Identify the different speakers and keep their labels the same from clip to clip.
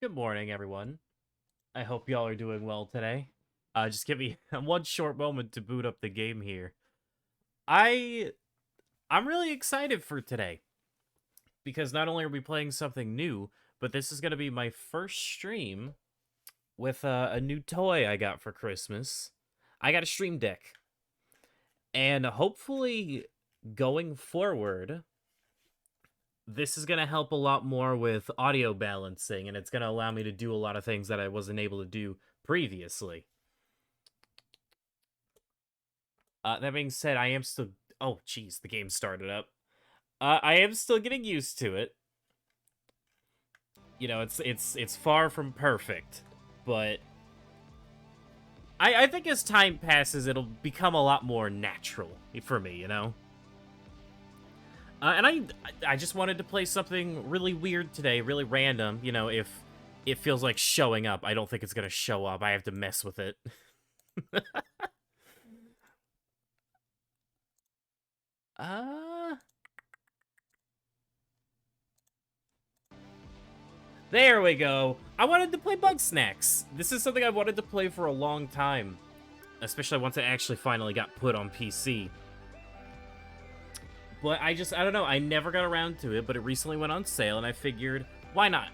Speaker 1: Good morning, everyone. I hope y'all are doing well today. Just give me one short moment to boot up the game here. I I'm really excited for today because not only are we playing something new, but this is going to be my first stream with a new toy I got for Christmas. I got a stream deck, and hopefully going forward, this is going to help a lot more with audio balancing, and it's going to allow me to do a lot of things that I wasn't able to do previously. That being said, I am still... Oh, jeez, the game started up. I am still getting used to it. You know, it's far from perfect, but I think as time passes, it'll become a lot more natural for me, you know? And I just wanted to play something really weird today, really random. You know, if it feels like showing up, I don't think it's gonna show up. I have to mess with it. uh... There we go. I wanted to play Bugsnax. This is something I wanted to play for a long time, especially once it actually finally got put on PC. But I don't know, I never got around to it, but it recently went on sale, and I figured, why not?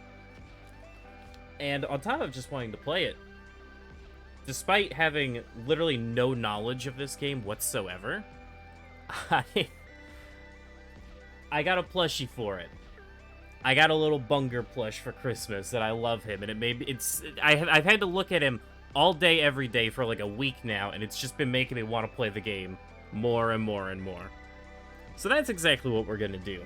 Speaker 1: And on top of just wanting to play it, despite having literally no knowledge of this game whatsoever, I, I got a plushie for it. I got a little Bunger plush for Christmas, and I love him, and it made me, I've had to look at him all day, every day for like a week now, and it's just been making me want to play the game more and more and more. So that's exactly what we're gonna do.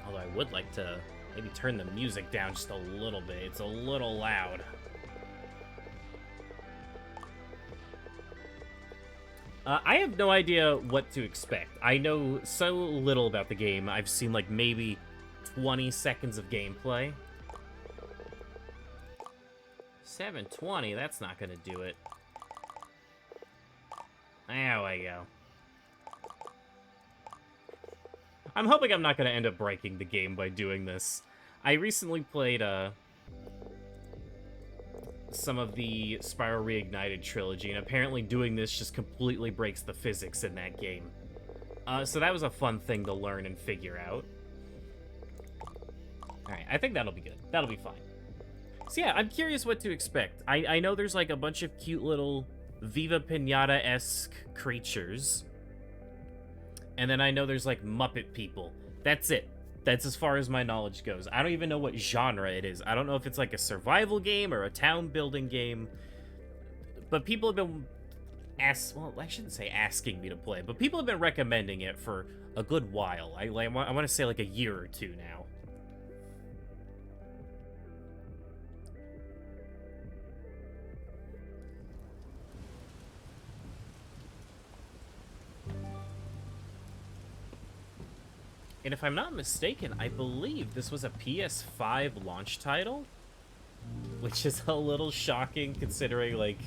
Speaker 1: Although I would like to maybe turn the music down just a little bit. It's a little loud. I have no idea what to expect. I know so little about the game. I've seen like maybe 20 seconds of gameplay. 720, that's not gonna do it. There we go. I'm hoping I'm not gonna end up breaking the game by doing this. I recently played some of the Spiral Reignited trilogy, and apparently doing this just completely breaks the physics in that game. So that was a fun thing to learn and figure out. Alright, I think that'll be good. That'll be fine. So yeah, I'm curious what to expect. I know there's like a bunch of cute little Viva Pinata-esque creatures. And then I know there's like Muppet people. That's it. That's as far as my knowledge goes. I don't even know what genre it is. I don't know if it's like a survival game or a town building game. But people have been well, I shouldn't say asking me to play, but people have been recommending it for a good while. I want to say like a year or two now. And if I'm not mistaken, I believe this was a PS5 launch title, which is a little shocking considering, like,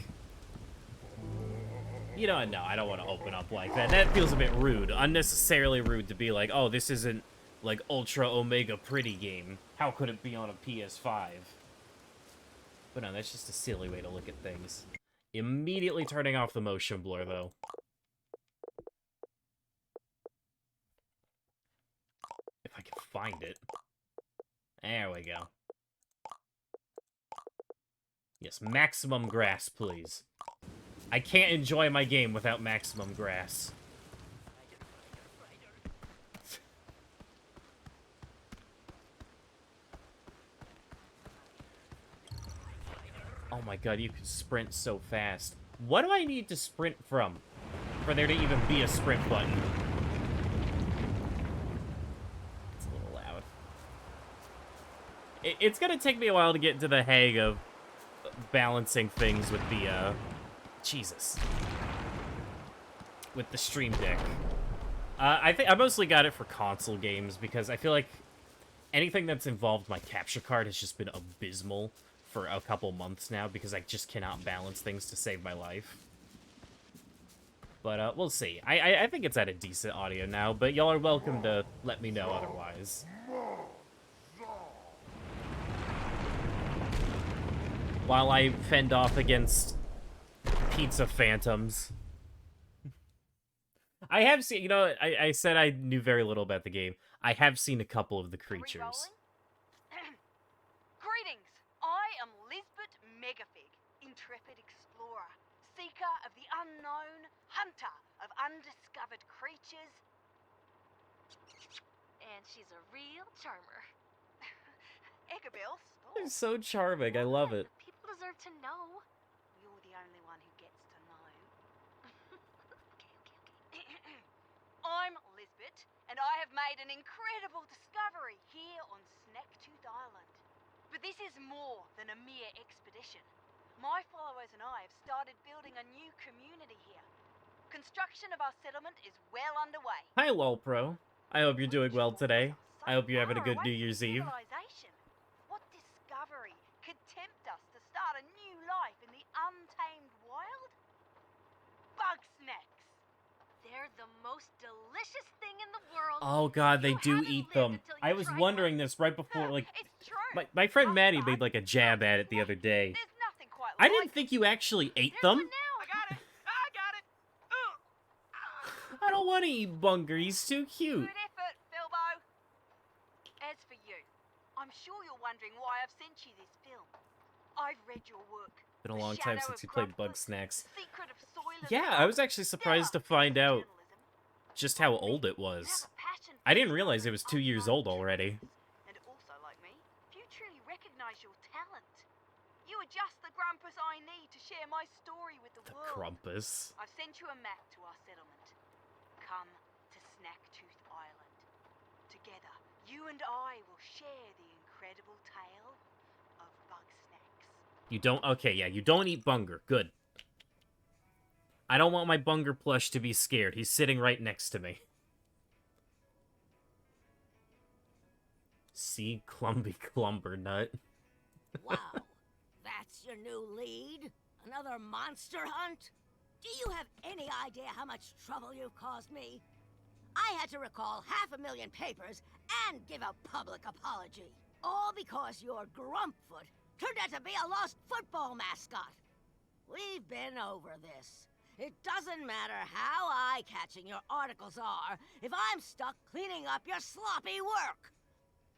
Speaker 1: you know, no, I don't want to open up like that. That feels a bit rude, unnecessarily rude to be like, oh, this isn't, like, Ultra Omega Pretty game. How could it be on a PS5? But no, that's just a silly way to look at things. Immediately turning off the motion blur, though. If I can find it. There we go. Yes, maximum grass, please. I can't enjoy my game without maximum grass. Oh my god, you can sprint so fast. What do I need to sprint from for there to even be a sprint button? It's a little loud. It's gonna take me a while to get into the hang of balancing things with the, Jesus. With the Stream Deck. I think I mostly got it for console games because I feel like anything that's involved my capture card has just been abysmal for a couple months now because I just cannot balance things to save my life. But we'll see. I think it's at a decent audio now, but y'all are welcome to let me know otherwise. while I fend off against pizza phantoms. I have seen, you know, I said I knew very little about the game. I have seen a couple of the creatures.
Speaker 2: Greetings, I am Lisbeth Megafig, intrepid explorer, seeker of the unknown, hunter of undiscovered creatures.
Speaker 3: And she's a real charmer.
Speaker 2: Eckerbill,
Speaker 1: They're so charming, I love it.
Speaker 3: People deserve to know.
Speaker 2: You're the only one who gets to know.
Speaker 3: Okay.
Speaker 2: I'm Lisbeth, and I have made an incredible discovery here on Snacktooth Island. But this is more than a mere expedition. My followers and I have started building a new community here. Construction of our settlement is well underway.
Speaker 1: Hi, LOLPro. I hope you're doing well today. I hope you're having a good New Year's Eve.
Speaker 2: What discovery could tempt us to start a new life in the untamed wild? Bugsnax.
Speaker 3: They're the most delicious thing in the world.
Speaker 1: Oh god, they do eat them. I was wondering this right before, like,
Speaker 2: It's true.
Speaker 1: my friend Maddie made like a jab at it the other day.
Speaker 2: There's nothing quite
Speaker 1: I
Speaker 2: like
Speaker 1: didn't think you actually ate
Speaker 2: There's
Speaker 1: them.
Speaker 2: one now. I got it.
Speaker 1: I don't want to eat Bunger, he's too cute.
Speaker 2: Good effort, Bilbo. As for you, I'm sure you're wondering why I've sent you this film. I've read your work.
Speaker 1: Been a long
Speaker 2: The
Speaker 1: time
Speaker 2: Shadow
Speaker 1: since
Speaker 2: of
Speaker 1: you played
Speaker 2: Grumpus,
Speaker 1: Bugsnax.
Speaker 2: The Secret of Soil and
Speaker 1: Yeah, I was actually surprised to find out just how old it was. I didn't realize it was 2 years old already.
Speaker 2: And also, like me, few truly recognize your talent. You are just the Grumpus I need to share my story with the world.
Speaker 1: Grumpus.
Speaker 2: I've sent you a map to our settlement. Come to Snacktooth Island. Together, you and I will share the incredible tale of Bugsnax.
Speaker 1: You don't? Okay, yeah, you don't eat Bunger. Good. I don't want my Bunger plush to be scared. He's sitting right next to me. See, Clumpy Clumbernut.
Speaker 4: Wow, that's your new lead? Another monster hunt? Do you have any idea how much trouble you've caused me? I had to recall 500,000 papers and give a public apology. All because your Grumpfoot turned out to be a lost football mascot. We've been over this. It doesn't matter how eye-catching your articles are if I'm stuck cleaning up your sloppy work.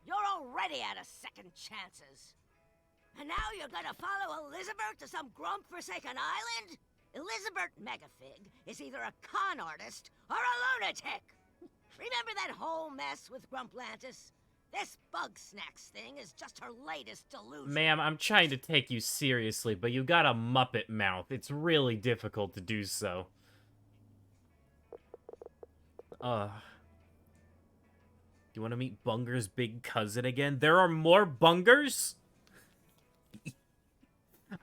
Speaker 4: You're already out of second chances. And now you're gonna follow Elizabeth to some grump-forsaken island? Elizabeth Megafig is either a con artist or a lunatic. Remember that whole mess with Grumplantis? This Bugsnax thing is just her latest delusion.
Speaker 1: Ma'am, I'm trying to take you seriously, but you got a Muppet mouth. It's really difficult to do so. You want to meet Bunger's big cousin again? There are more Bungers?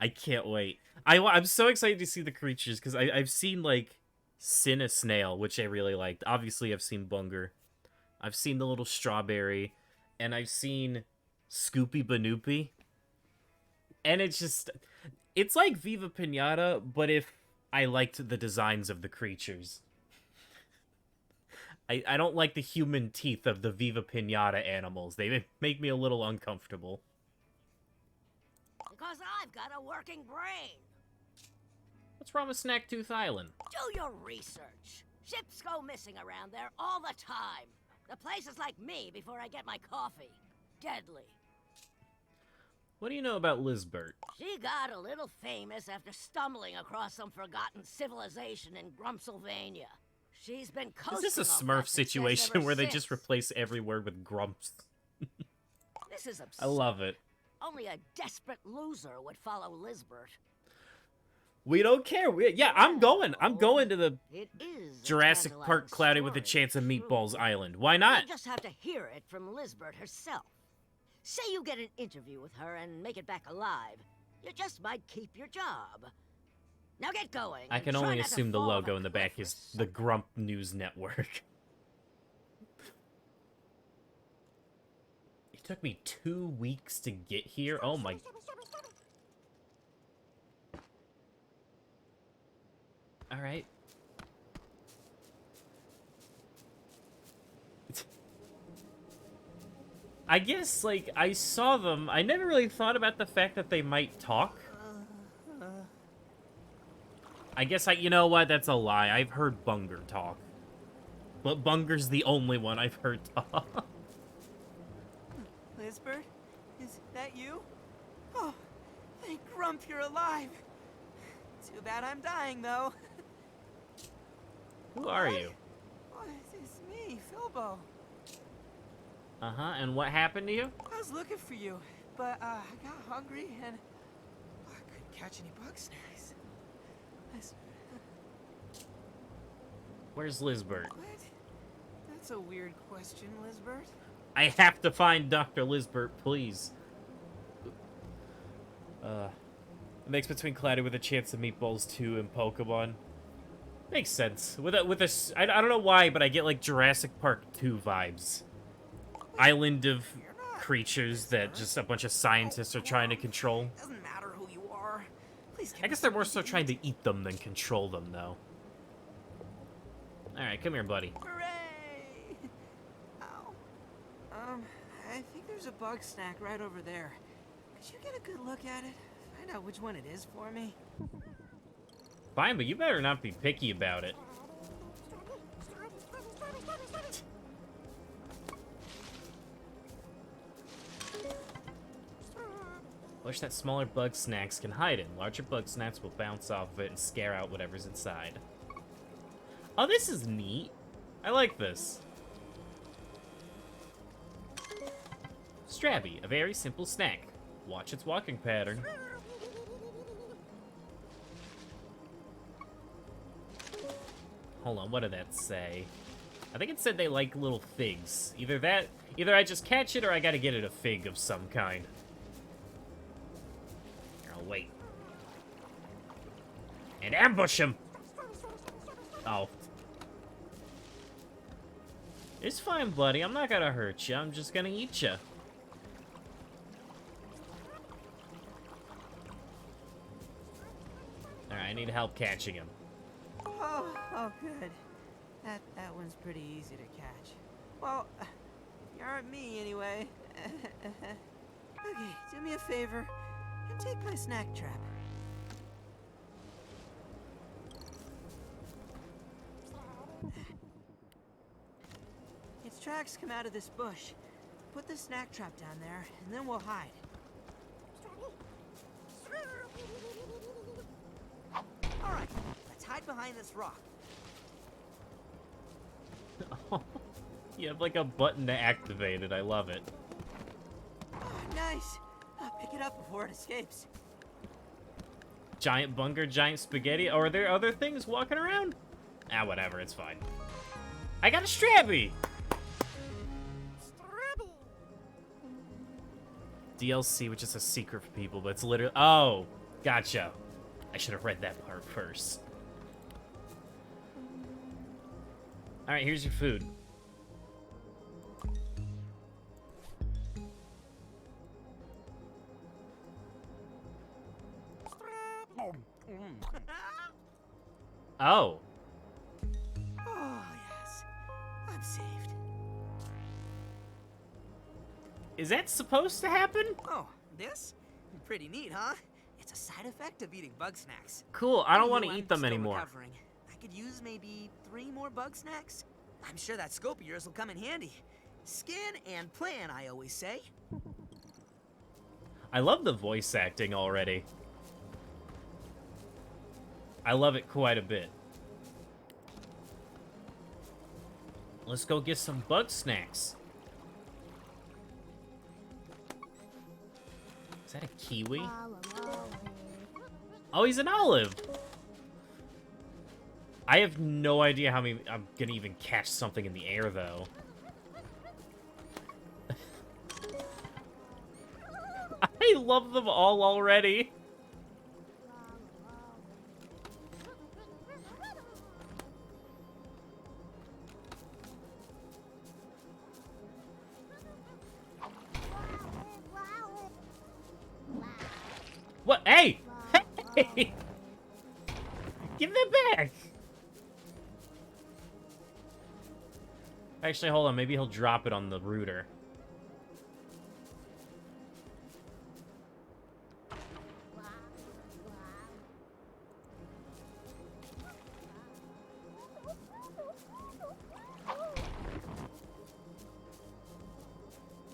Speaker 1: I can't wait. I'm so excited to see the creatures, because I've seen, like, Snail, which I really liked. Obviously, I've seen Bunger. I've seen the little strawberry. And I've seen Scoopy Banoopy. And it's just... It's like Viva Pinata, but if I liked the designs of the creatures. I don't like the human teeth of the Viva Pinata animals. They make me a little uncomfortable.
Speaker 4: Because I've got a working brain.
Speaker 1: What's wrong with Snacktooth Island?
Speaker 4: Do your research. Ships go missing around there all the time. The place is like me before I get my coffee. Deadly.
Speaker 1: What do you know about Lisbeth?
Speaker 4: She got a little famous after stumbling across some forgotten civilization in Grumpsylvania. She's been coasting.
Speaker 1: Is this a
Speaker 4: on
Speaker 1: Smurf
Speaker 4: Bugsnax
Speaker 1: situation
Speaker 4: ever
Speaker 1: where they
Speaker 4: since.
Speaker 1: just replace every word with Grumps?
Speaker 4: This is absurd.
Speaker 1: I love it.
Speaker 4: Only a desperate loser would follow Lisbeth.
Speaker 1: We don't care. Yeah, I'm going to the
Speaker 4: It is a
Speaker 1: Jurassic
Speaker 4: tantalizing
Speaker 1: Park Cloudy with a
Speaker 4: story,
Speaker 1: Chance of
Speaker 4: truly.
Speaker 1: Meatballs Island. Why not?
Speaker 4: You just have to hear it from Lisbeth herself. Say you get an interview with her and make it back alive. You just might keep your job. Now get going.
Speaker 1: I
Speaker 4: and
Speaker 1: can
Speaker 4: try
Speaker 1: only
Speaker 4: not to
Speaker 1: assume the
Speaker 4: fall off
Speaker 1: logo
Speaker 4: a
Speaker 1: in the back
Speaker 4: cliff
Speaker 1: is
Speaker 4: or
Speaker 1: the
Speaker 4: something.
Speaker 1: Grump News Network. It took me 2 weeks to get here. Oh my... Alright. I guess, like, I saw them. I never really thought about the fact that they might talk. I guess you know what? That's a lie. I've heard Bunger talk. But Bunger's the only one I've heard talk.
Speaker 5: Lisbert, is that you? Oh, thank Grump you're alive. Too bad I'm dying, though.
Speaker 1: Who are you?
Speaker 5: Oh, it's me, Philbo.
Speaker 1: Uh-huh, and what happened to you?
Speaker 5: I was looking for you, but I got hungry and I couldn't catch any Bugsnax.
Speaker 1: Where's Lisbert?
Speaker 5: What? That's a weird question, Lisbert.
Speaker 1: I have to find Dr. Lisbert, please. The mix between Cloudy with a Chance of Meatballs 2 and Pokemon. Makes sense. I don't know why, but I get like Jurassic Park 2 vibes. Island of creatures that just a bunch of scientists are trying to control.
Speaker 5: Doesn't matter who you are. Please.
Speaker 1: I guess they're more so trying to eat them than control them, though. Alright, come here, buddy.
Speaker 5: Hooray! Ow. I think there's a Bugsnax right over there. Could you get a good look at it? Find out which one it is for me.
Speaker 1: Fine, but you better not be picky about it. Wish that smaller Bugsnax can hide in. Larger Bugsnax will bounce off of it and scare out whatever's inside. Oh, this is neat. I like this. Strabby, a very simple snack. Watch its walking pattern. Hold on, what did that say? I think it said they like little figs. Either I just catch it or I gotta get it a fig of some kind. Oh, wait. And ambush him! Oh. It's fine, buddy. I'm not gonna hurt you. I'm just gonna eat you. Alright, I need help catching him.
Speaker 5: Oh, good. That one's pretty easy to catch. Well, you aren't me anyway. Okay, do me a favor and take my snack trap. Its tracks come out of this bush. Put the snack trap down there, and then we'll hide. All right, let's hide behind this rock.
Speaker 1: You have like a button to activate it. I love it.
Speaker 5: Oh, nice. I'll pick it up before it escapes.
Speaker 1: Giant Bunger, giant spaghetti. Oh, are there other things walking around? Ah, whatever. It's fine. I got a Strabby! DLC, which is a secret for people, but it's literally... Oh, gotcha. I should have read that part first. Alright, here's your food. Oh.
Speaker 5: Oh, yes. I'm saved.
Speaker 1: Is that supposed to happen?
Speaker 5: Oh, this? Pretty neat, huh? It's a side effect of eating Bugsnax.
Speaker 1: Cool, I don't want to
Speaker 5: I'm
Speaker 1: eat them
Speaker 5: still
Speaker 1: anymore.
Speaker 5: recovering. I could use maybe 3 more Bugsnax. I'm sure that scope of yours will come in handy. Scan and plan, I always say.
Speaker 1: I love the voice acting already. I love it quite a bit. Let's go get some Bugsnax. Is that a kiwi? Oh, he's an olive. I have no idea how many I'm gonna even catch something in the air, though. I love them all already. What? Hey! Hey! Give that back! Actually, hold on. Maybe he'll drop it on the router.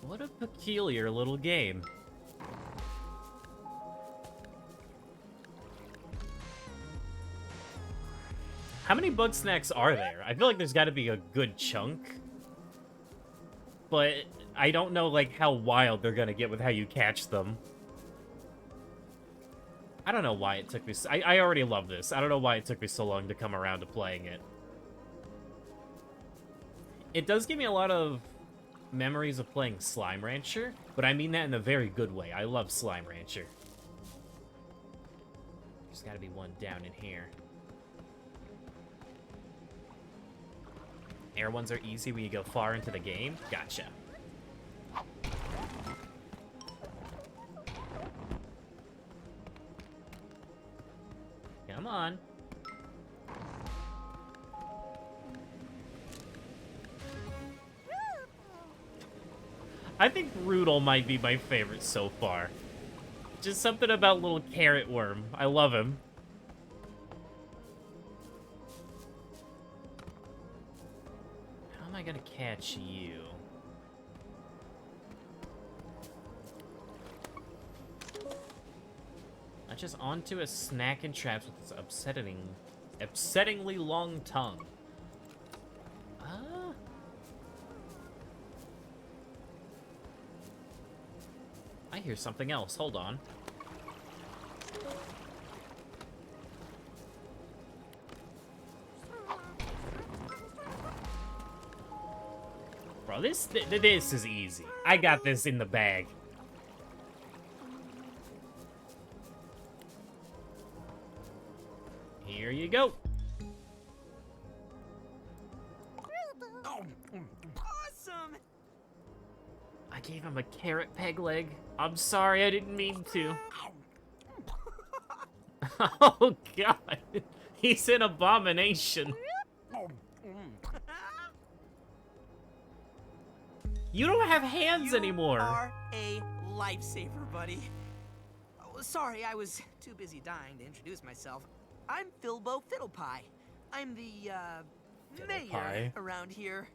Speaker 1: What a peculiar little game. How many Bugsnax are there? I feel like there's got to be a good chunk. But I don't know, like, how wild they're gonna get with how you catch them. I don't know why it took me... I already love this. I don't know why it took me so long to come around to playing it. It does give me a lot of memories of playing Slime Rancher, but I mean that in a very good way. I love Slime Rancher. There's gotta be one down in here. Air ones are easy when you go far into the game. Gotcha. Come on. I think Rudel might be my favorite so far. Just something about little carrot worm. I love him. How am I gonna catch you? Not just onto a snack and traps with its upsettingly long tongue. I hear something else. Hold on. Bro, this is easy. I got this in the bag. Here you go.
Speaker 5: Awesome!
Speaker 1: I gave him a carrot peg leg. I'm sorry, I didn't mean to. Oh, God. He's an abomination. You don't have hands anymore.
Speaker 5: You are a lifesaver, buddy. Oh, sorry, I was too busy dying to introduce myself. I'm Filbo Fiddlepie. I'm the, mayor around here.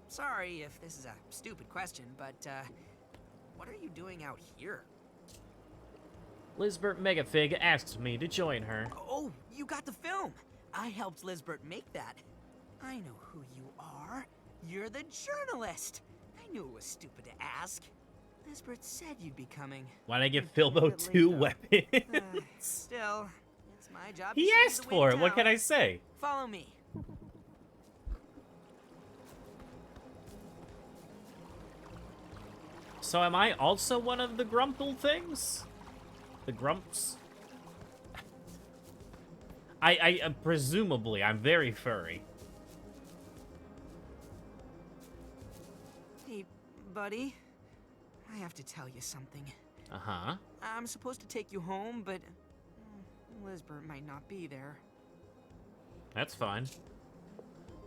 Speaker 5: Sorry if this is a stupid question, but, what are you doing out here?
Speaker 1: Lizbert Megafig asked me to join her.
Speaker 5: Oh, you got the film. I helped Lizbert make that. I know who you are. You're the journalist. I knew it was stupid to ask. Lizbert said you'd be coming.
Speaker 1: Why'd I give Filbo 2 weapons?
Speaker 5: Still, it's my job.
Speaker 1: He asked for it. What can I say?
Speaker 5: Follow me.
Speaker 1: So am I also one of the Grumple things? The Grumps? I presumably, I'm very furry.
Speaker 5: Hey, buddy. I have to tell you something.
Speaker 1: Uh-huh.
Speaker 5: I'm supposed to take you home, but Lizbert might not be there.
Speaker 1: That's fine.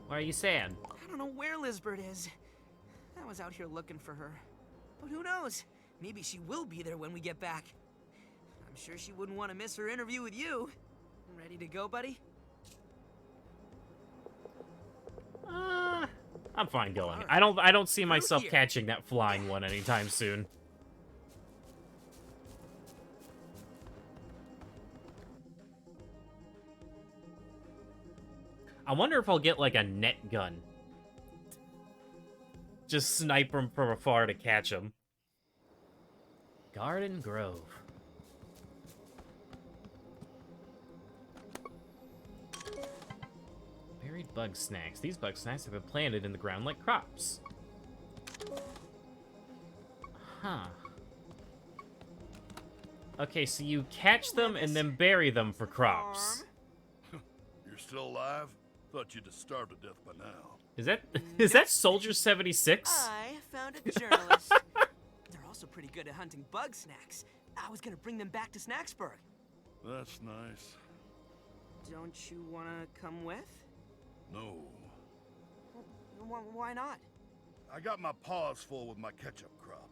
Speaker 1: Why are you sad?
Speaker 5: I don't know where Lizbert is. I was out here looking for her. But who knows? Maybe she will be there when we get back. I'm sure she wouldn't want to miss her interview with you. Ready to go, buddy?
Speaker 1: I'm fine going.
Speaker 5: Right.
Speaker 1: I don't see myself
Speaker 5: here.
Speaker 1: catching that flying one anytime soon. I wonder if I'll get like a net gun. Just snipe him from afar to catch him. Garden Grove. Buried Bugsnax. These Bugsnax have been planted in the ground like crops. Huh. Okay, so you catch them and then bury them for crops.
Speaker 6: You're still alive? Thought you'd have starved to death by now.
Speaker 1: Is that Soldier 76?
Speaker 5: I found a journalist. They're also pretty good at hunting Bugsnax. I was gonna bring them back to Snacksburg.
Speaker 6: That's nice.
Speaker 5: Don't you wanna come with?
Speaker 6: No.
Speaker 5: Why not?
Speaker 6: I got my paws full with my ketchup crop.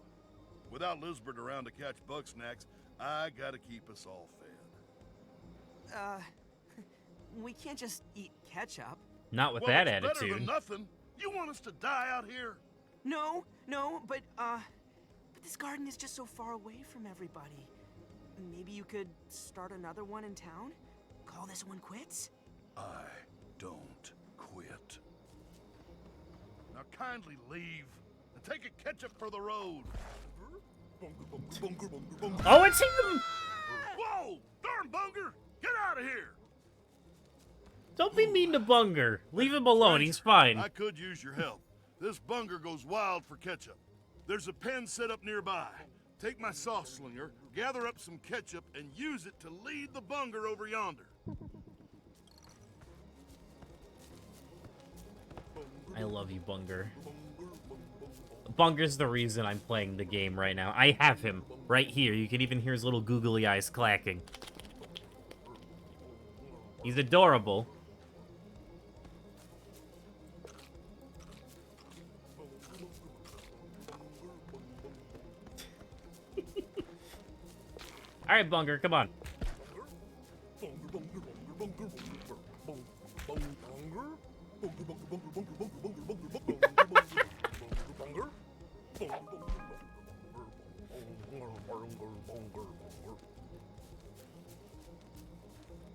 Speaker 6: Without Lizbert around to catch Bugsnax, I gotta keep us all fed.
Speaker 5: We can't just eat ketchup.
Speaker 1: Not with
Speaker 6: Well,
Speaker 1: that
Speaker 6: it's better
Speaker 1: attitude.
Speaker 6: than nothing. You want us to die out here?
Speaker 5: No, but this garden is just so far away from everybody. Maybe you could start another one in town? Call this one quits?
Speaker 6: I don't quit. Now kindly leave and take a ketchup for the road.
Speaker 1: Oh, it's him!
Speaker 6: Whoa! Darn Bunger! Get out of here!
Speaker 1: Don't be mean to Bunger. Leave him alone, he's fine.
Speaker 6: I could use your help. This Bunger goes wild for ketchup. There's a pen set up nearby. Take my sauce slinger, gather up some ketchup, and use it to lead the Bunger over yonder.
Speaker 1: I love you, Bunger. Bunger's the reason I'm playing the game right now. I have him right here. You can even hear his little googly eyes clacking. He's adorable. All right, Bunger, come on.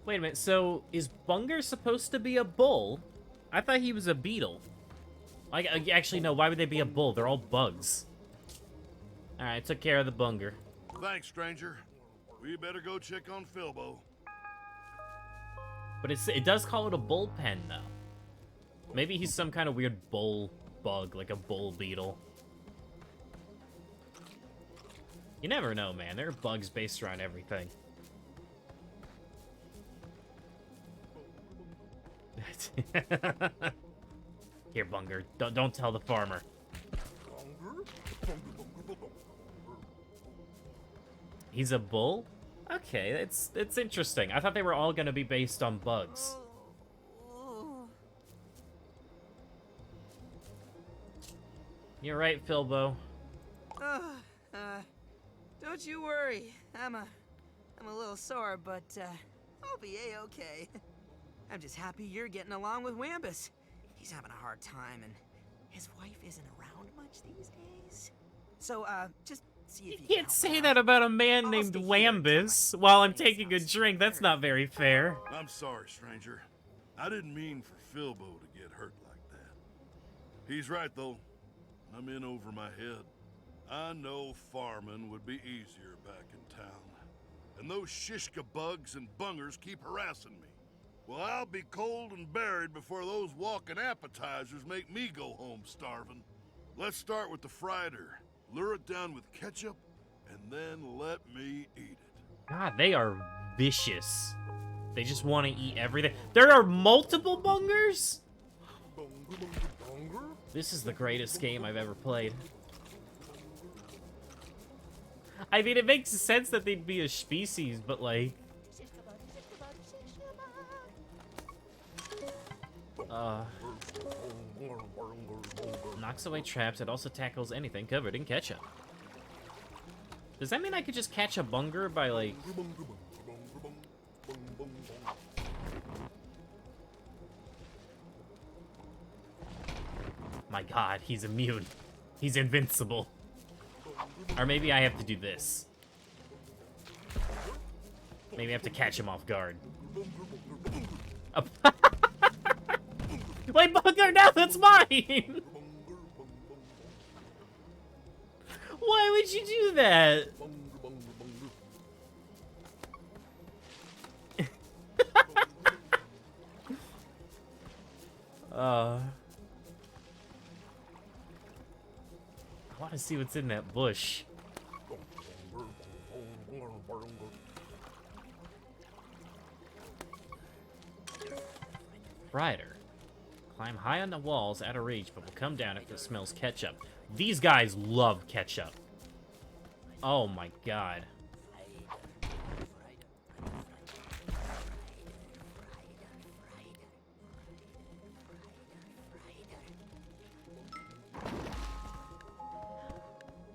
Speaker 1: Wait a minute, so is Bunger supposed to be a bull? I thought he was a beetle. Actually, no, why would they be a bull? They're all bugs. Alright, took care of the Bunger.
Speaker 6: Thanks, stranger. We better go check on Philbo.
Speaker 1: But it does call it a bullpen, though. Maybe he's some kind of weird bull bug, like a bull beetle. You never know, man. There are bugs based around everything. Here, Bunger. Don't tell the farmer. He's a bull? Okay, it's interesting. I thought they were all gonna be based on bugs. You're right, Philbo.
Speaker 5: Don't you worry. I'm a little sore, but I'll be a-okay. I'm just happy you're getting along with Wambus. He's having a hard time, and his wife isn't around much these days. So, just see if
Speaker 1: You can't say that about a man named Wambus while I'm taking a drink. That's not very fair.
Speaker 6: I'm sorry, stranger. I didn't mean for Philbo to get hurt like that. He's right, though. I'm in over my head. I know farming would be easier back in town. And those shishka bugs and bungers keep harassing me. Well, I'll be cold and buried before those walking appetizers make me go home starving. Let's start with the frieder. Lure it down with ketchup, and then let me eat it.
Speaker 1: God, they are vicious. They just want to eat everything. There are multiple bungers? This is the greatest game I've ever played. I mean, it makes sense that they'd be a species, but like... knocks away traps. It also tackles anything covered in ketchup. Does that mean I could just catch a bunger by, like... My god, he's immune. He's invincible. Or maybe I have to do this. Maybe I have to catch him off guard. Oh. Wait, Bunger, no, that's mine! Why would you do that? I want to see what's in that bush. Rider. Climb high on the walls out of reach, but will come down if it smells ketchup. These guys love ketchup. Oh my god.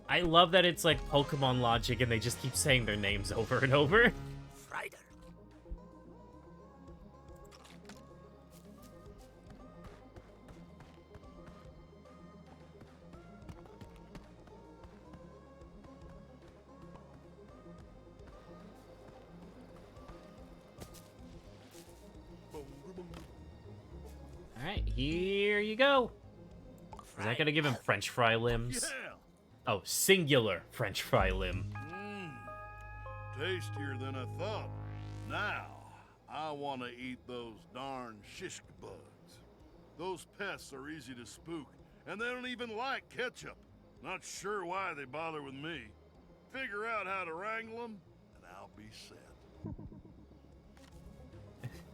Speaker 1: I love that it's like Pokemon logic and they just keep saying their names over and over. Here you go. Is that gonna give him French fry limbs?
Speaker 6: Yeah.
Speaker 1: Oh, singular French fry limb.
Speaker 6: Tastier than I thought. Now, I want to eat those darn shish bugs. Those pests are easy to spook, and they don't even like ketchup. Not sure why they bother with me. Figure out how to wrangle them, and I'll be set.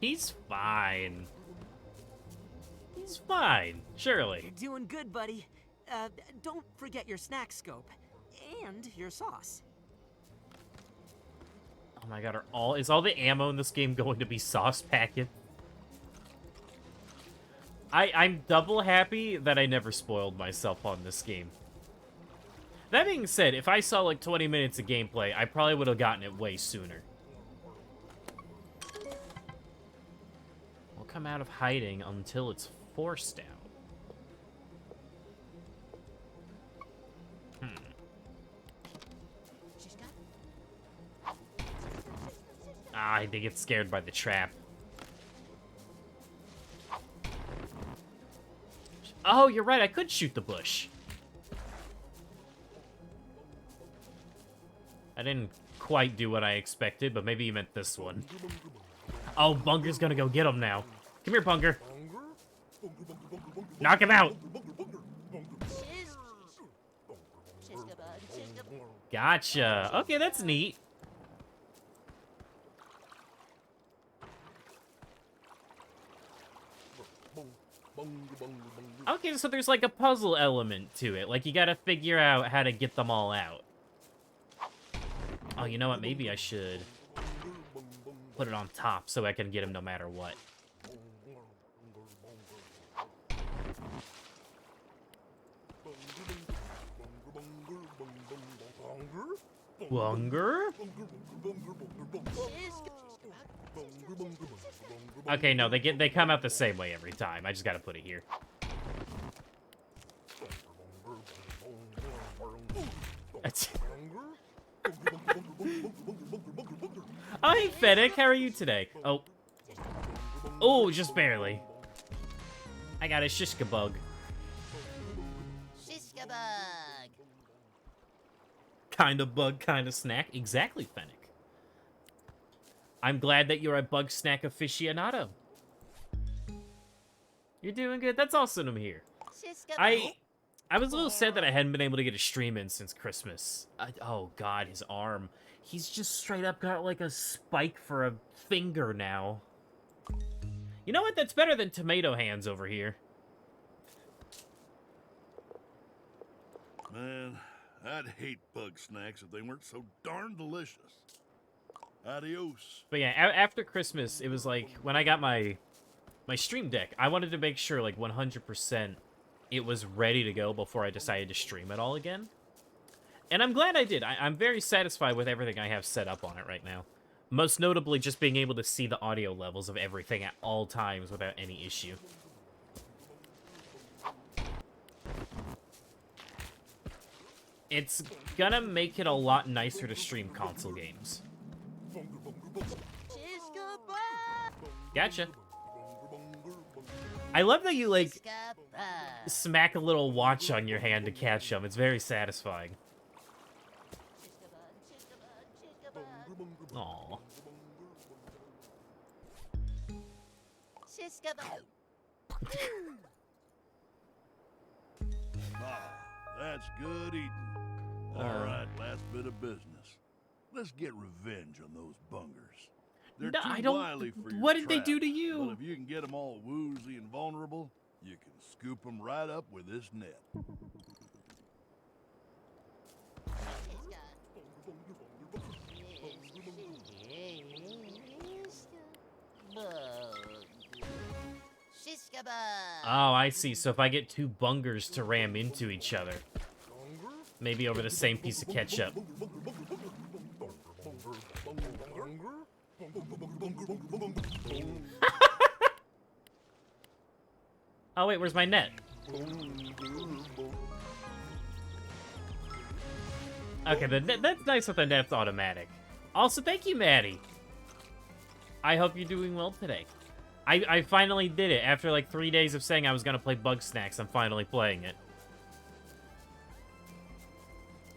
Speaker 1: He's fine. He's fine, surely.
Speaker 5: You're doing good, buddy. Don't forget your snack scope and your sauce.
Speaker 1: Oh my god, is all the ammo in this game going to be sauce packet? I'm double happy that I never spoiled myself on this game. That being said, if I saw like 20 minutes of gameplay, I probably would have gotten it way sooner. We'll come out of hiding until it's forced out. Ah, they get scared by the trap. Oh, you're right, I could shoot the bush. I didn't quite do what I expected, but maybe you meant this one. Oh, Bunger's gonna go get him now. Come here, Bunger. Knock him out. Gotcha. Okay, that's neat. Okay, so there's like a puzzle element to it. Like, you gotta figure out how to get them all out. Oh, you know what? Maybe I should put it on top so I can get him no matter what. Bunger? Okay, no, they come out the same way every time. I just gotta put it here. Oh, hey, Fennec, how are you today? Oh. Oh, just barely. I got a shishka bug.
Speaker 4: Shishka bug.
Speaker 1: Kind of bug, kind of snack. Exactly, Fennec. I'm glad that you're a bug snack aficionado. You're doing good. That's awesome to hear. I was a little sad that I hadn't been able to get a stream in since Christmas. Oh god, his arm. He's just straight up got like a spike for a finger now. You know what? That's better than tomato hands over here.
Speaker 6: Man, I'd hate Bugsnax if they weren't so darn delicious. Adios.
Speaker 1: But yeah, after Christmas, it was like, when I got my stream deck, I wanted to make sure, like, 100% it was ready to go before I decided to stream it all again. And I'm glad I did. I'm very satisfied with everything I have set up on it right now. Most notably, just being able to see the audio levels of everything at all times without any issue. It's gonna make it a lot nicer to stream console games. Gotcha. I love that you, like, smack a little watch on your hand to catch them. It's very satisfying. Aww.
Speaker 6: That's good eating. All right, last bit of business. Let's get revenge on those bungers. They're
Speaker 1: No,
Speaker 6: too
Speaker 1: I don't-
Speaker 6: wily for your
Speaker 1: what did they
Speaker 6: trap,
Speaker 1: do to you?
Speaker 6: But if you can get them all woozy and vulnerable, you can scoop them right up with this net.
Speaker 1: Oh, I see. So if I get two bungers to ram into each other, maybe over the same piece of ketchup. Oh, wait, where's my net? Okay, that's nice that the net's automatic. Also, thank you, Maddie. I hope you're doing well today. I finally did it. After like 3 days of saying I was gonna play Bugsnax, I'm finally playing it.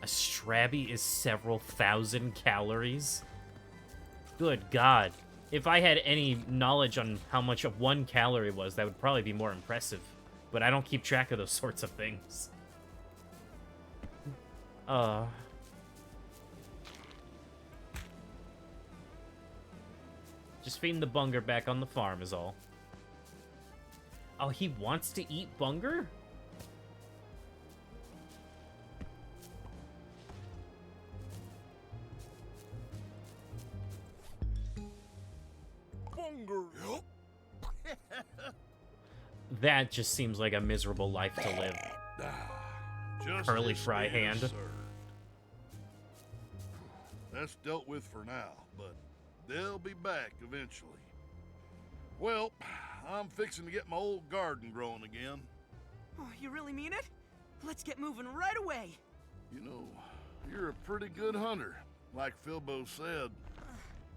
Speaker 1: A Strabby is several thousand calories? Good God. If I had any knowledge on how much of 1 calorie was, that would probably be more impressive. But I don't keep track of those sorts of things. Just feeding the bunger back on the farm is all. Oh, he wants to eat bunger?
Speaker 6: Bunger.
Speaker 1: That just seems like a miserable life to live.
Speaker 6: Just
Speaker 1: Curly
Speaker 6: as
Speaker 1: fry
Speaker 6: it is
Speaker 1: hand.
Speaker 6: served. That's dealt with for now, but they'll be back eventually. Well, I'm fixing to get my old garden growing again.
Speaker 5: Oh, you really mean it? Let's get moving right away.
Speaker 6: You know, you're a pretty good hunter. Like Philbo said,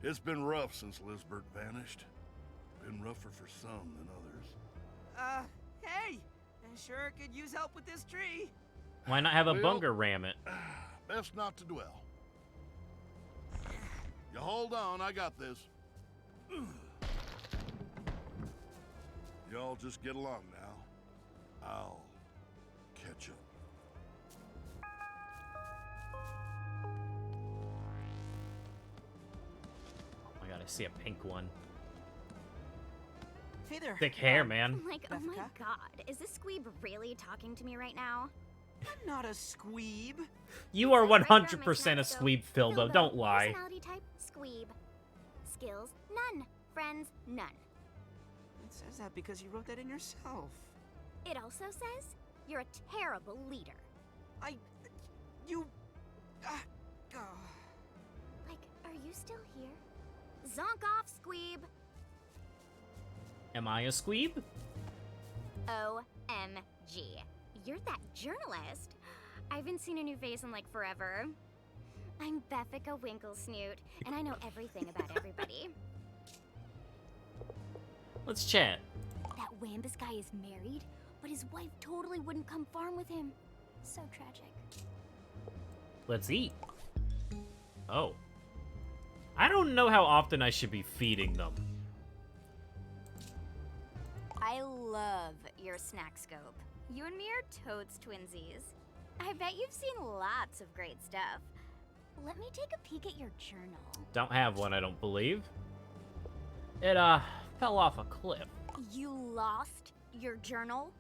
Speaker 6: it's been rough since Lisbert vanished. Been rougher for some than others.
Speaker 5: Hey! I sure could use help with this tree.
Speaker 1: Why not have a
Speaker 6: Well-
Speaker 1: bunger ram it?
Speaker 6: Best not to dwell. You hold on, I got this. Y'all just get along now. I'll catch up.
Speaker 1: Oh my God, I see a pink one.
Speaker 5: Hey there.
Speaker 1: Thick hair, man.
Speaker 3: Like, oh my
Speaker 5: Becca?
Speaker 3: god, is this squeeb really talking to me right now?
Speaker 5: I'm not a squeeb.
Speaker 1: You are
Speaker 3: It says right here on my
Speaker 1: 100% a
Speaker 3: snack
Speaker 1: squeeb,
Speaker 3: scope.
Speaker 1: Philbo. Don't lie.
Speaker 3: Personality type, squeeb. Skills, none. Friends, none.
Speaker 5: It says that because you wrote that in yourself.
Speaker 3: It also says you're a terrible leader.
Speaker 5: You...
Speaker 3: Like, are you still here? Zonk off, squeeb.
Speaker 1: Am I a squeeb?
Speaker 3: OMG. You're that journalist. I haven't seen a new face in like forever. I'm Bethica Winklesnoot, and I know everything about everybody.
Speaker 1: Let's chat.
Speaker 3: That Wambus guy is married, but his wife totally wouldn't come farm with him. So tragic.
Speaker 1: Let's eat. Oh. I don't know how often I should be feeding them.
Speaker 3: I love your snack scope. You and me are totes twinsies. I bet you've seen lots of great stuff. Let me take a peek at your journal.
Speaker 1: Don't have one, I don't believe. It, fell off a cliff.
Speaker 3: You lost your journal?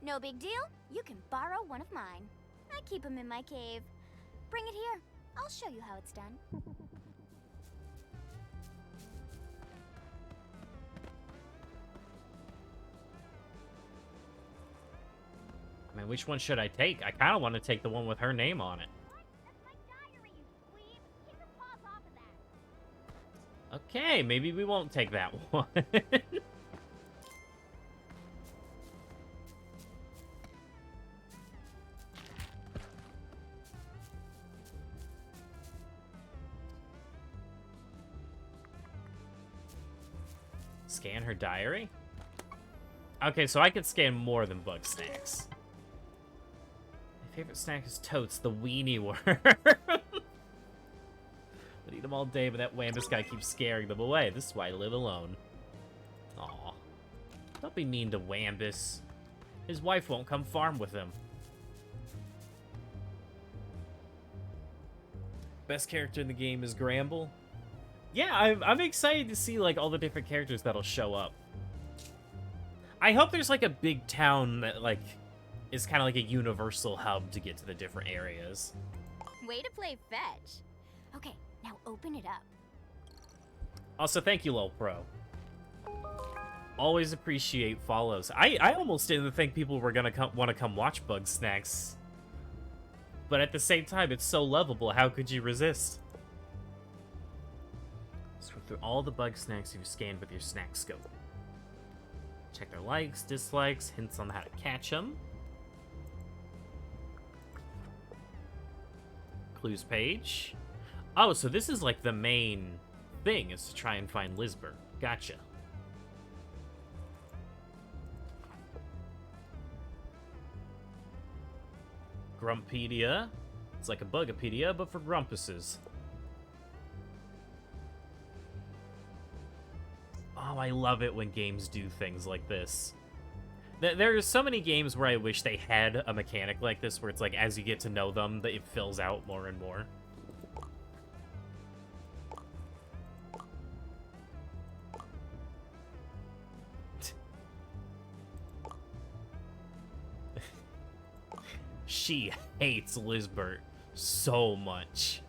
Speaker 3: No big deal. You can borrow one of mine. I keep them in my cave. Bring it here. I'll show you how it's done.
Speaker 1: I mean, which one should I take? I kind of want to take the one with her name on it.
Speaker 3: That's my diary, you squeeb. Keep your paws off of that.
Speaker 1: Okay, maybe we won't take that one. Scan her diary? Okay, so I can scan more than Bugsnax. My favorite snack is totes, the weenie worm. I'd eat them all day, but that Wambus guy keeps scaring them away. This is why I live alone. Aw. Don't be mean to Wambus. His wife won't come farm with him. Best character in the game is Gramble. Yeah, I'm excited to see, like, all the different characters that'll show up. I hope there's, like, a big town that, like, is kind of like a universal hub to get to the different areas.
Speaker 3: Way to play fetch. Okay, now open it up.
Speaker 1: Also, thank you, Lol Pro. Always appreciate follows. I almost didn't think people were gonna want to come watch Bugsnax. But at the same time, it's so lovable. How could you resist? Sort through all the Bugsnax you've scanned with your snack scope. Check their likes, dislikes, hints on how to catch them. Clues page. Oh, so this is like the main thing, is to try and find Lisbert. Gotcha. Grumpedia. It's like a Bugapedia, but for Grumpuses. Oh, I love it when games do things like this. There are so many games where I wish they had a mechanic like this, where it's like, as you get to know them, that it fills out more and more. She hates Lizbert so much.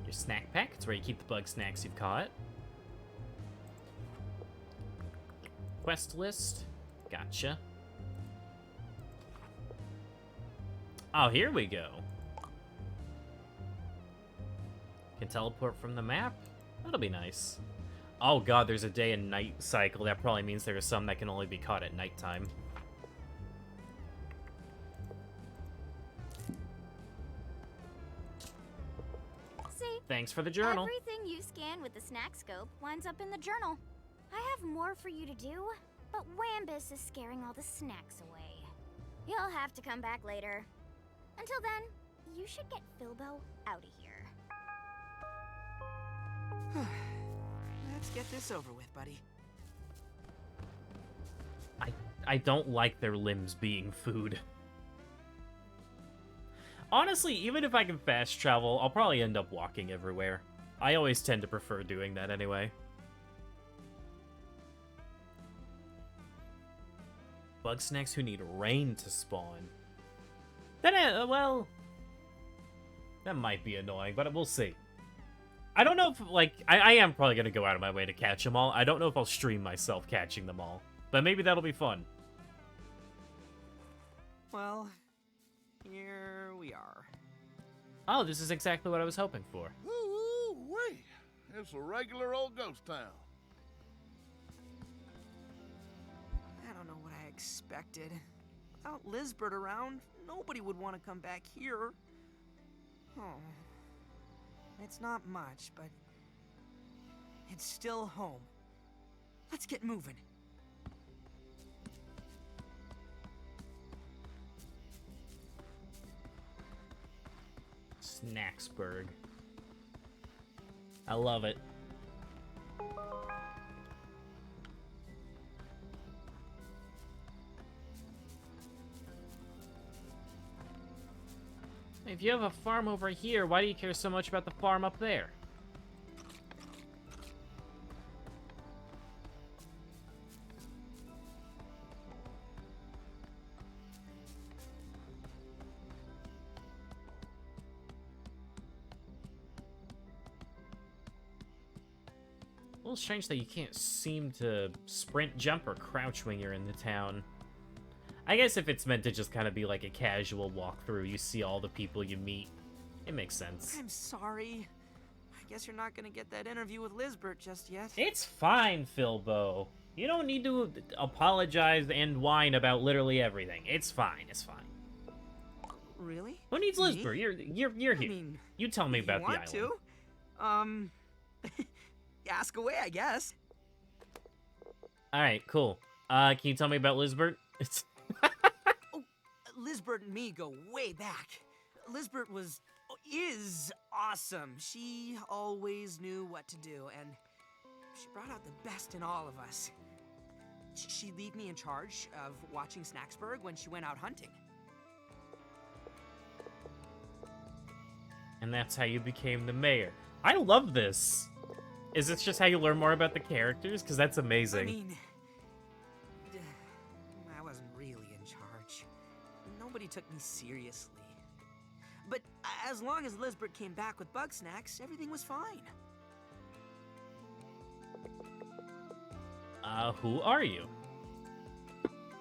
Speaker 1: Your snack pack, it's where you keep the Bugsnax you've caught. Quest list, gotcha. Oh, here we go. Can teleport from the map? That'll be nice. Oh god, there's a day and night cycle. That probably means there are some that can only be caught at nighttime.
Speaker 3: See?
Speaker 1: Thanks for the journal.
Speaker 3: Everything you scan with the snack scope winds up in the journal. I have more for you to do, but Wambus is scaring all the snacks away. You'll have to come back later. Until then, you should get Filbo out of here.
Speaker 5: Let's get this over with, buddy.
Speaker 1: I don't like their limbs being food. Honestly, even if I can fast travel, I'll probably end up walking everywhere. I always tend to prefer doing that anyway. Bugsnax who need rain to spawn. Then, well... That might be annoying, but we'll see. I don't know if, like, I am probably going to go out of my way to catch them all. I don't know if I'll stream myself catching them all. But maybe that'll be fun.
Speaker 5: Well, here we are.
Speaker 1: Oh, this is exactly what I was hoping for.
Speaker 6: Woo-wee! It's a regular old ghost town.
Speaker 5: I don't know what I expected. Without Lizbert around, nobody would want to come back here. Oh. It's not much, but it's still home. Let's get moving.
Speaker 1: Snacksburg. I love it. If you have a farm over here, why do you care so much about the farm up there? A little strange that you can't seem to sprint, jump, or crouch when you're in the town. I guess if it's meant to just kind of be like a casual walkthrough, you see all the people you meet. It makes sense.
Speaker 5: I'm sorry. I guess you're not gonna get that interview with Lizbert just yet.
Speaker 1: It's fine, Philbo. You don't need to apologize and whine about literally everything. It's fine. It's fine.
Speaker 5: Really?
Speaker 1: Who needs
Speaker 5: Me?
Speaker 1: Lizbert? You're here.
Speaker 5: I mean,
Speaker 1: You tell me
Speaker 5: if
Speaker 1: about
Speaker 5: you
Speaker 1: the
Speaker 5: want
Speaker 1: island.
Speaker 5: to. Ask away, I guess.
Speaker 1: All right, cool. Can you tell me about Lizbert? It's
Speaker 5: Oh, Lizbert and me go way back. Lizbert is awesome. She always knew what to do, and she brought out the best in all of us. She'd leave me in charge of watching Snacksburg when she went out hunting.
Speaker 1: And that's how you became the mayor. I love this. Is this just how you learn more about the characters? Because that's amazing.
Speaker 5: I mean, I wasn't really in charge. Nobody took me seriously. But as long as Lizbert came back with Bugsnax, everything was fine.
Speaker 1: Who are you?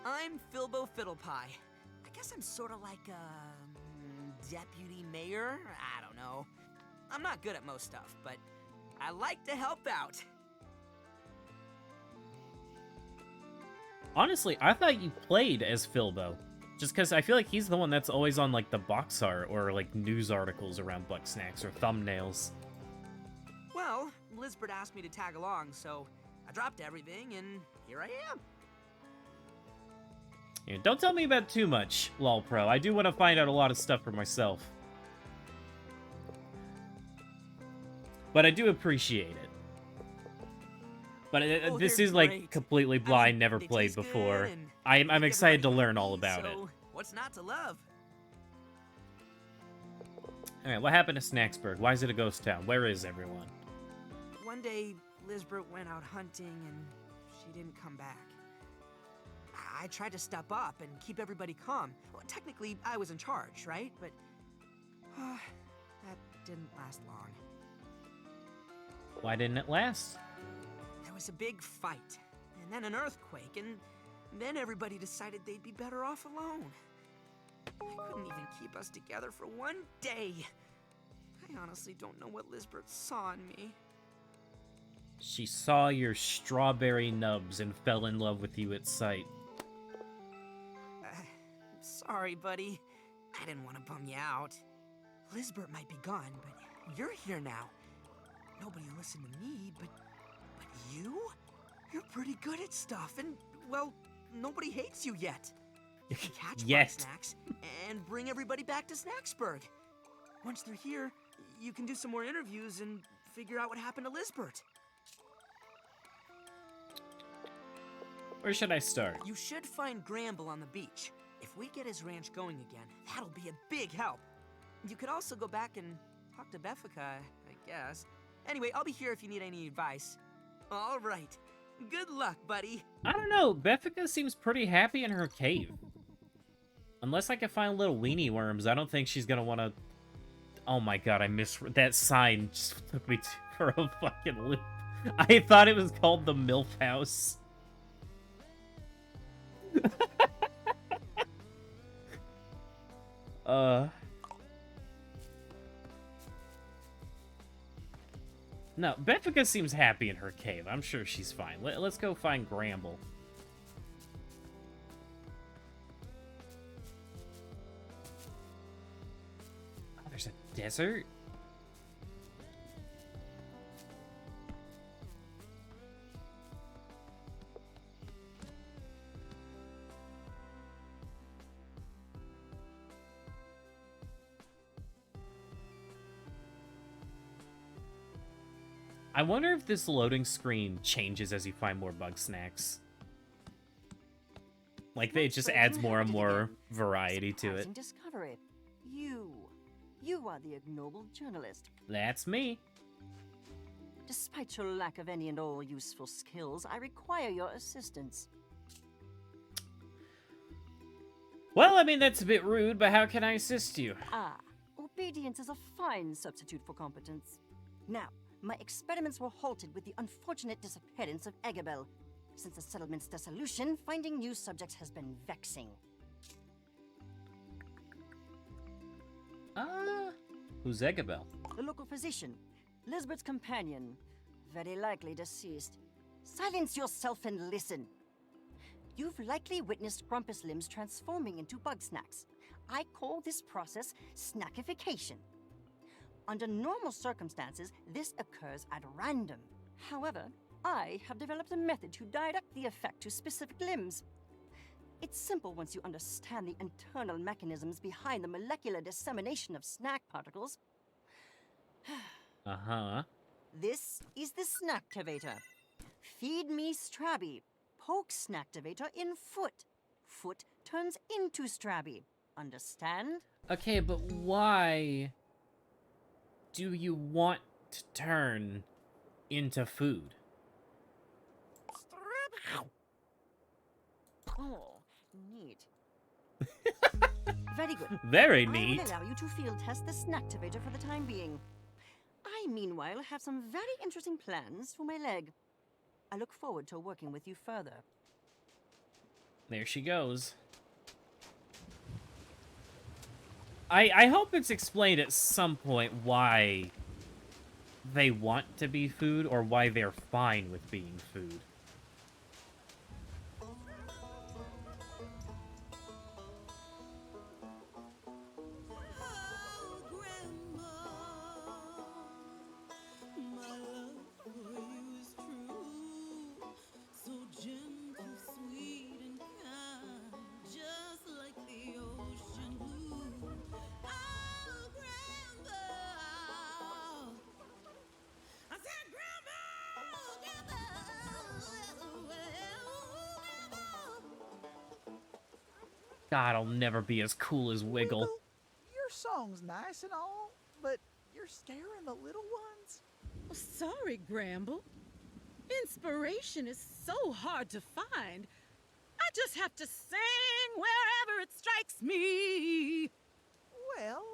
Speaker 5: I'm Filbo Fiddlepie. I guess I'm sort of like a deputy mayor? I don't know. I'm not good at most stuff, but I like to help out.
Speaker 1: Honestly, I thought you played as Philbo. Just because I feel like he's the one that's always on, like, the box art or, like, news articles around Bugsnax or thumbnails.
Speaker 5: Well, Lizbert asked me to tag along, so I dropped everything and here I am.
Speaker 1: Yeah, don't tell me about too much, lol pro. I do want to find out a lot of stuff for myself. But I do appreciate it. But this
Speaker 5: they're
Speaker 1: is like
Speaker 5: great.
Speaker 1: completely
Speaker 5: I mean,
Speaker 1: blind, never
Speaker 5: they
Speaker 1: played
Speaker 5: taste good
Speaker 1: before.
Speaker 5: and
Speaker 1: I'm
Speaker 5: make
Speaker 1: excited to
Speaker 5: everybody
Speaker 1: learn all
Speaker 5: happy,
Speaker 1: about it.
Speaker 5: so what's not to love?
Speaker 1: Alright, what happened to Snacksburg? Why is it a ghost town? Where is everyone?
Speaker 5: One day, Lisbeth went out hunting and she didn't come back. I tried to step up and keep everybody calm. Well, technically, I was in charge, right? But that didn't last long.
Speaker 1: Why didn't it last?
Speaker 5: There was a big fight, and then an earthquake, and then everybody decided they'd be better off alone. I couldn't even keep us together for one day. I honestly don't know what Lisbeth saw in me.
Speaker 1: She saw your strawberry nubs and fell in love with you at sight.
Speaker 5: Sorry, buddy. I didn't want to bum you out. Lisbeth might be gone, but you're here now. Nobody will listen to me, but you? You're pretty good at stuff, and, well, nobody hates you yet. You can catch Bugsnax and bring everybody back to Snacksburg. Once they're here, you can do some more interviews and figure out what happened to Lisbeth.
Speaker 1: Where should I start?
Speaker 5: You should find Gramble on the beach. If we get his ranch going again, that'll be a big help. You could also go back and talk to Beffica, I guess. Anyway, I'll be here if you need any advice. All right. Good luck, buddy.
Speaker 1: I don't know. Beffica seems pretty happy in her cave. Unless I can find little weenie worms, I don't think she's gonna want to... Oh my god, I missed... That sign just took me for a fucking loop. I thought it was called the MILF House. No, Beffica seems happy in her cave. I'm sure she's fine. Let's go find Gramble. Oh, there's a desert? I wonder if this loading screen changes as you find more Bugsnax. Like, it just adds more and more variety to it.
Speaker 7: Discovery. You are the ignoble journalist.
Speaker 1: That's me.
Speaker 7: Despite your lack of any and all useful skills, I require your assistance.
Speaker 1: Well, I mean, that's a bit rude, but how can I assist you?
Speaker 7: Ah, obedience is a fine substitute for competence. Now, my experiments were halted with the unfortunate disappearance of Eggabell. Since the settlement's dissolution, finding new subjects has been vexing.
Speaker 1: Who's Eggabell?
Speaker 7: The local physician, Lisbeth's companion, very likely deceased. Silence yourself and listen. You've likely witnessed Grumpus limbs transforming into Bugsnax. I call this process snackification. Under normal circumstances, this occurs at random. However, I have developed a method to direct the effect to specific limbs. It's simple once you understand the internal mechanisms behind the molecular dissemination of snack particles.
Speaker 1: Uh-huh.
Speaker 7: This is the Snacktivator. Feed me Strabby. Poke Snacktivator in foot. Foot turns into Strabby. Understand?
Speaker 1: Okay, but why do you want to turn into food?
Speaker 7: Oh, neat. Very good.
Speaker 1: Very
Speaker 7: I
Speaker 1: neat.
Speaker 7: will allow you to field test the Snacktivator for the time being. I, meanwhile, have some very interesting plans for my leg. I look forward to working with you further.
Speaker 1: There she goes. I hope it's explained at some point why they want to be food or why they're fine with being food. God, I'll never be as cool as Wiggle.
Speaker 8: Your song's nice and all, but you're scaring the little ones.
Speaker 9: Sorry, Gramble. Inspiration is so hard to find. I just have to sing wherever it strikes me.
Speaker 8: Well,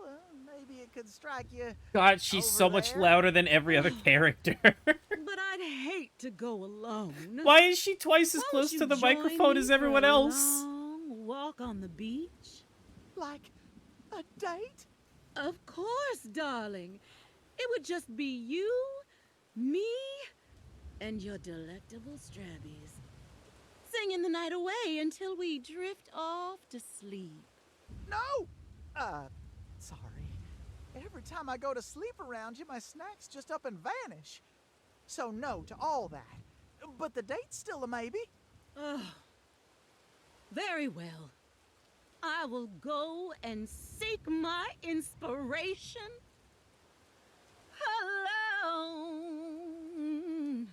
Speaker 8: maybe it could strike you.
Speaker 1: God, she's so much louder than every other character.
Speaker 9: But I'd hate to go alone.
Speaker 1: Why is she twice as
Speaker 9: Won't
Speaker 1: close
Speaker 9: you
Speaker 1: to the
Speaker 9: join
Speaker 1: microphone
Speaker 9: me
Speaker 1: as
Speaker 9: for
Speaker 1: everyone
Speaker 9: a
Speaker 1: else?
Speaker 9: long walk on the beach?
Speaker 8: Like a date?
Speaker 9: Of course, darling. It would just be you, me, and your delectable Strabbies. Singing the night away until we drift off to sleep.
Speaker 8: No! Sorry. Every time I go to sleep around you, my snacks just up and vanish. So no to all that. But the date's still a maybe.
Speaker 9: Oh, very well. I will go and seek my inspiration alone.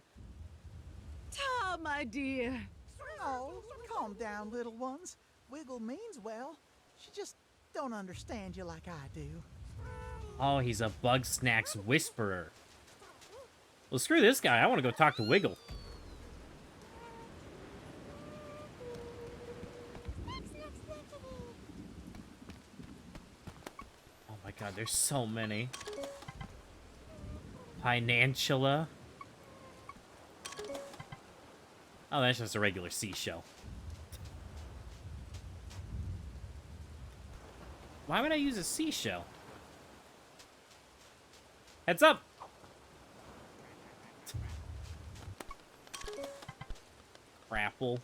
Speaker 9: Ta, my dear.
Speaker 8: Oh, calm down, little ones. Wiggle means well. She just don't understand you like I do.
Speaker 1: Oh, he's a Bugsnax whisperer. Well, screw this guy. I want to go talk to Wiggle. Oh my god, there's so many. Pinantula. Oh, that's just a regular seashell. Why would I use a seashell? Heads up! Crapple.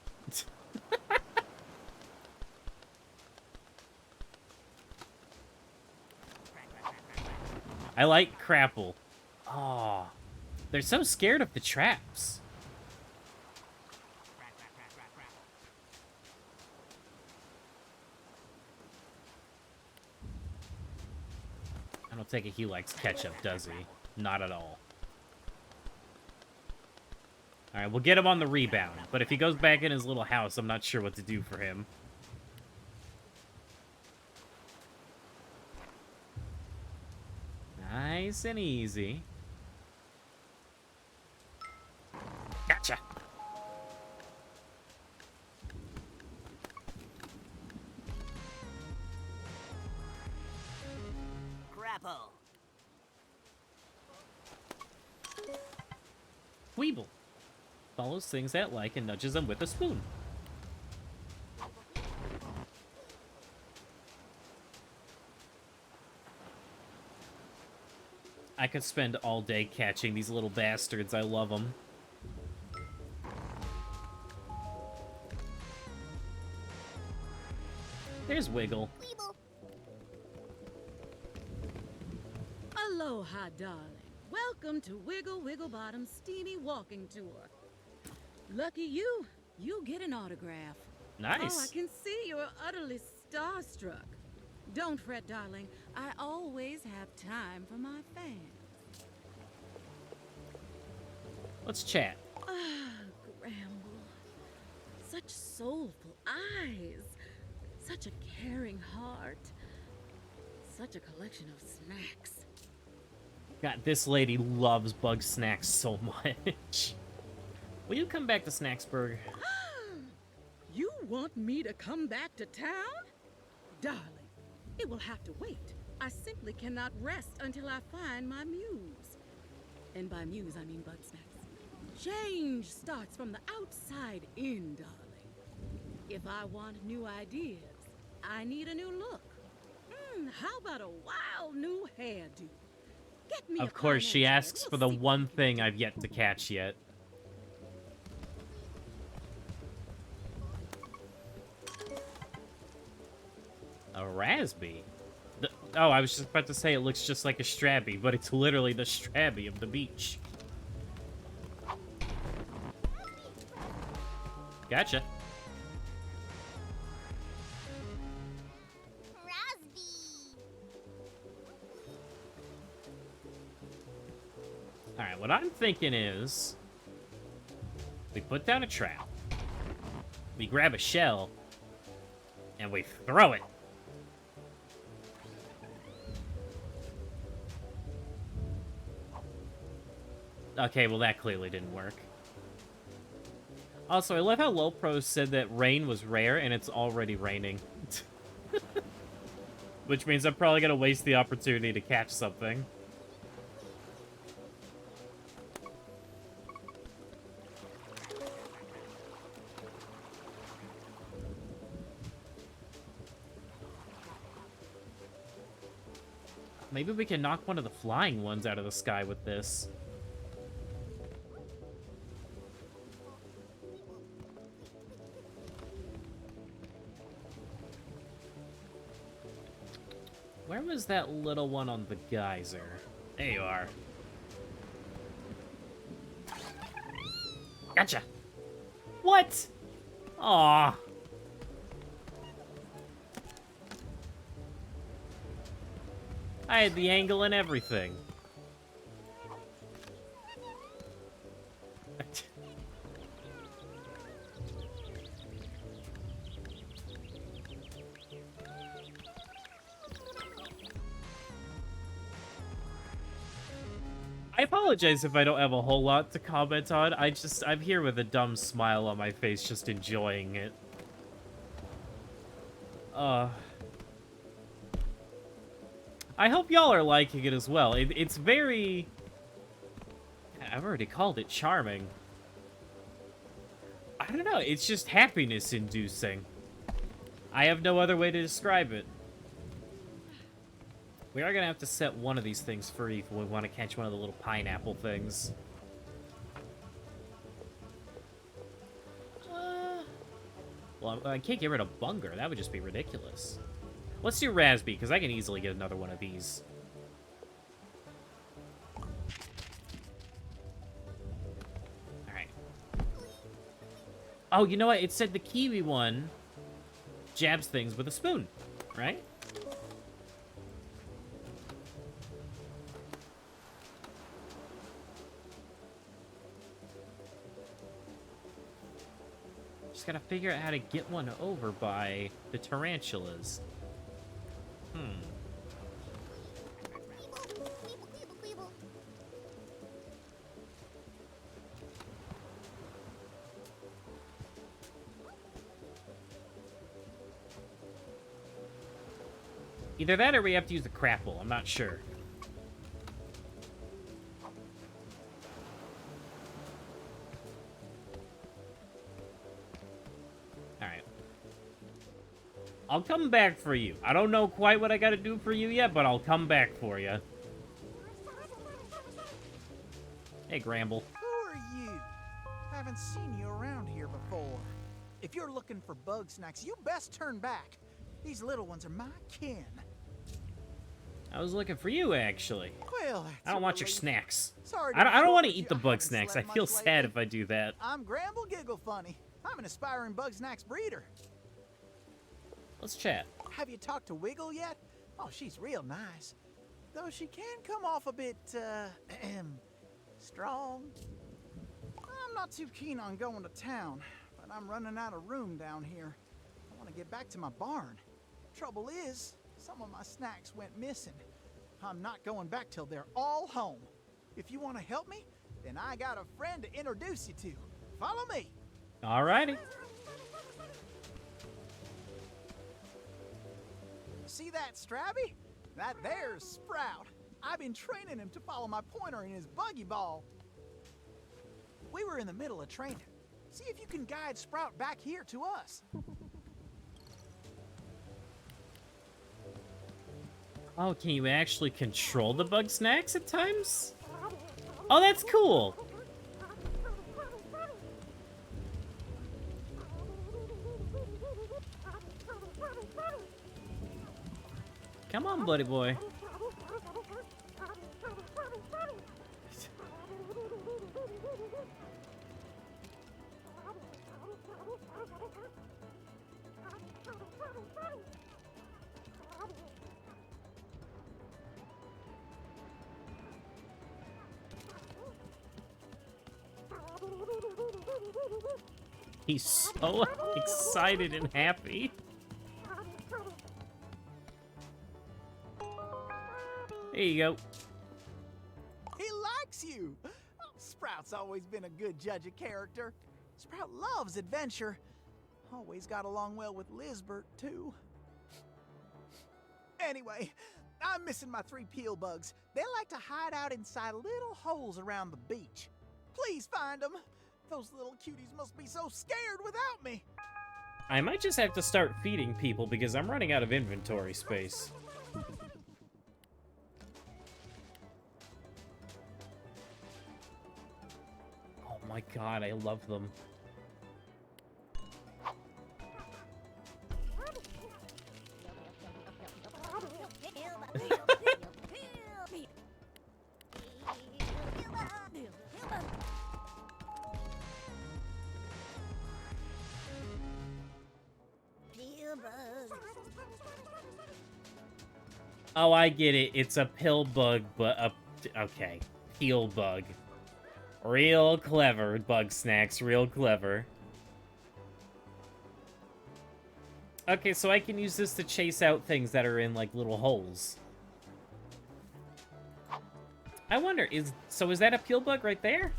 Speaker 1: I like Crapple. Oh, they're so scared of the traps. I don't take it he likes ketchup, does he? Not at all. Alright, we'll get him on the rebound. But if he goes back in his little house, I'm not sure what to do for him. Nice and easy. Gotcha!
Speaker 4: Grapple.
Speaker 1: Weeble. Follows things that like and nudges them with a spoon. I could spend all day catching these little bastards. I love them. There's Wiggle.
Speaker 9: Aloha, darling. Welcome to Wiggle Wigglebottom's steamy walking tour. Lucky you, you get an autograph.
Speaker 1: Nice.
Speaker 9: Oh, I can see you're utterly starstruck. Don't fret, darling. I always have time for my fans.
Speaker 1: Let's chat.
Speaker 9: Ah, Gramble. Such soulful eyes. Such a caring heart. Such a collection of snacks.
Speaker 1: God, this lady loves Bugsnax so much. Will you come back to Snacksburg?
Speaker 9: You want me to come back to town? Darling, it will have to wait. I simply cannot rest until I find my muse. And by muse, I mean Bugsnax. Change starts from the outside in, darling. If I want new ideas, I need a new look. How about a wild new hairdo? Get me
Speaker 1: Of
Speaker 9: a
Speaker 1: course, she
Speaker 9: pineapple,
Speaker 1: asks
Speaker 9: we'll
Speaker 1: for the
Speaker 9: see
Speaker 1: one
Speaker 9: what we
Speaker 1: thing
Speaker 9: can
Speaker 1: I've yet to catch yet. A Rasby? Oh, I was just about to say it looks just like a Strabby, but it's literally the Strabby of the beach. Gotcha. Alright, what I'm thinking is... we put down a trap. We grab a shell. And we throw it. Okay, well that clearly didn't work. Also, I love how Lopro said that rain was rare, and it's already raining. Which means I'm probably gonna waste the opportunity to catch something. Maybe we can knock one of the flying ones out of the sky with this. Where was that little one on the geyser? There you are. Gotcha! What? Aww. I had the angle and everything. I apologize if I don't have a whole lot to comment on. I'm here with a dumb smile on my face, just enjoying it. I hope y'all are liking it as well. It's very... I've already called it charming. I don't know, it's just happiness-inducing. I have no other way to describe it. We are gonna have to set one of these things free if we want to catch one of the little pineapple things. Well, I can't get rid of Bunger. That would just be ridiculous. Let's do Razby, because I can easily get another one of these. Alright. Oh, you know what? It said the Kiwi one jabs things with a spoon, right? Just gotta figure out how to get one over by the tarantulas. Either that or we have to use the crapple. I'm not sure. Alright. I'll come back for you. I don't know quite what I gotta do for you yet, but I'll come back for you. Hey, Gramble.
Speaker 8: Who are you? Haven't seen you around here before. If you're looking for Bugsnax, you best turn back. These little ones are my kin.
Speaker 1: I was looking for you, actually.
Speaker 8: Well, that's
Speaker 1: I don't
Speaker 8: a
Speaker 1: want your
Speaker 8: relief.
Speaker 1: snacks.
Speaker 8: Sorry to
Speaker 1: I don't want to
Speaker 8: trouble
Speaker 1: eat
Speaker 8: you.
Speaker 1: the
Speaker 8: I
Speaker 1: bug
Speaker 8: haven't
Speaker 1: snacks. I
Speaker 8: slept
Speaker 1: feel
Speaker 8: much
Speaker 1: sad
Speaker 8: lately.
Speaker 1: if I do that.
Speaker 8: I'm Gramble Giggle Funny. I'm an aspiring Bugsnax breeder.
Speaker 1: Let's chat.
Speaker 8: Have you talked to Wiggle yet? Oh, she's real nice. Though she can come off a bit, strong. I'm not too keen on going to town, but I'm running out of room down here. I want to get back to my barn. Trouble is, some of my snacks went missing. I'm not going back till they're all home. If you want to help me, then I got a friend to introduce you to. Follow me.
Speaker 1: Alrighty.
Speaker 8: See that Strabby? That there's Sprout. I've been training him to follow my pointer in his buggy ball. We were in the middle of training. See if you can guide Sprout back here to us.
Speaker 1: Oh, can you actually control the Bugsnax at times? Oh, that's cool. Come on, buddy boy. He's so excited and happy. There you go.
Speaker 8: He likes you. Oh, Sprout's always been a good judge of character. Sprout loves adventure. Always got along well with Lizbert, too. Anyway, I'm missing my 3 peel bugs. They like to hide out inside little holes around the beach. Please find them. Those little cuties must be so scared without me.
Speaker 1: I might just have to start feeding people because I'm running out of inventory space. Oh my god, I love them. Oh, I get it. It's a pill bug, but a... Okay. Peel bug. Real clever, Bugsnax. Real clever. Okay, so I can use this to chase out things that are in, like, little holes. I wonder, is that a peel bug right there?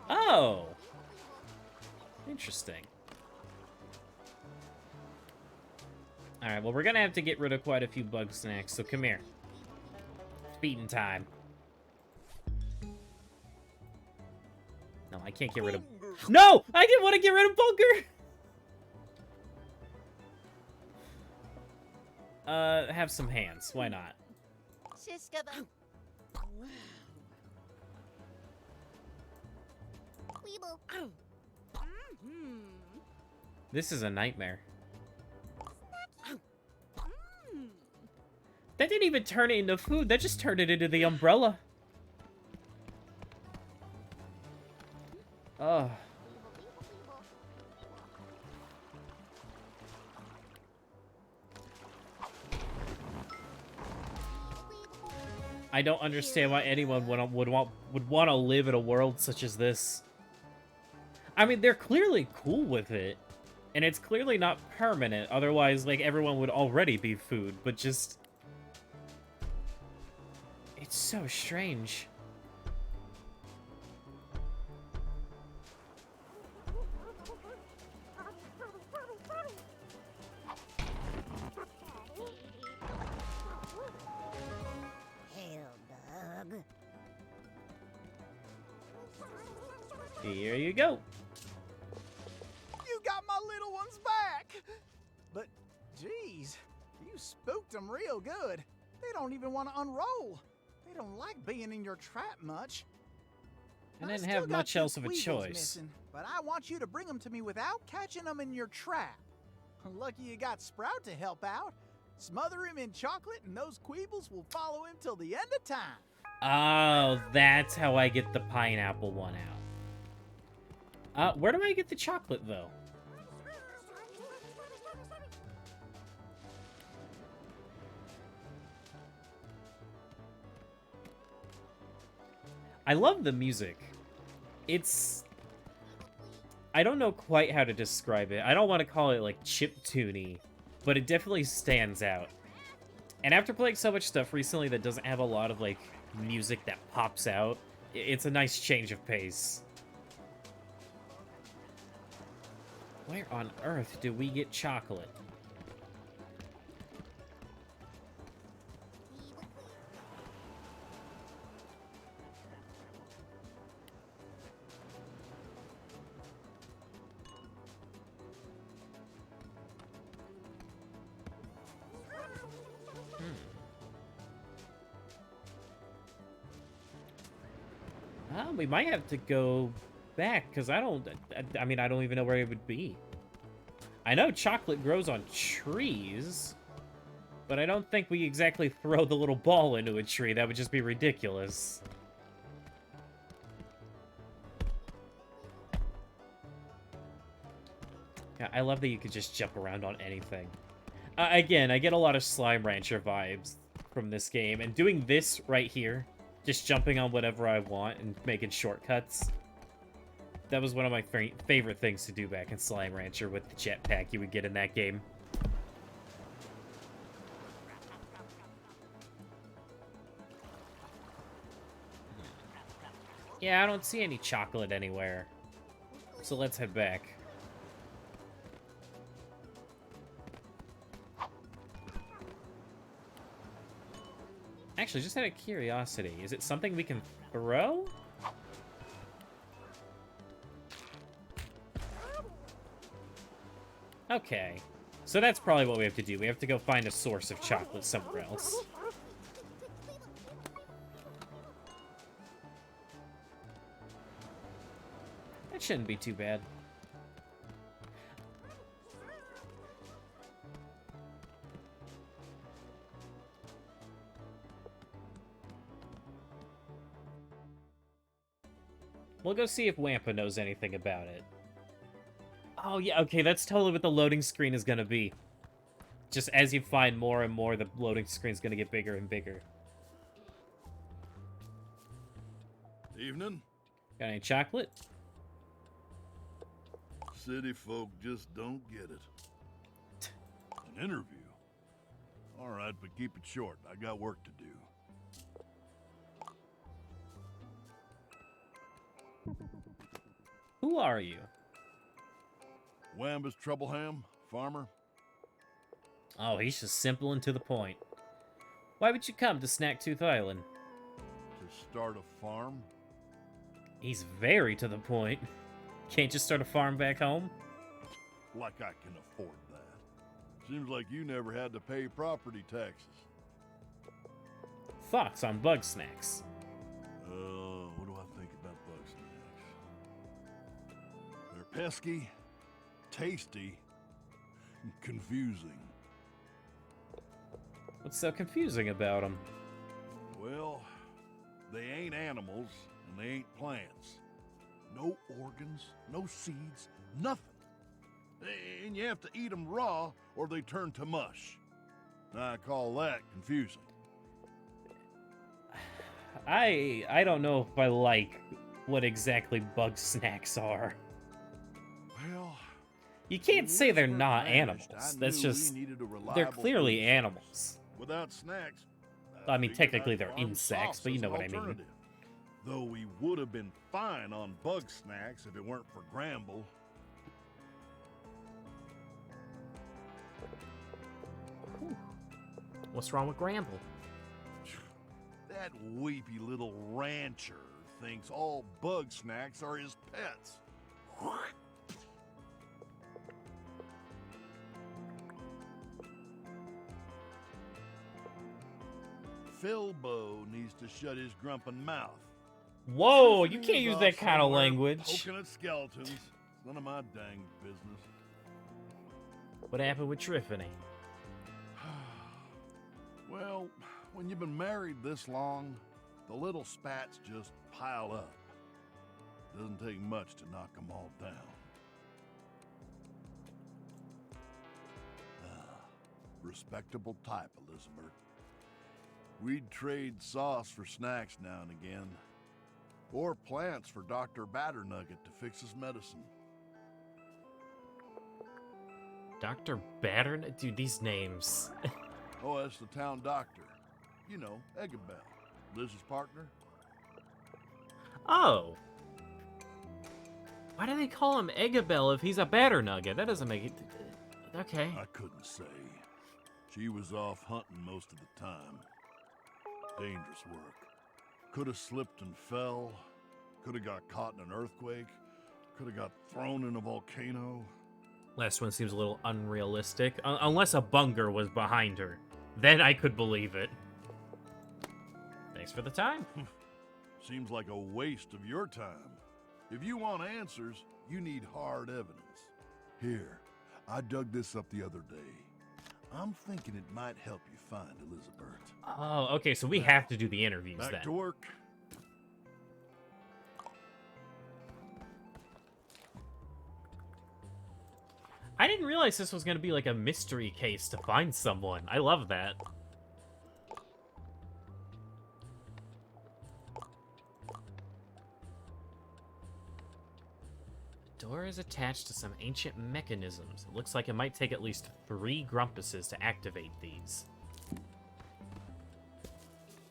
Speaker 1: Oh! Interesting. Alright, well, we're gonna have to get rid of quite a few Bugsnax, so come here. It's feeding time. No, I can't get rid of... No! I didn't want to get rid of Bunker! Have some hands. Why not? This is a nightmare. That didn't even turn it into food. That just turned it into the umbrella. Ugh. I don't understand why anyone would want to live in a world such as this. I mean, they're clearly cool with it, and it's clearly not permanent. Otherwise, like, everyone would already be food, but just... It's so strange. Here you go.
Speaker 8: You got my little ones back. But, geez, you spooked them real good. They don't even want to unroll. They don't like being in your trap much.
Speaker 1: I didn't have much else of a choice.
Speaker 8: Missing, but I want you to bring them to me without catching them in your trap. Lucky you got Sprout to help out. Smother him in chocolate and those Queebles will follow him till the end of time.
Speaker 1: Oh, that's how I get the pineapple one out. Where do I get the chocolate, though? I love the music. It's... I don't know quite how to describe it. I don't want to call it, like, chiptune-y, but it definitely stands out. And after playing so much stuff recently that doesn't have a lot of, like, music that pops out, it's a nice change of pace. Where on earth do we get chocolate? We might have to go back, because I mean, I don't even know where it would be. I know chocolate grows on trees, but I don't think we exactly throw the little ball into a tree. That would just be ridiculous. Yeah, I love that you could just jump around on anything. Again, I get a lot of Slime Rancher vibes from this game, and doing this right here, just jumping on whatever I want and making shortcuts. That was one of my favorite things to do back in Slime Rancher with the jetpack you would get in that game. Yeah, I don't see any chocolate anywhere. So let's head back. Actually, just out of curiosity, is it something we can throw? Okay. So that's probably what we have to do. We have to go find a source of chocolate somewhere else. That shouldn't be too bad. We'll go see if Wampa knows anything about it. Oh, yeah, okay, that's totally what the loading screen is gonna be. Just as you find more and more, the loading screen's gonna get bigger and bigger.
Speaker 6: Evening.
Speaker 1: Got any chocolate?
Speaker 6: City folk just don't get it. An interview? All right, but keep it short. I got work to do.
Speaker 1: Who are you?
Speaker 6: Wambus Troubleham, farmer.
Speaker 1: Oh, he's just simple and to the point. Why would you come to Snacktooth Island?
Speaker 6: To start a farm?
Speaker 1: He's very to the point. Can't just start a farm back home?
Speaker 6: Like I can afford that. Seems like you never had to pay property taxes.
Speaker 1: Thoughts on Bugsnax?
Speaker 6: What do I think about Bugsnax? They're pesky, tasty, and confusing.
Speaker 1: What's so confusing about them?
Speaker 6: Well, they ain't animals, and they ain't plants. No organs, no seeds, nothing. And you have to eat them raw, or they turn to mush. I call that confusing.
Speaker 1: I don't know if I like what exactly Bugsnax are.
Speaker 6: Well,
Speaker 1: You can't say they're
Speaker 6: when we
Speaker 1: not
Speaker 6: first
Speaker 1: animals.
Speaker 6: vanished, I
Speaker 1: That's
Speaker 6: knew we
Speaker 1: just...
Speaker 6: needed a
Speaker 1: They're
Speaker 6: reliable
Speaker 1: clearly
Speaker 6: food
Speaker 1: animals.
Speaker 6: source. Without snacks,
Speaker 1: I mean,
Speaker 6: figured
Speaker 1: technically
Speaker 6: I'd
Speaker 1: they're
Speaker 6: farm
Speaker 1: insects, but you
Speaker 6: sauce
Speaker 1: know
Speaker 6: as
Speaker 1: what
Speaker 6: an
Speaker 1: I mean.
Speaker 6: alternative. Though we would have been fine on Bugsnax if it weren't for Gramble.
Speaker 1: What's wrong with Gramble?
Speaker 6: That weepy little rancher thinks all Bugsnax are his pets. Philbo needs to shut his grumpin' mouth.
Speaker 1: Whoa, you
Speaker 6: Tiffany's
Speaker 1: can't use
Speaker 6: off
Speaker 1: that kind of
Speaker 6: somewhere
Speaker 1: language.
Speaker 6: Poking at skeletons. It's none of my dang business.
Speaker 1: What happened with Tiffany?
Speaker 6: Well, when you've been married this long, the little spats just pile up. Doesn't take much to knock them all down. Respectable type, Elizabeth. We'd trade sauce for snacks now and again. Or plants for Dr. Batternugget to fix his medicine.
Speaker 1: Dr. Battern? Dude, these names.
Speaker 6: Oh, that's the town doctor. You know, Eggabell, Liz's partner.
Speaker 1: Oh. Why do they call him Eggabell if he's a Batternugget? That doesn't make it... Okay.
Speaker 6: I couldn't say. She was off hunting most of the time. Dangerous work. Could have slipped and fell. Could have got caught in an earthquake. Could have got thrown in a volcano.
Speaker 1: Last one seems a little unrealistic. Unless a bunger was behind her. Then I could believe it. Thanks for the time.
Speaker 6: Seems like a waste of your time. If you want answers, you need hard evidence. Here, I dug this up the other day. I'm thinking it might help you find Elizabeth.
Speaker 1: Oh, okay, so we have to do the interviews
Speaker 6: Back
Speaker 1: then.
Speaker 6: to work.
Speaker 1: I didn't realize this was going to be like a mystery case to find someone. I love that. The door is attached to some ancient mechanisms. It looks like it might take at least 3 Grumpuses to activate these.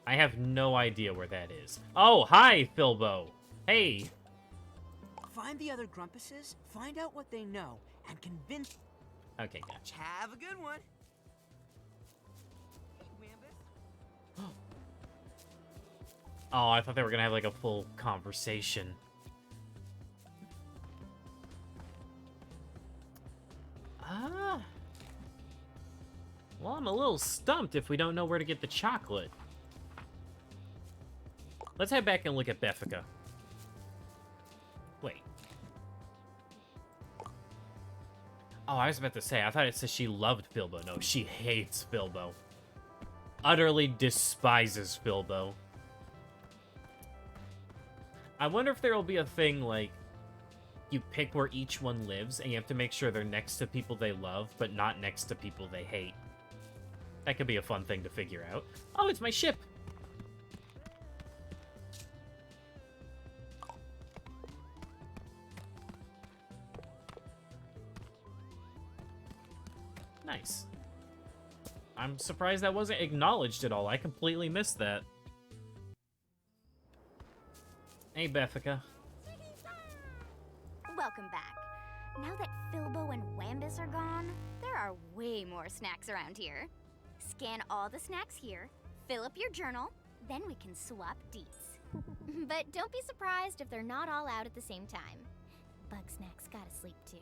Speaker 1: I have no idea where that is. Oh, hi, Philbo. Hey!
Speaker 5: Find the other Grumpuses, find out what they know, and convince...
Speaker 1: Okay, gotcha.
Speaker 5: Have a good one. Hey, Wambus.
Speaker 1: Oh, I thought they were gonna have, like, a full conversation. Well, I'm a little stumped if we don't know where to get the chocolate. Let's head back and look at Beffica. Wait. Oh, I was about to say, I thought it said she loved Bilbo. No, she hates Bilbo. Utterly despises Bilbo. I wonder if there will be a thing, like, you pick where each one lives, and you have to make sure they're next to people they love, but not next to people they hate. That could be a fun thing to figure out. Oh, it's my ship! Nice. I'm surprised that wasn't acknowledged at all. I completely missed that. Hey, Beffica.
Speaker 3: Welcome back. Now that Filbo and Wambus are gone, there are way more snacks around here. Scan all the snacks here, fill up your journal, then we can swap deets. But don't be surprised if they're not all out at the same time. Bugsnax gotta sleep too.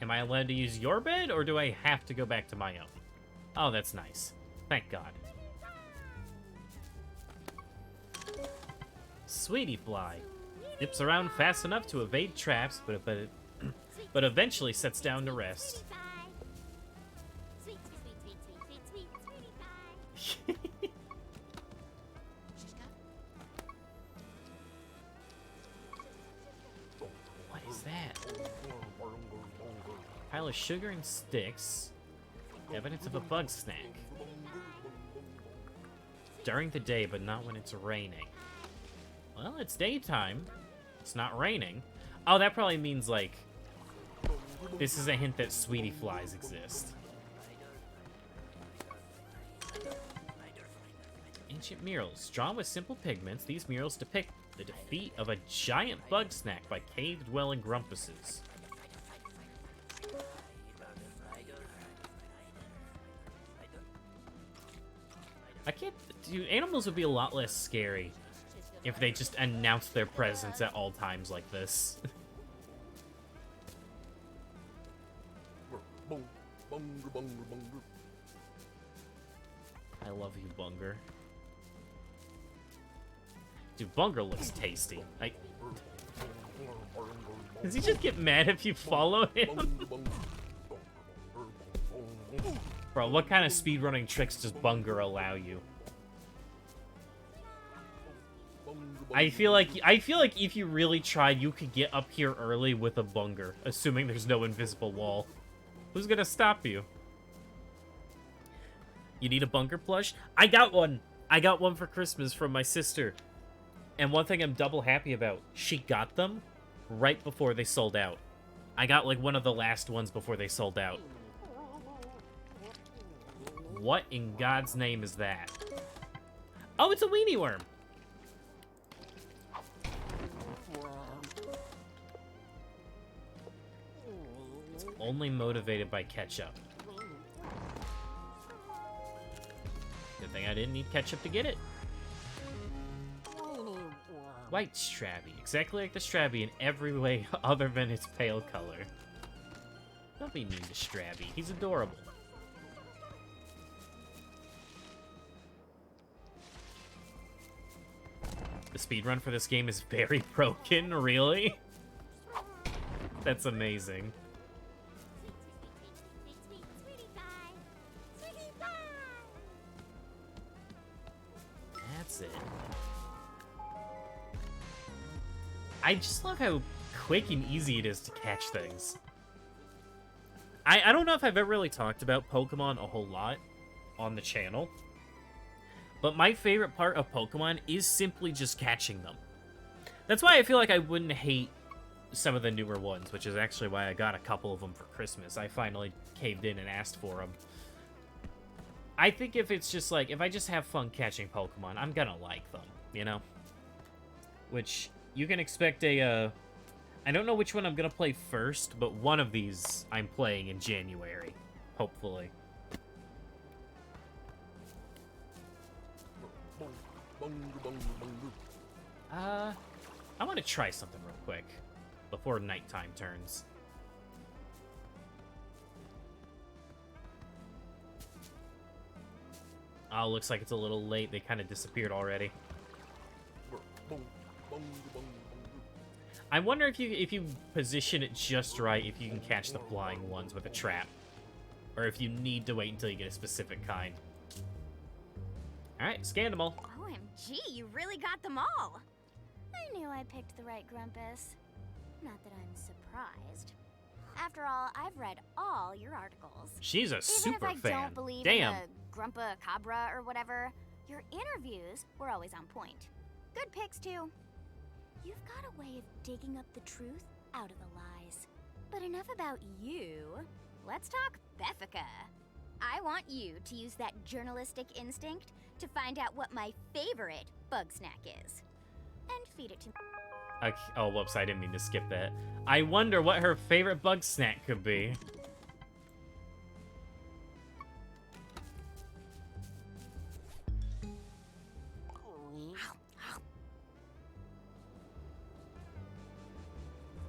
Speaker 1: Am I allowed to use your bed, or do I have to go back to my own? Oh, that's nice. Thank God. Sweetie Fly. Dips around fast enough to evade traps, but eventually sets down to rest.
Speaker 3: Sweet, sweet, sweet, sweet, sweet, sweet, sweetie pie.
Speaker 1: What is that? Pile of sugar and sticks. Evidence of a bug snack. During the day, but not when it's raining. Well, it's daytime. It's not raining. Oh, that probably means, like, this is a hint that sweetie flies exist. Ancient murals. Drawn with simple pigments, these murals depict the defeat of a giant bug snack by cave-dwelling grumpuses. Dude, animals would be a lot less scary if they just announced their presence at all times like this. I love you, Bunger. Dude, Bunger looks tasty. Does he just get mad if you follow him? Bro, what kind of speedrunning tricks does Bunger allow you? I feel like if you really tried, you could get up here early with a Bunger, assuming there's no invisible wall. Who's gonna stop you? You need a Bunger plush? I got one! I got one for Christmas from my sister. And one thing I'm double happy about, she got them right before they sold out. I got like one of the last ones before they sold out. What in God's name is that? Oh, it's a weenie worm! It's only motivated by ketchup. Good thing I didn't need ketchup to get it. White Strabby. Exactly like the Strabby in every way other than its pale color. Don't be mean to Strabby. He's adorable. The speedrun for this game is very broken, really? That's amazing. That's it. I just love how quick and easy it is to catch things. I don't know if I've ever really talked about Pokemon a whole lot on the channel, but my favorite part of Pokemon is simply just catching them. That's why I feel like I wouldn't hate some of the newer ones, which is actually why I got a couple of them for Christmas. I finally caved in and asked for them. I think if it's just like, if I just have fun catching Pokemon, I'm gonna like them, you know? which you can expect a, I don't know which one I'm gonna play first, but one of these I'm playing in January, hopefully. I want to try something real quick before nighttime turns. Oh, looks like it's a little late. They kind of disappeared already. I wonder if you position it just right, if you can catch the flying ones with a trap. Or if you need to wait until you get a specific kind. Alright, scanned them all.
Speaker 3: OMG, you really got them all! I knew I picked the right Grumpus. Not that I'm surprised. After all, I've read all your articles.
Speaker 1: She's a super
Speaker 3: fan. Even if I
Speaker 1: fan.
Speaker 3: don't believe
Speaker 1: Damn.
Speaker 3: in the Grumpa Cabra or whatever, your interviews were always on point. Good picks, too. You've got a way of digging up the truth out of the lies. But enough about you. Let's talk Beffica. I want you to use that journalistic instinct to find out what my favorite Bugsnax is. And feed it to me.
Speaker 1: Oh, whoops, I didn't mean to skip that. I wonder what her favorite Bugsnax could be.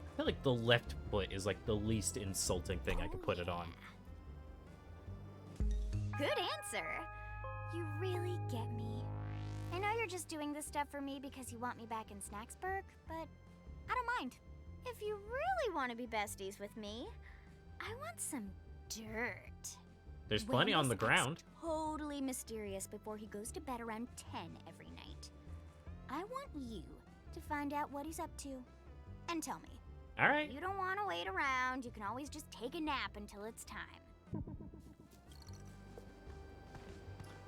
Speaker 1: I feel like the left foot is like the least insulting thing I could put it on.
Speaker 3: Good answer. You really get me. I know you're just doing this stuff for me because you want me back in Snacksburg, but I don't mind. If you really want to be besties with me, I want some dirt.
Speaker 1: There's plenty on the ground.
Speaker 3: Totally mysterious before he goes to bed around 10 every night. I want you to find out what he's up to and tell me.
Speaker 1: All right.
Speaker 3: You don't want to wait around. You can always just take a nap until it's time.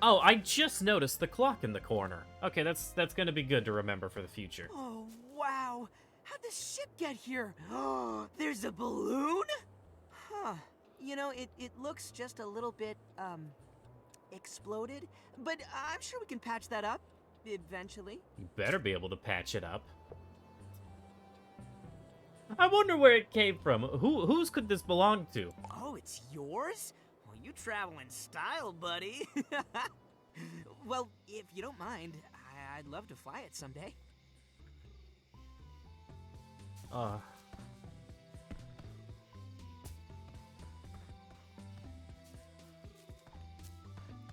Speaker 1: Oh, I just noticed the clock in the corner. Okay, that's gonna be good to remember for the future.
Speaker 5: Oh, wow. How'd the ship get here? Oh, there's a balloon? Huh. You know, it looks just a little bit, exploded. But I'm sure we can patch that up eventually.
Speaker 1: You better be able to patch it up. I wonder where it came from. Whose could this belong to?
Speaker 5: Oh, it's yours? Well, you travel in style, buddy. Well, if you don't mind, I'd love to fly it someday.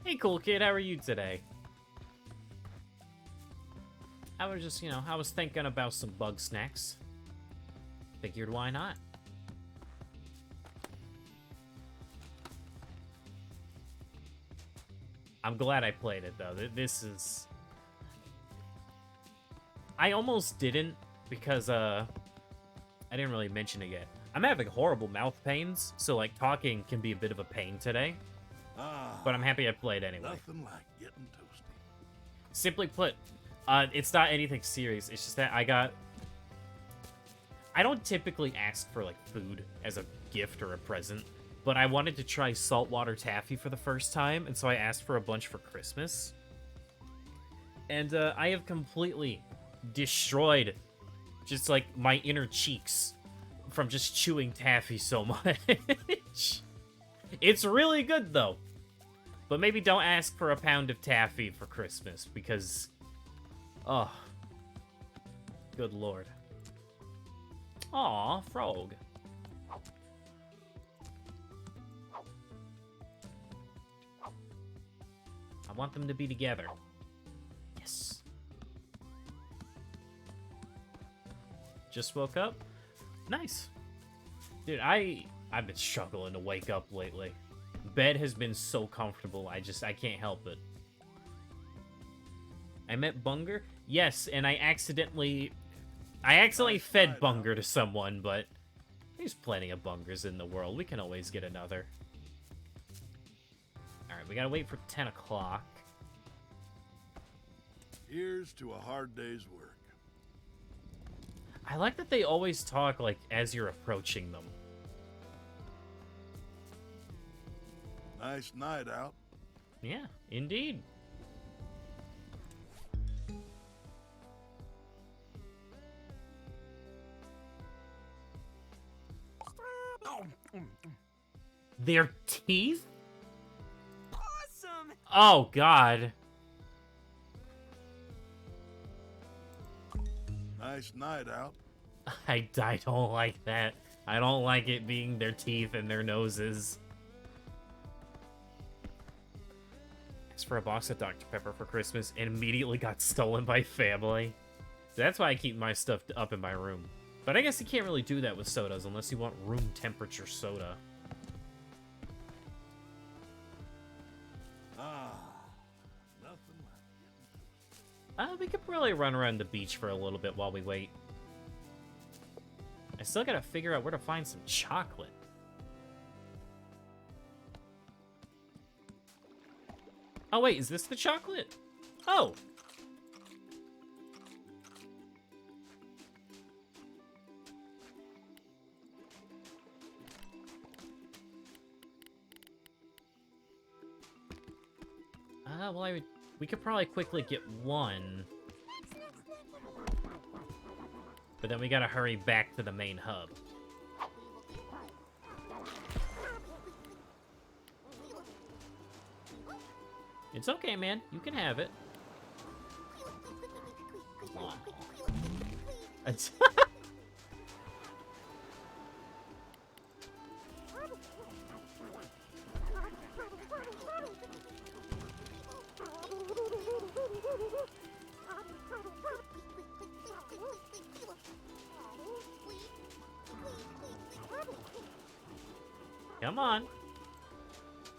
Speaker 1: Hey, cool kid, how are you today? I was just, I was thinking about some Bugsnax. Figured why not? I'm glad I played it, though. This is... I almost didn't, because, I didn't really mention it yet. I'm having horrible mouth pains, so, like, talking can be a bit of a pain today. But I'm happy I played anyway.
Speaker 6: Nothing like getting toasty.
Speaker 1: Simply put, it's not anything serious. It's just that I don't typically ask for, like, food as a gift or a present, but I wanted to try saltwater taffy for the first time, and so I asked for a bunch for Christmas. And, I have completely destroyed just, like, my inner cheeks from just chewing taffy so much. It's really good, though. But maybe don't ask for a pound of taffy for Christmas, because... Oh. Good lord. Aw, frog. I want them to be together. Yes. Just woke up? Nice. Dude, I've been struggling to wake up lately. Bed has been so comfortable, I can't help it. I met Bunger? Yes, and I accidentally fed Bunger to someone, but there's plenty of Bungers in the world. We can always get another. Alright, we gotta wait for 10 o'clock.
Speaker 6: Here's to a hard day's work.
Speaker 1: I like that they always talk, like, as you're approaching them.
Speaker 6: Nice night out.
Speaker 1: Yeah, indeed. Their teeth?
Speaker 5: Awesome!
Speaker 1: Oh, God.
Speaker 6: Nice night out.
Speaker 1: I don't like that. I don't like it being their teeth and their noses. Asked for a box of Dr. Pepper for Christmas and immediately got stolen by family. That's why I keep my stuff up in my room. But I guess you can't really do that with sodas unless you want room temperature soda.
Speaker 6: Nothing like
Speaker 1: We could probably run around the beach for a little bit while we wait. I still gotta figure out where to find some chocolate. Oh wait, is this the chocolate? Oh! Well, we could probably quickly get one. But then we gotta hurry back to the main hub. It's okay, man. You can have it. It's Come on.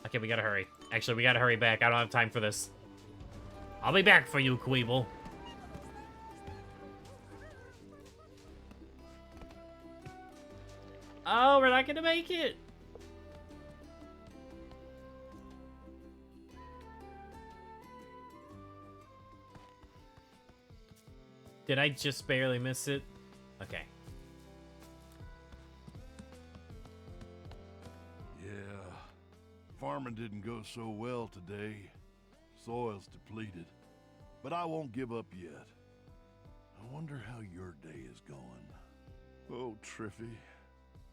Speaker 1: Okay, we gotta hurry. Actually, we gotta hurry back. I don't have time for this. I'll be back for you, Queeble. Oh, we're not gonna make it. Did I just barely miss it? Okay.
Speaker 6: Yeah, farming didn't go so well today. Soil's depleted, but I won't give up yet. I wonder how your day is going. Oh, Triffy,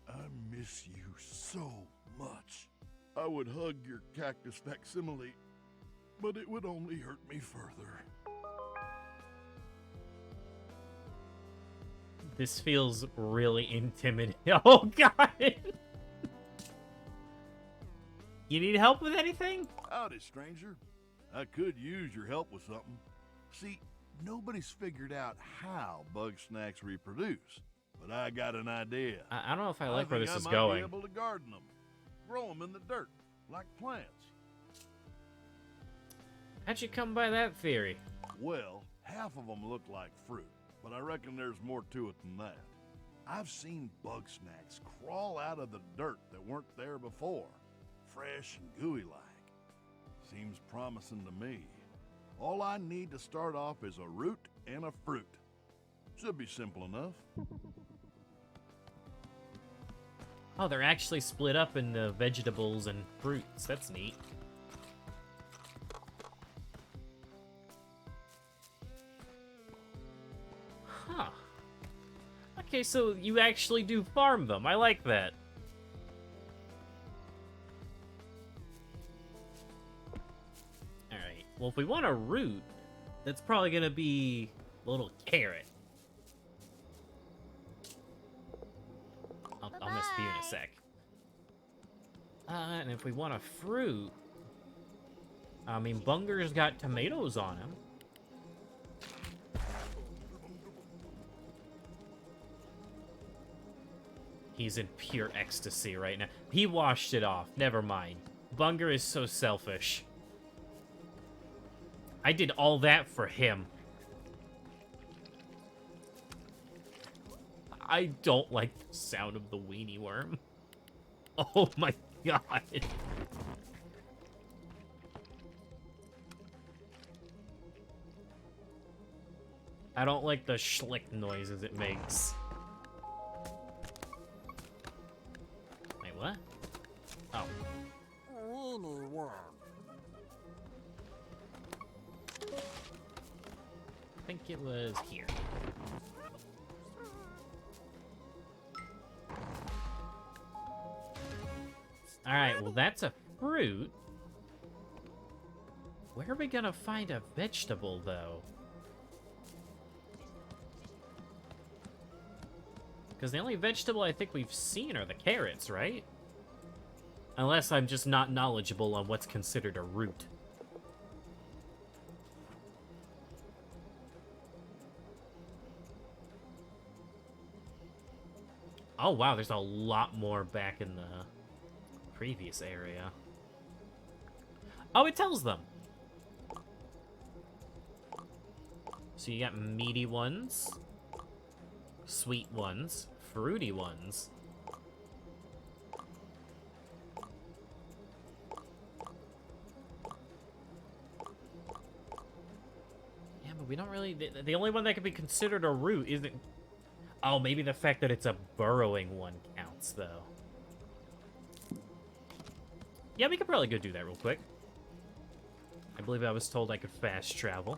Speaker 6: I miss you so much. I would hug your cactus facsimile, but it would only hurt me further.
Speaker 1: This feels really intimidating. Oh, God! You need help with anything?
Speaker 6: Howdy, stranger. I could use your help with something. See, nobody's figured out how Bugsnax reproduce, but I got an idea.
Speaker 1: I don't know if I like where this is
Speaker 6: I
Speaker 1: going.
Speaker 6: might be able to garden them, grow them in the dirt, like plants.
Speaker 1: How'd you come by that theory?
Speaker 6: Well, half of them look like fruit, but I reckon there's more to it than that. I've seen Bugsnax crawl out of the dirt that weren't there before, fresh and gooey-like. Seems promising to me. All I need to start off is a root and a fruit. Should be simple enough.
Speaker 1: Oh, they're actually split up into vegetables and fruits. That's neat. Huh. Okay, so you actually do farm them. I like that. Alright, well, if we want a root, that's probably gonna be a little carrot. I'll miss you in a sec. And if we want a fruit, I mean, Bunger's got tomatoes on him. He's in pure ecstasy right now. He washed it off. Never mind. Bunger is so selfish. I did all that for him. I don't like the sound of the weenie worm. Oh my god. I don't like the schlick noises it makes. Wait, what? Oh.
Speaker 10: Weenie worm.
Speaker 1: I think it was here. Alright, well that's a fruit. Where are we gonna find a vegetable, though? Because the only vegetable I think we've seen are the carrots, right? Unless I'm just not knowledgeable on what's considered a root. Oh, wow, there's a lot more back in the previous area. Oh, it tells them. So you got meaty ones, sweet ones, fruity ones. Yeah, but we don't really... The only one that could be considered a root isn't... Oh, maybe the fact that it's a burrowing one counts, though. Yeah, we could probably go do that real quick. I believe I was told I could fast travel.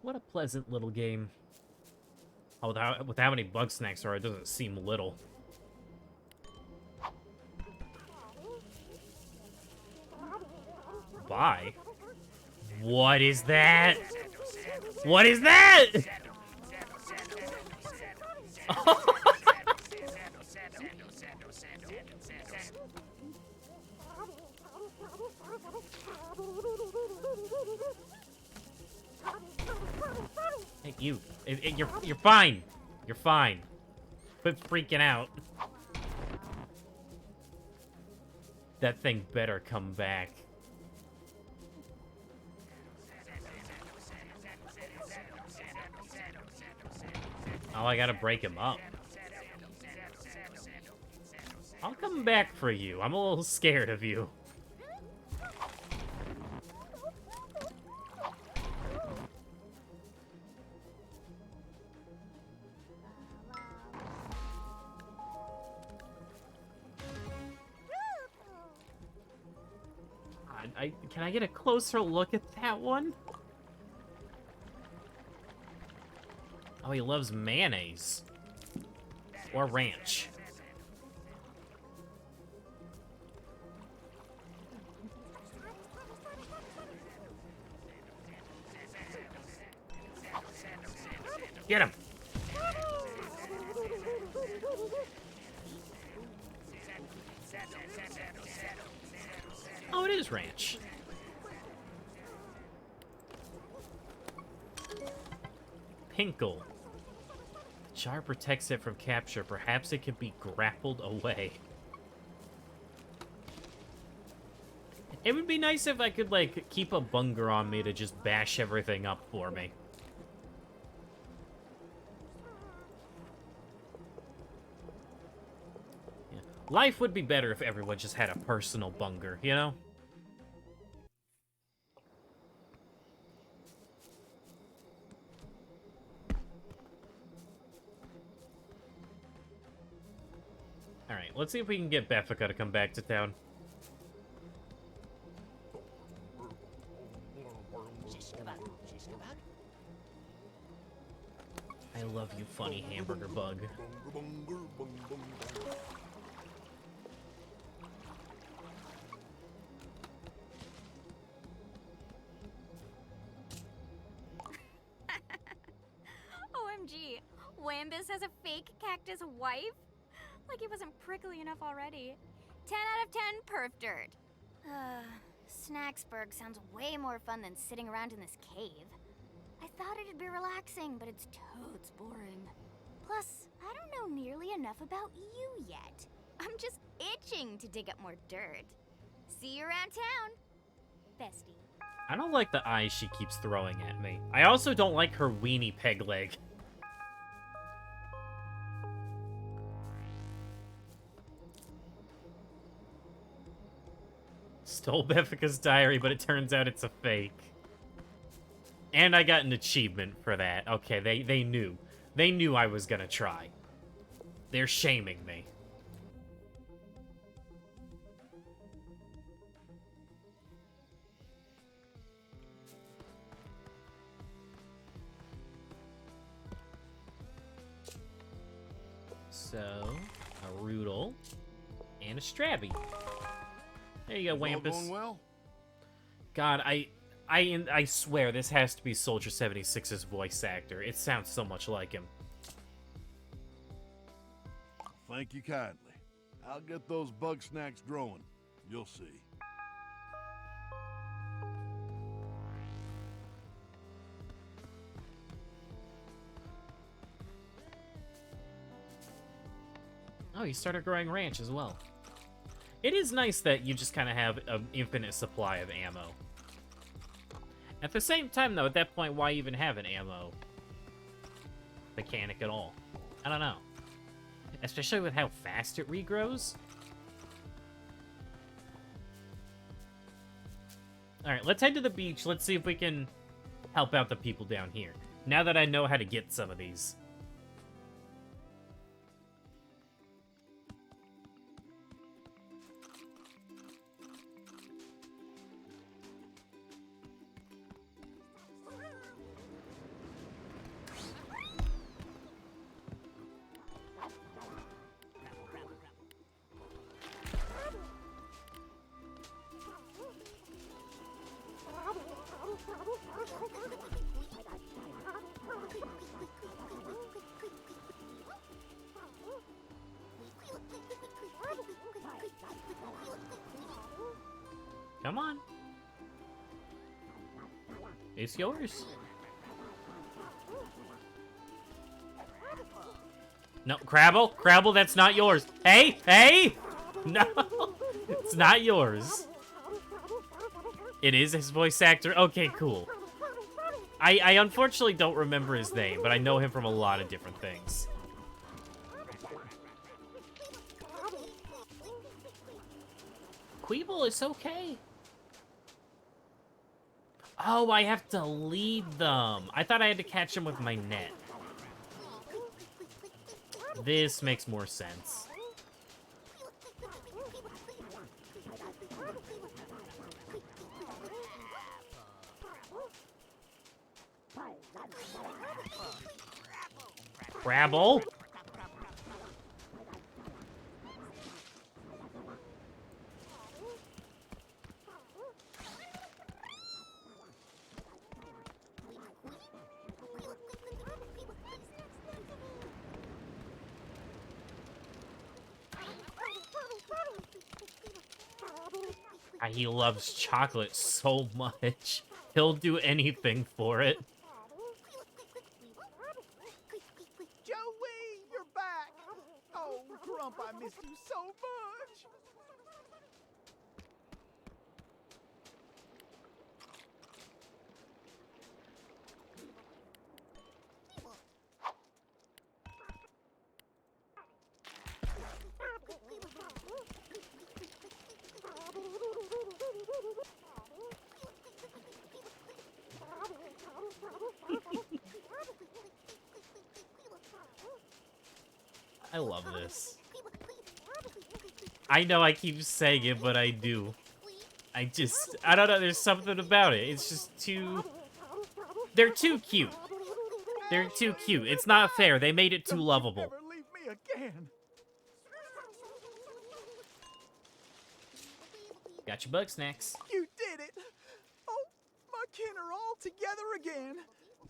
Speaker 1: What a pleasant little game. Oh, with how many Bugsnax there are, it doesn't seem little. Bye. What is that? What is that? Hey, you. You're fine. You're fine. Quit freaking out. That thing better come back. Oh, I gotta break him up. I'll come back for you. I'm a little scared of you. Can I get a closer look at that one? Oh, he loves mayonnaise. Or ranch. Get him! Oh, it is ranch. Pinkle. The jar protects it from capture. Perhaps it can be grappled away. It would be nice if I could, like, keep a bunger on me to just bash everything up for me. Yeah. Life would be better if everyone just had a personal bunger, you know? Alright, let's see if we can get Beffica to come back to town. I love you, funny hamburger bug.
Speaker 3: OMG, Wambus has a fake cactus wife? Like it wasn't prickly enough already. 10 out of 10 perf dirt. Snacksburg sounds way more fun than sitting around in this cave. I thought it'd be relaxing, but it's totes boring. Plus, I don't know nearly enough about you yet. I'm just itching to dig up more dirt. See you around town, bestie.
Speaker 1: I don't like the eyes she keeps throwing at me. I also don't like her weenie peg leg. Stole Beffica's diary, but it turns out it's a fake. And I got an achievement for that. Okay, they knew. They knew I was gonna try. They're shaming me. So, a Roodle and a Strabby. There you go,
Speaker 6: Is all
Speaker 1: Wampus.
Speaker 6: going well?
Speaker 1: God, I swear this has to be Soldier 76's voice actor. It sounds so much like him.
Speaker 6: Thank you kindly. I'll get those Bugsnax growing. You'll see.
Speaker 1: Oh, you started growing ranch as well. It is nice that you just kind of have an infinite supply of ammo. At the same time, though, at that point, why even have an ammo mechanic at all? I don't know. Especially with how fast it regrows. Alright, let's head to the beach. Let's see if we can help out the people down here. Now that I know how to get some of these. Come on. It's yours. No, Crabble? Crabble, that's not yours. Hey! Hey! No! It's not yours. It is his voice actor? Okay, cool. I unfortunately don't remember his name, but I know him from a lot of different things. Queeble, it's okay. Oh, I have to lead them. I thought I had to catch them with my net. This makes more sense. Crabble? He loves chocolate so much. He'll do anything for it.
Speaker 8: Joey, you're back! Oh, Grump, I missed you so much!
Speaker 1: I love this. I know I keep saying it, but I do. I don't know, there's something about it. It's just too... They're too cute. They're too cute. It's not fair. They made it too lovable.
Speaker 8: Never leave me again.
Speaker 1: Got your Bugsnax.
Speaker 8: You did it! Oh, my kin are all together again.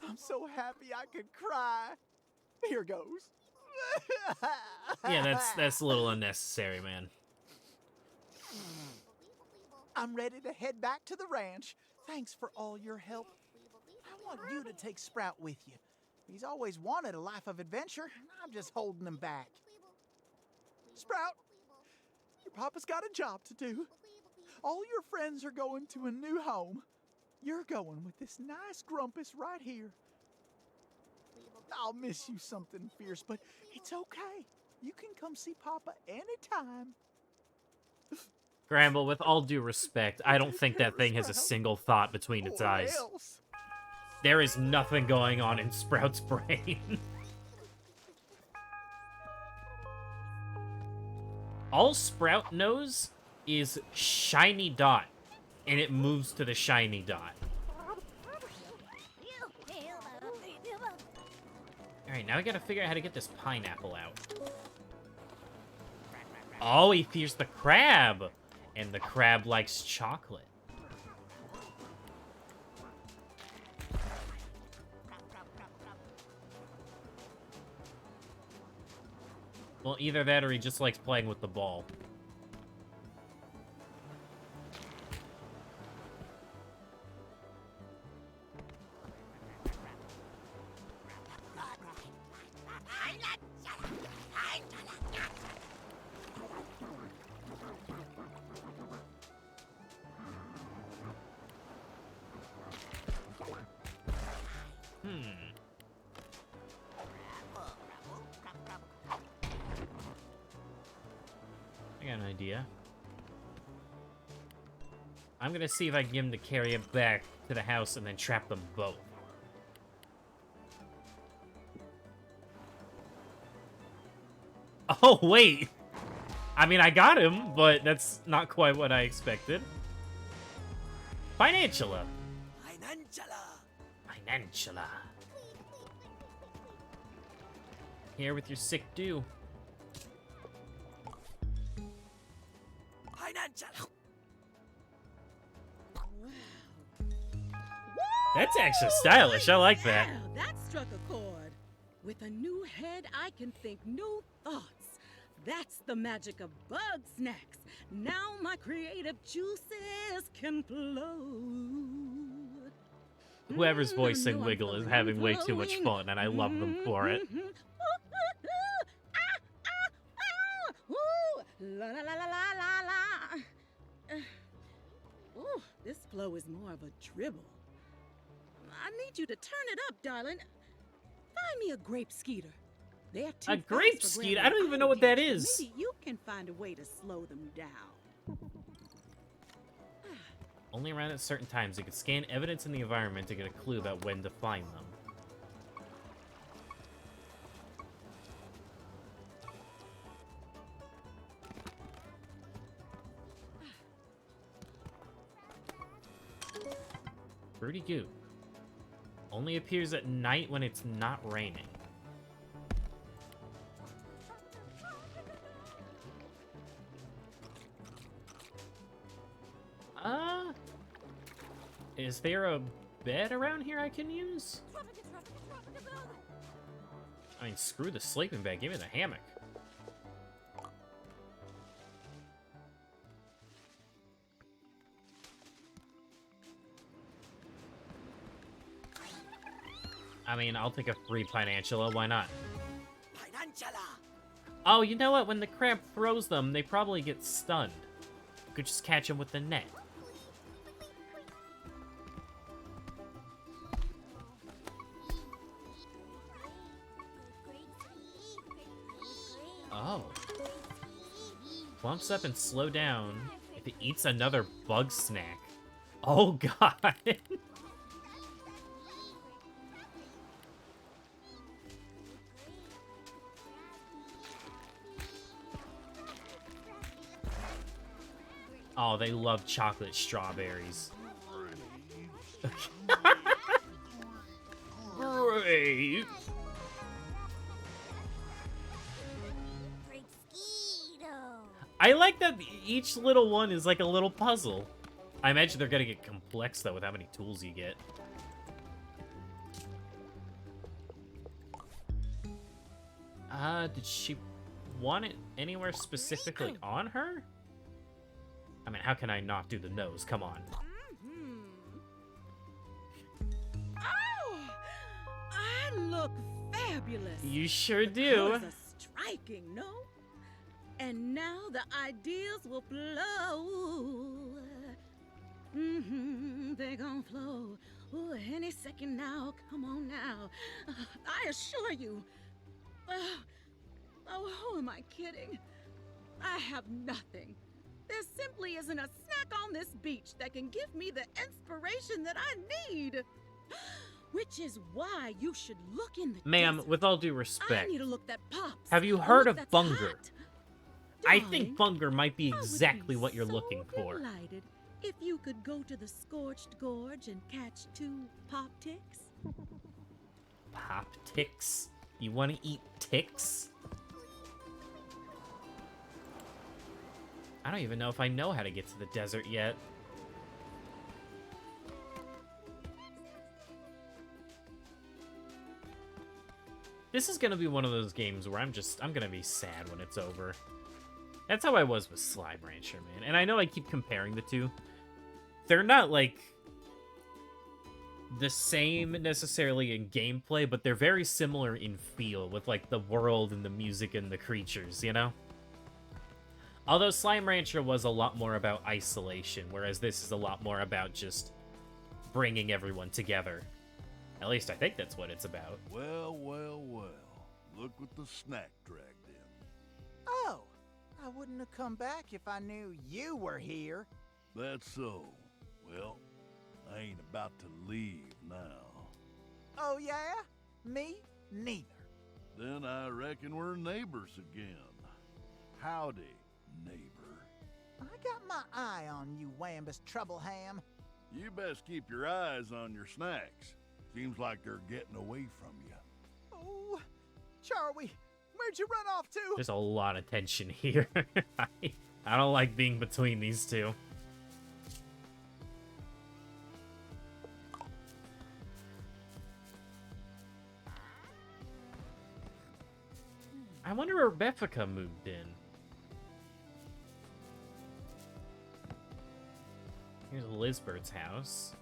Speaker 8: I'm so happy I could cry. Here goes.
Speaker 1: Yeah, that's a little unnecessary, man.
Speaker 8: I'm ready to head back to the ranch. Thanks for all your help. I want you to take Sprout with you. He's always wanted a life of adventure, and I'm just holding him back. Sprout, your papa's got a job to do. All your friends are going to a new home. You're going with this nice Grumpus right here. I'll miss you something fierce, but it's okay. You can come see Papa anytime.
Speaker 1: Gramble, with all due respect, I don't think that thing has a single thought between its eyes.
Speaker 8: Else?
Speaker 1: There is nothing going on in Sprout's brain. All Sprout knows is shiny dot, and it moves to the shiny dot. Alright, now I gotta figure out how to get this pineapple out. Oh, he fears the crab. And the crab likes chocolate. Well, either that or he just likes playing with the ball. I got an idea. I'm gonna see if I can get him to carry it back to the house and then trap them both. Oh, wait! I mean, I got him, but that's not quite what I expected. Financiala. Financiala. Here with your sick do. That's actually stylish. I like that.
Speaker 9: Wow, that struck a chord. With a new head, I can think new thoughts. That's the magic of Bugsnax. Now my creative juices can flow.
Speaker 1: Whoever's voicing Wiggle is having way too much fun, and I love them for it.
Speaker 9: La la la la la la. Ooh, this flow is more of a dribble. I need you to turn it up, darling. Find me a grape skeeter. They're too
Speaker 1: A grape
Speaker 9: fast for
Speaker 1: skeeter?
Speaker 9: Granny
Speaker 1: I don't even know what that
Speaker 9: Pancake,
Speaker 1: is.
Speaker 9: Maybe you can find a way to slow them down.
Speaker 1: Only around at certain times, you can scan evidence in the environment to get a clue about when to find them. Fruity Goop. Only appears at night when it's not raining. Is there a bed around here I can use? I mean, screw the sleeping bag. Give me the hammock. I mean, I'll take a free Financiala. Why not? Oh, you know what? When the crab throws them, they probably get stunned. You could just catch them with the net. Oh. Clumps up and slow down if it eats another Bugsnax. Oh, God. Oh, they love chocolate strawberries. Great. I like that each little one is like a little puzzle. I imagine they're gonna get complex, though, with how many tools you get. Did she want it anywhere specifically on her? I mean, how can I not do the nose? Come on.
Speaker 9: Oh, I look fabulous.
Speaker 1: You sure
Speaker 9: The
Speaker 1: do.
Speaker 9: colors are striking, no? And now the ideas will flow. They're gonna flow. Ooh, any second now. Come on now. I assure you. Who am I kidding? I have nothing. There simply isn't a snack on this beach that can give me the inspiration that I need. Which is why you should look in the
Speaker 1: Ma'am,
Speaker 9: desert.
Speaker 1: with all due
Speaker 9: I
Speaker 1: respect,
Speaker 9: need a look that pops.
Speaker 1: have you
Speaker 9: a
Speaker 1: heard
Speaker 9: look
Speaker 1: of
Speaker 9: that's
Speaker 1: Bunger?
Speaker 9: hot.
Speaker 1: I
Speaker 9: Darling,
Speaker 1: think Bunger might be
Speaker 9: I would
Speaker 1: exactly
Speaker 9: be
Speaker 1: what you're
Speaker 9: so
Speaker 1: looking for.
Speaker 9: delighted if you could go to the Scorched Gorge and catch 2 pop ticks.
Speaker 1: Pop ticks? You want to eat ticks? I don't even know if I know how to get to the desert yet. This is gonna be one of those games where I'm gonna be sad when it's over. That's how I was with Slime Rancher, man. And I know I keep comparing the two. They're not, like, the same necessarily in gameplay, but they're very similar in feel with, like, the world and the music and the creatures, you know? Although Slime Rancher was a lot more about isolation, whereas this is a lot more about just bringing everyone together. At least I think that's what it's about.
Speaker 6: Well, well, well. Look what the snack dragged in.
Speaker 8: Oh, I wouldn't have come back if I knew you were here.
Speaker 6: That's so. Well, I ain't about to leave now.
Speaker 8: Oh, yeah? Me? Neither.
Speaker 6: Then I reckon we're neighbors again. Howdy, neighbor.
Speaker 8: I got my eye on you, Wambus Troubleham.
Speaker 6: You best keep your eyes on your snacks. Seems like they're getting away from you.
Speaker 8: Oh, Charlie, where'd you run off to?
Speaker 1: There's a lot of tension here. I don't like being between these two. I wonder where Beffica moved in. Here's Lizbert's house.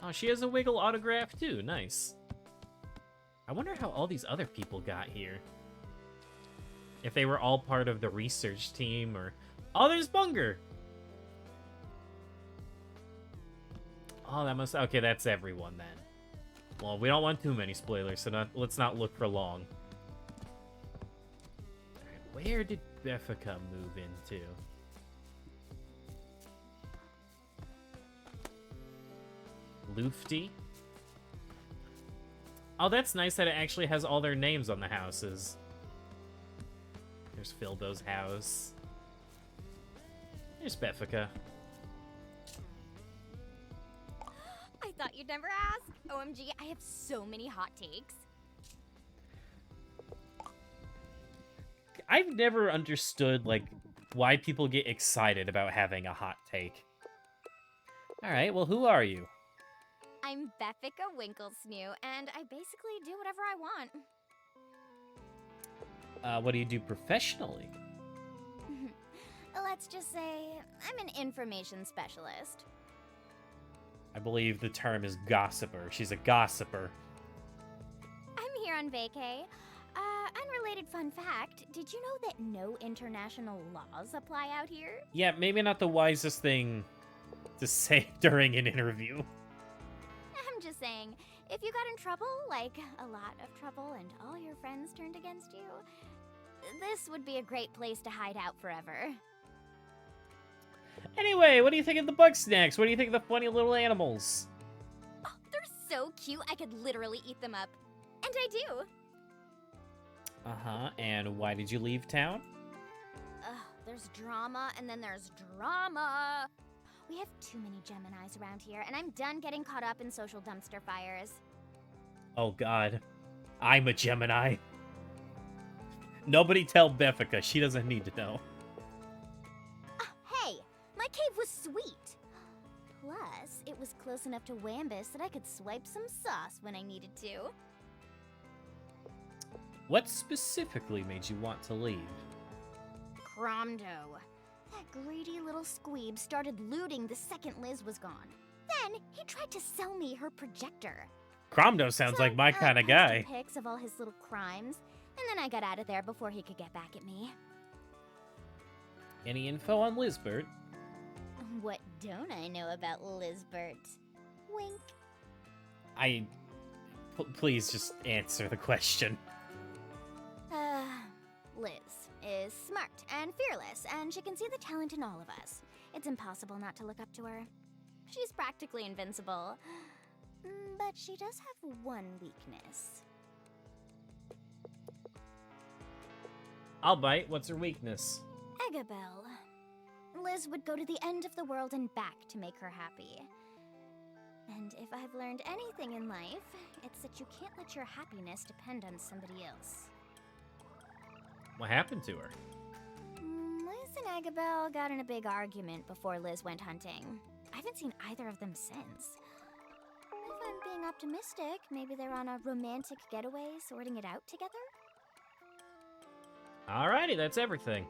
Speaker 1: Oh, she has a Wiggle autograph too. Nice. I wonder how all these other people got here. If they were all part of the research team or... Oh, there's Bunger! Oh, that must... Okay, that's everyone then. Well, we don't want too many spoilers, so let's not look for long. Alright, where did Beffica move into? Lufty? Oh, that's nice that it actually has all their names on the houses. There's Filbo's house. There's Beffica.
Speaker 3: I thought you'd never ask. OMG, I have so many hot takes.
Speaker 1: I've never understood, like, why people get excited about having a hot take. Alright, well, who are you?
Speaker 3: I'm Beffica Winklesnoo, and I basically do whatever I want.
Speaker 1: What do you do professionally?
Speaker 3: Let's just say I'm an information specialist.
Speaker 1: I believe the term is gossiper. She's a gossiper.
Speaker 3: I'm here on vacay. Unrelated fun fact, did you know that no international laws apply out here?
Speaker 1: Yeah, maybe not the wisest thing to say during an interview.
Speaker 3: I'm just saying, if you got in trouble, like a lot of trouble, and all your friends turned against you, this would be a great place to hide out forever.
Speaker 1: Anyway, what do you think of the Bugsnax? What do you think of the funny little animals?
Speaker 3: Oh, they're so cute, I could literally eat them up. And I do.
Speaker 1: Uh-huh, and why did you leave town?
Speaker 3: There's drama, and then there's drama. We have too many Geminis around here, and I'm done getting caught up in social dumpster fires.
Speaker 1: Oh god, I'm a Gemini. Nobody tell Beffica, she doesn't need to know.
Speaker 3: Hey, my cave was sweet. Plus, it was close enough to Wambus that I could swipe some sauce when I needed to.
Speaker 1: What specifically made you want to leave?
Speaker 3: Cromdo. That greedy little squeeb started looting the second Liz was gone. Then, he tried to sell me her projector.
Speaker 1: Cromdo sounds like my kind of guy.
Speaker 3: Posted pics of all his little crimes, and then I got out of there before he could get back at me.
Speaker 1: Any info on Lizbert?
Speaker 3: What don't I know about Lizbert? Wink.
Speaker 1: Please just answer the question.
Speaker 3: Liz is smart and fearless, and she can see the talent in all of us. It's impossible not to look up to her. She's practically invincible. But she does have one weakness.
Speaker 1: I'll bite. What's her weakness?
Speaker 3: Eggabell. Liz would go to the end of the world and back to make her happy. And if I've learned anything in life, it's that you can't let your happiness depend on somebody else.
Speaker 1: What happened to her?
Speaker 3: Liz and Agabel got in a big argument before Liz went hunting. I haven't seen either of them since. If I'm being optimistic, maybe they're on a romantic getaway sorting it out together?
Speaker 1: Alrighty, that's everything.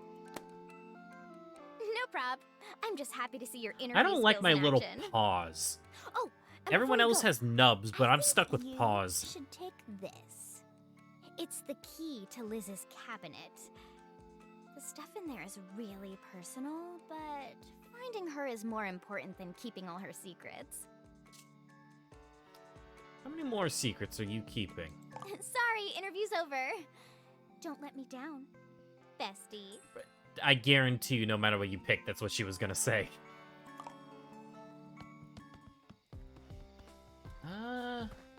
Speaker 3: No prob. I'm just happy to see your interview
Speaker 1: I don't like
Speaker 3: skills
Speaker 1: my
Speaker 3: in
Speaker 1: little
Speaker 3: action.
Speaker 1: paws.
Speaker 3: Oh, and
Speaker 1: Everyone
Speaker 3: before we
Speaker 1: else
Speaker 3: go,
Speaker 1: has nubs, but
Speaker 3: I
Speaker 1: I'm stuck
Speaker 3: think
Speaker 1: with
Speaker 3: you
Speaker 1: paws.
Speaker 3: should take this. It's the key to Liz's cabinet. The stuff in there is really personal, but finding her is more important than keeping all her secrets.
Speaker 1: How many more secrets are you keeping?
Speaker 3: Sorry, interview's over. Don't let me down, bestie.
Speaker 1: I guarantee you, no matter what you pick, that's what she was gonna say.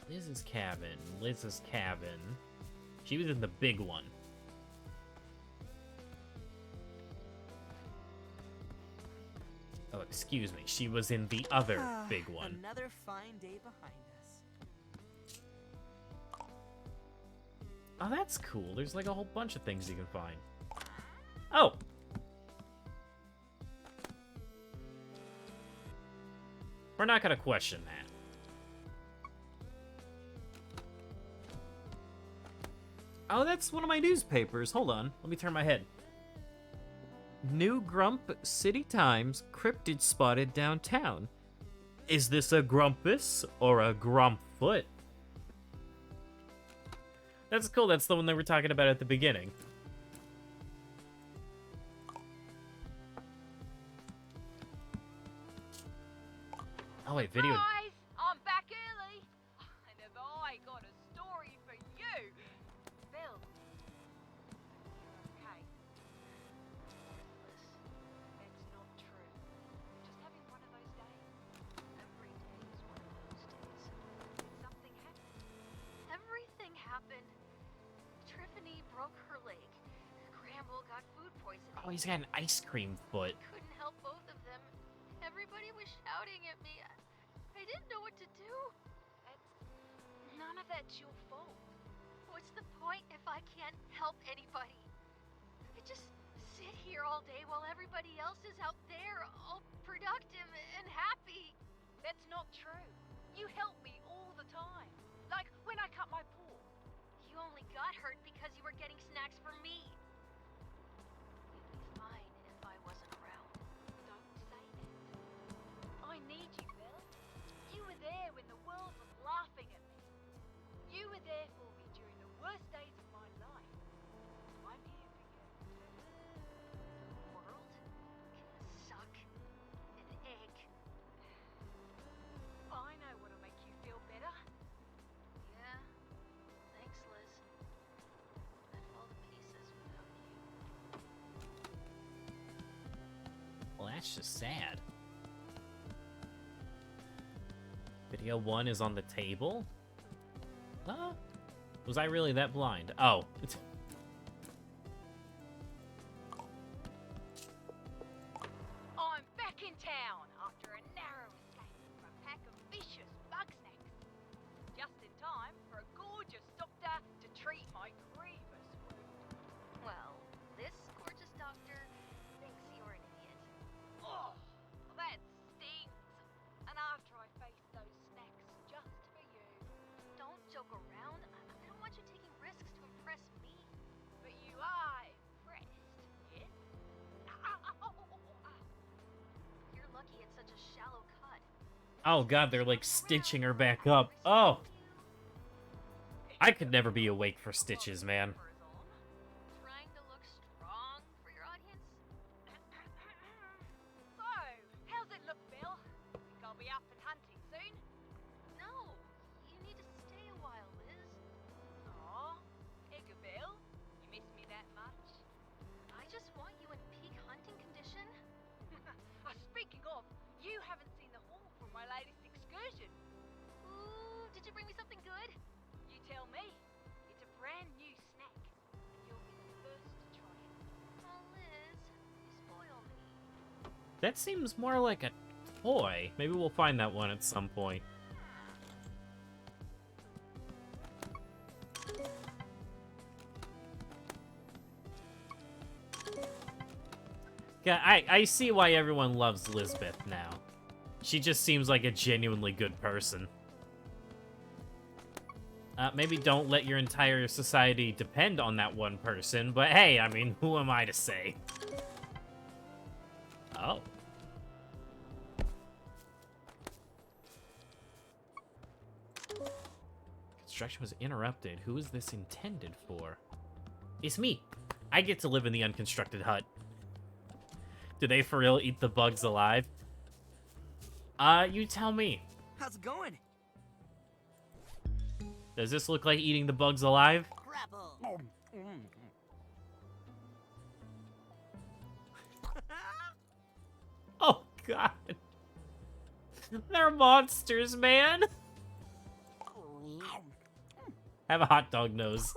Speaker 1: Liz's cabin. Liz's cabin. She was in the big one. Oh, excuse me. She was in the other big one.
Speaker 5: Another fine day behind us.
Speaker 1: Oh, that's cool. There's like a whole bunch of things you can find. Oh! We're not gonna question that. Oh, that's one of my newspapers. Hold on. Let me turn my head. New Grump City Times cryptid spotted downtown. Is this a Grumpus or a Grumpfoot? That's cool. That's the one they were talking about at the beginning. Oh, wait, video.
Speaker 2: Guys, I'm back early. And have I got a story for you? Bill. You're okay. It's not true. Just having one of those days. Every day is one of those days. Something happened. Everything happened. Triffany broke her leg. Gramble got food poisoning.
Speaker 1: Oh, he's got an ice cream foot.
Speaker 2: Couldn't help both of them. Everybody was shouting at me. I didn't know what to do. None of that's your fault. What's the point if I can't help anybody? I just sit here all day while everybody else is out there, all productive and happy. That's not true. You help me all the time. Like when I cut my pool. You only got hurt because you were getting snacks for me. You'd be fine if I wasn't around. Don't say that. I need you, Bill. You were there when the world was laughing at me. You were there for me during the worst days of my life. I'm here for you. The world can suck an egg. I know what'll make you feel better. Yeah. Thanks, Liz. I'd fall to pieces without you.
Speaker 1: Well, that's just sad. Video 1 is on the table? Was I really that blind? Oh.
Speaker 2: I'm back in town after a narrow escape from a pack of vicious Bugsnax. Just in time for a gorgeous doctor to treat my grievous wound. Well, this gorgeous doctor thinks you're an idiot. Oh, that stings. And after I faced those snacks just for you. Don't joke around. I don't want you taking risks to impress me. But you are impressed, yes? You're lucky it's such a shallow cut.
Speaker 1: Oh god, they're like stitching her back up. Oh! I could never be awake for stitches, man.
Speaker 2: Trying to look strong for your audience? So, how's it look, Bill? Think I'll be out and hunting soon? No, you need to stay a while, Liz. Aw, Bill, you miss me that much? I just want you in peak hunting condition. Speaking of, you haven't seen the haul from my latest excursion. Ooh, did you bring me something good? You tell me. It's a brand new snack, and you'll be the first to try it. Oh, Liz, you spoil me.
Speaker 1: That seems more like a toy. Maybe we'll find that one at some point. Yeah, I see why everyone loves Lisbeth now. She just seems like a genuinely good person. Maybe don't let your entire society depend on that one person, but hey, I mean, who am I to say? Oh. Construction was interrupted. Who is this intended for? It's me. I get to live in the unconstructed hut. Do they for real eat the bugs alive? You tell me.
Speaker 5: How's it going?
Speaker 1: Does this look like eating the bugs alive?
Speaker 4: Grapple.
Speaker 1: Oh, God. They're monsters, man. Have a hot dog nose.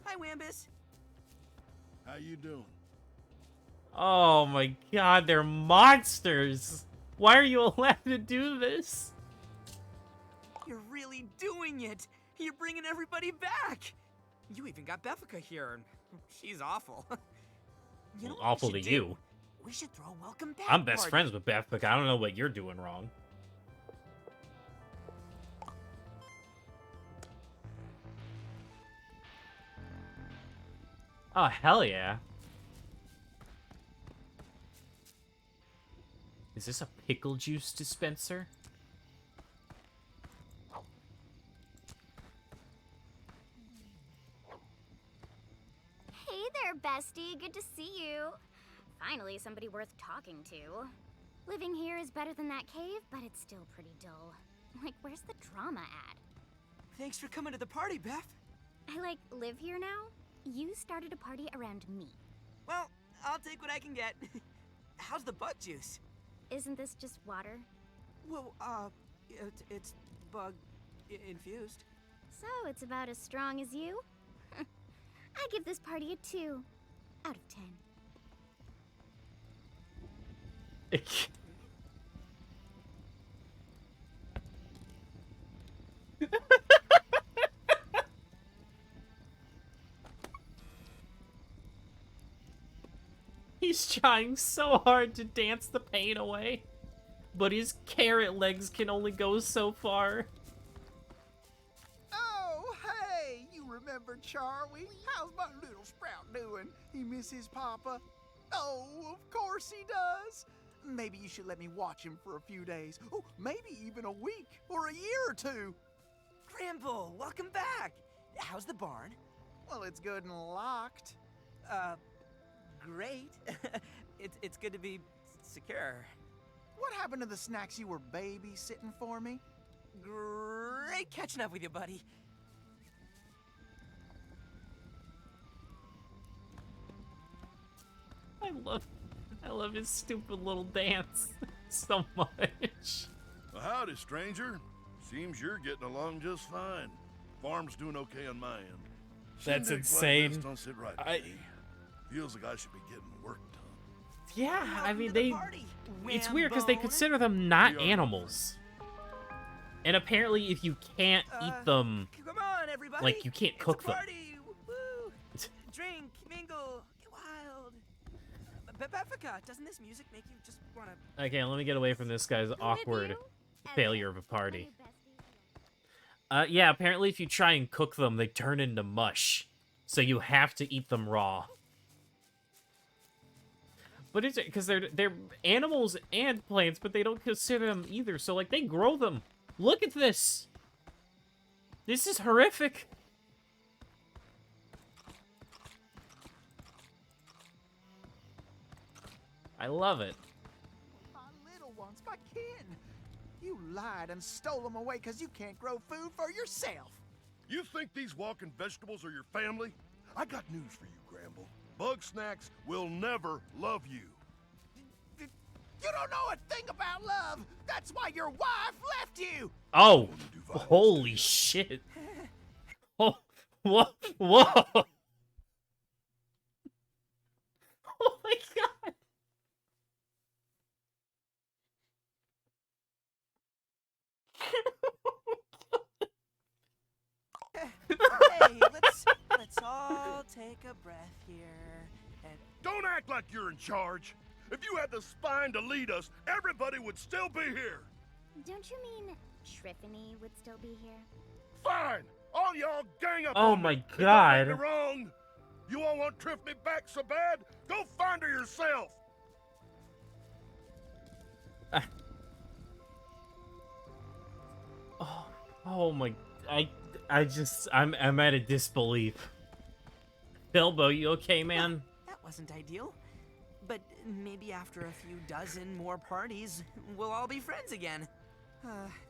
Speaker 5: Hi, Wambus.
Speaker 6: How you doing?
Speaker 1: Oh my God, they're monsters. Why are you allowed to do this?
Speaker 5: You're really doing it. You're bringing everybody back. You even got Beffica here, and she's awful. You know what we
Speaker 1: Awful to
Speaker 5: should do?
Speaker 1: you.
Speaker 5: We should throw a welcome back
Speaker 1: I'm best
Speaker 5: party.
Speaker 1: friends with Beth, but I don't know what you're doing wrong. Oh, hell yeah. Is this a pickle juice dispenser?
Speaker 3: Hey there, bestie. Good to see you. Finally, somebody worth talking to. Living here is better than that cave, but it's still pretty dull. Like, where's the drama at?
Speaker 5: Thanks for coming to the party, Beth.
Speaker 3: I, like, live here now. You started a party around me.
Speaker 5: Well, I'll take what I can get. How's the bug juice?
Speaker 3: Isn't this just water?
Speaker 5: Well, it's bug infused.
Speaker 3: So, it's about as strong as you? I give this party a 2 out of 10.
Speaker 1: He's trying so hard to dance the pain away, but his carrot legs can only go so far.
Speaker 8: Oh, hey, you remember Charlie? How's my little sprout doing? He miss his papa? Oh, of course he does. Maybe you should let me watch him for a few days. Oh, maybe even a week or a year or two.
Speaker 5: Gramble, welcome back. How's the barn?
Speaker 8: Well, it's good and locked.
Speaker 5: Great. It's good to be secure.
Speaker 8: What happened to the snacks you were babysitting for me?
Speaker 5: Great catching up with you, buddy.
Speaker 1: I love his stupid little dance so much.
Speaker 6: Well, howdy, stranger. Seems you're getting along just fine. Farm's doing okay on my end.
Speaker 1: That's
Speaker 6: Shindigs like
Speaker 1: insane.
Speaker 6: this don't sit right with me. Feels like I should be getting work done.
Speaker 1: Yeah, I mean,
Speaker 5: to the
Speaker 1: they...
Speaker 5: party,
Speaker 1: It's weird because they
Speaker 5: Wambone.
Speaker 1: consider them not
Speaker 6: We are
Speaker 1: animals. And apparently if you can't eat them...
Speaker 5: Come on, everybody.
Speaker 1: Like, you can't
Speaker 5: It's
Speaker 1: cook
Speaker 5: a
Speaker 1: them.
Speaker 5: party. Woo. Drink, mingle, get wild. Beffica, doesn't this music make you just want to...
Speaker 1: Okay, let me get away from this guy's awkward failure of a party. Yeah, apparently if you try and cook them, they turn into mush. So you have to eat them raw. But it's because they're animals and plants, but they don't consider them either. So like they grow them. Look at this. This is horrific. I love it.
Speaker 8: My little ones, my kin. You lied and stole them away because you can't grow food for yourself.
Speaker 6: You think these walking vegetables are your family? I got news for you, Gramble. Bugsnax will never love you.
Speaker 8: You don't know a thing about love. That's why your wife left you!
Speaker 1: Oh, holy shit. Oh, whoa, whoa. Oh my god.
Speaker 5: Hey, let's all take a breath here. And
Speaker 6: Don't act like you're in charge. If you had the spine to lead us, everybody would still be here.
Speaker 3: Don't you mean Triffany would still be here?
Speaker 6: Fine. All y'all gang up
Speaker 1: Oh
Speaker 6: on
Speaker 1: my
Speaker 6: me. But
Speaker 1: God.
Speaker 6: don't get me wrong. You all want Triffany back so bad? Go find her yourself.
Speaker 1: Oh my, I'm at a disbelief. Bilbo, you okay, man?
Speaker 5: that wasn't ideal. But maybe after a few dozen more parties, we'll all be friends again.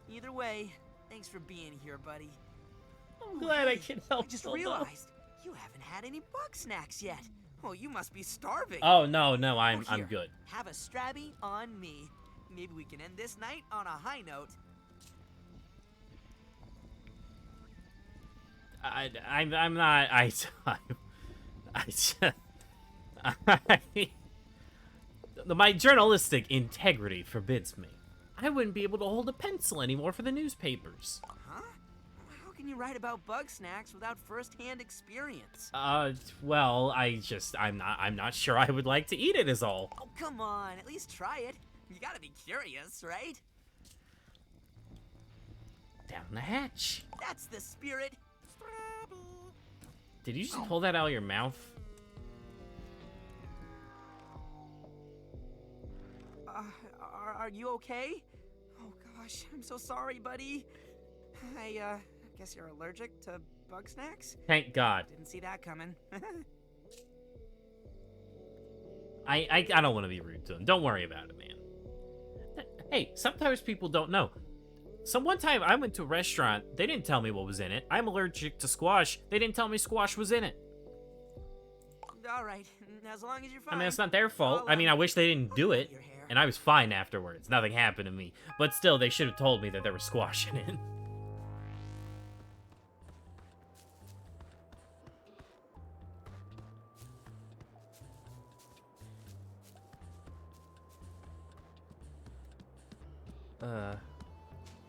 Speaker 5: Either way, thanks for being here, buddy.
Speaker 1: I'm glad I can help.
Speaker 5: I just
Speaker 1: Bilbo.
Speaker 5: realized you haven't had any Bugsnax yet. Oh, you must be starving.
Speaker 1: Oh no, I'm
Speaker 5: Here,
Speaker 1: good.
Speaker 5: Have a Strabby on me. Maybe we can end this night on a high note.
Speaker 1: I'm not. My journalistic integrity forbids me. I wouldn't be able to hold a pencil anymore for the newspapers.
Speaker 5: Huh? How can you write about Bugsnax without first-hand experience?
Speaker 1: Well, I'm not sure I would like to eat it is all.
Speaker 5: Oh, come on. At least try it. You gotta be curious, right?
Speaker 1: Down the hatch.
Speaker 5: That's the spirit.
Speaker 1: Did you just pull that out of your mouth?
Speaker 5: Are you okay? Oh gosh, I'm so sorry, buddy. I guess you're allergic to Bugsnax?
Speaker 1: Thank God.
Speaker 5: Didn't see that coming.
Speaker 1: I don't want to be rude to him. Don't worry about it, man. Hey, sometimes people don't know. So one time I went to a restaurant, they didn't tell me what was in it. I'm allergic to squash. They didn't tell me squash was in it.
Speaker 5: All right, as long as you're fine.
Speaker 1: I mean, it's not their fault. I mean, I wish they didn't do it. And I was fine afterwards. Nothing happened to me. But still, they should have told me that there was squash in it.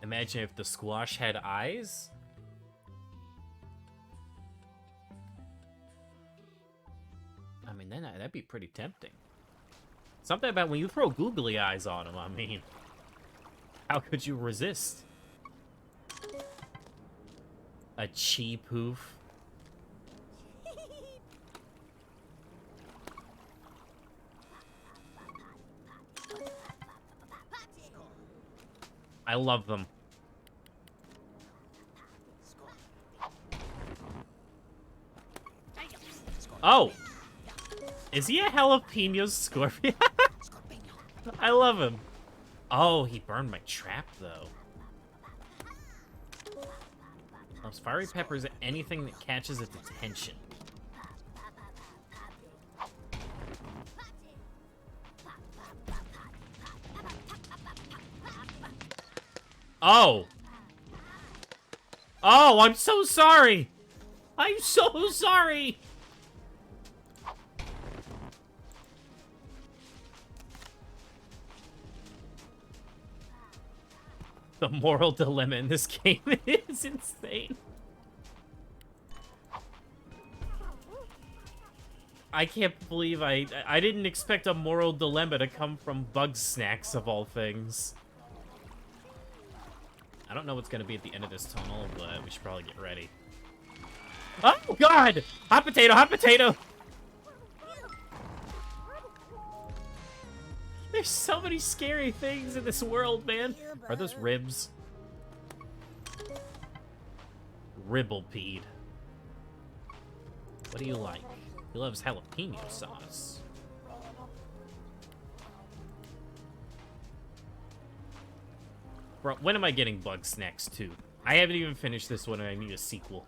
Speaker 1: Imagine if the squash had eyes. I mean, then that'd be pretty tempting. Something about when you throw googly eyes on them, I mean, how could you resist? A cheap hoof. I love them. Oh! Is he a jalapeno scorpion? I love him. Oh, he burned my trap, though. Those fiery peppers, anything that catches its attention. Oh! Oh, I'm so sorry! I'm so sorry! The moral dilemma in this game is insane. I can't believe I didn't expect a moral dilemma to come from Bugsnax of all things. I don't know what's gonna be at the end of this tunnel, but we should probably get ready. Oh God! Hot potato, hot potato! There's so many scary things in this world, man. Are those ribs? Ribblepede. What do you like? He loves jalapeno sauce. Bro, when am I getting Bugsnax 2? I haven't even finished this one and I need a sequel.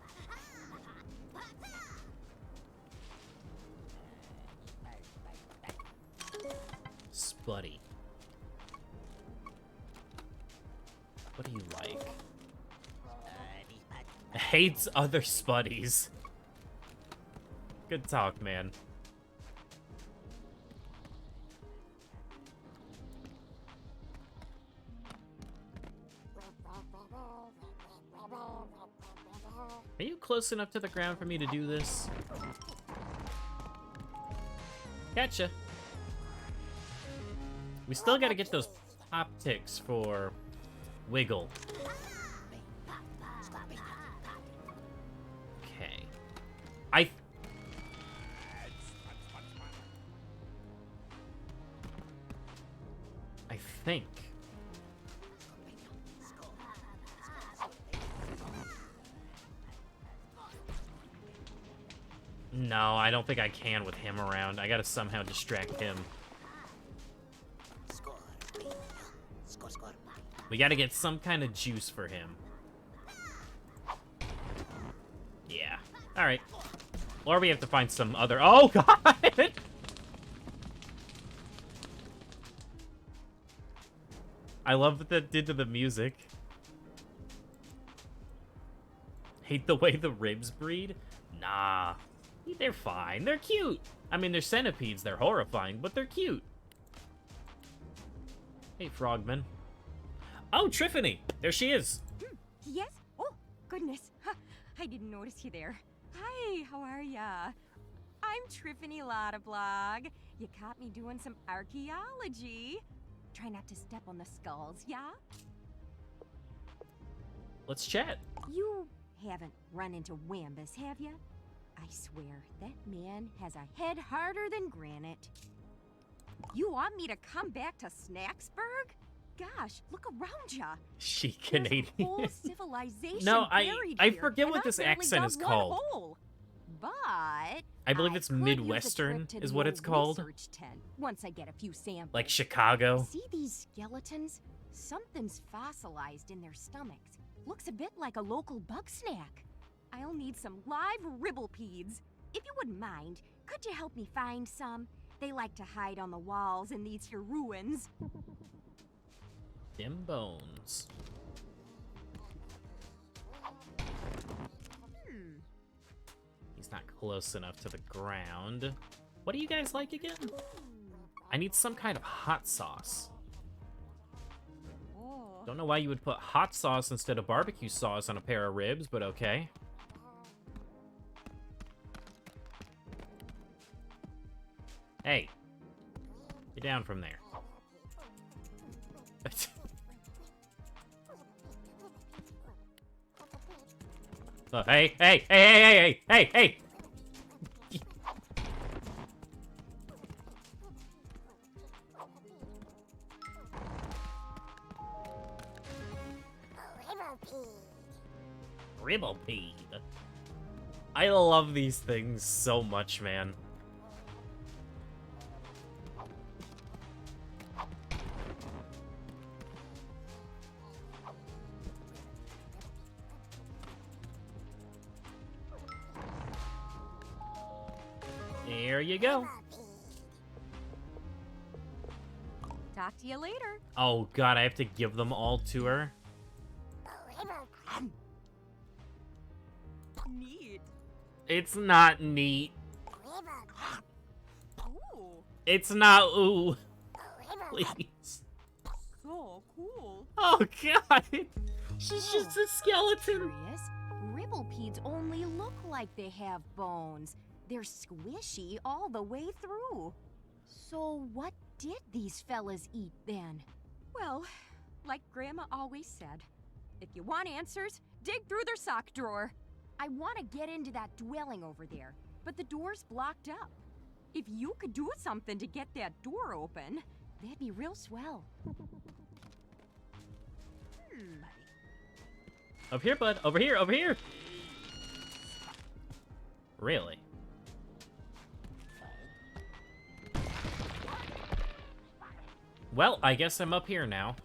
Speaker 1: Spuddy. What do you like? Hates other spuddies. Good talk, man. Are you close enough to the ground for me to do this? Gotcha. We still gotta get those pop ticks for Wiggle. Okay. I think. No, I don't think I can with him around. I gotta somehow distract him. We gotta get some kind of juice for him. Yeah. Alright. Or we have to find some other... Oh, God! I love what that did to the music. Hate the way the ribs breed? Nah. They're fine. They're cute. I mean, they're centipedes. They're horrifying, but they're cute. Hey, Frogman. Oh, Triffany! There she is.
Speaker 11: Yes? Oh, goodness. I didn't notice you there. Hi, how are ya? I'm Triffany Lottablog. You caught me doing some archaeology. Try not to step on the skulls, yeah?
Speaker 1: Let's chat.
Speaker 11: You haven't run into Wambus, have ya? I swear, that man has a head harder than granite. You want me to come back to Snacksburg? Gosh, look around ya.
Speaker 1: She
Speaker 11: There's a
Speaker 1: Canadian.
Speaker 11: whole civilization
Speaker 1: No,
Speaker 11: buried
Speaker 1: I
Speaker 11: here,
Speaker 1: forget
Speaker 11: and
Speaker 1: what
Speaker 11: I
Speaker 1: this
Speaker 11: barely
Speaker 1: accent
Speaker 11: dug
Speaker 1: is
Speaker 11: one
Speaker 1: called.
Speaker 11: hole. But
Speaker 1: I believe it's
Speaker 11: could use a
Speaker 1: Midwestern
Speaker 11: trip to
Speaker 1: is
Speaker 11: the
Speaker 1: what
Speaker 11: old
Speaker 1: it's called.
Speaker 11: research tent once I get a few samples.
Speaker 1: Like Chicago.
Speaker 11: See these skeletons? Something's fossilized in their stomachs. Looks a bit like a local bug snack. I'll need some live ribblepedes. If you wouldn't mind, could you help me find some? They like to hide on the walls in these here ruins.
Speaker 1: Dim bones. He's not close enough to the ground. What do you guys like again? I need some kind of hot sauce. Don't know why you would put hot sauce instead of barbecue sauce on a pair of ribs, but okay. Hey. Get down from there. Oh, hey, hey, hey, hey, hey, hey, hey! Ribblepede. I love these things so much, man. There you go.
Speaker 11: Talk to you later.
Speaker 1: Oh god, I have to give them all to her?
Speaker 11: Neat.
Speaker 1: It's not neat.
Speaker 11: Ooh,
Speaker 1: It's not ooh. Please.
Speaker 11: so cool.
Speaker 1: Oh god. She's just a skeleton.
Speaker 11: Curious. Ribblepedes only look like they have bones. They're squishy all the way through. So what did these fellas eat then? Well, like Grandma always said, if you want answers, dig through their sock drawer. I want to get into that dwelling over there, but the door's blocked up. If you could do something to get that door open, that'd be real swell.
Speaker 1: Over here, bud. Over here, over here. Really? Well, I guess I'm up here now.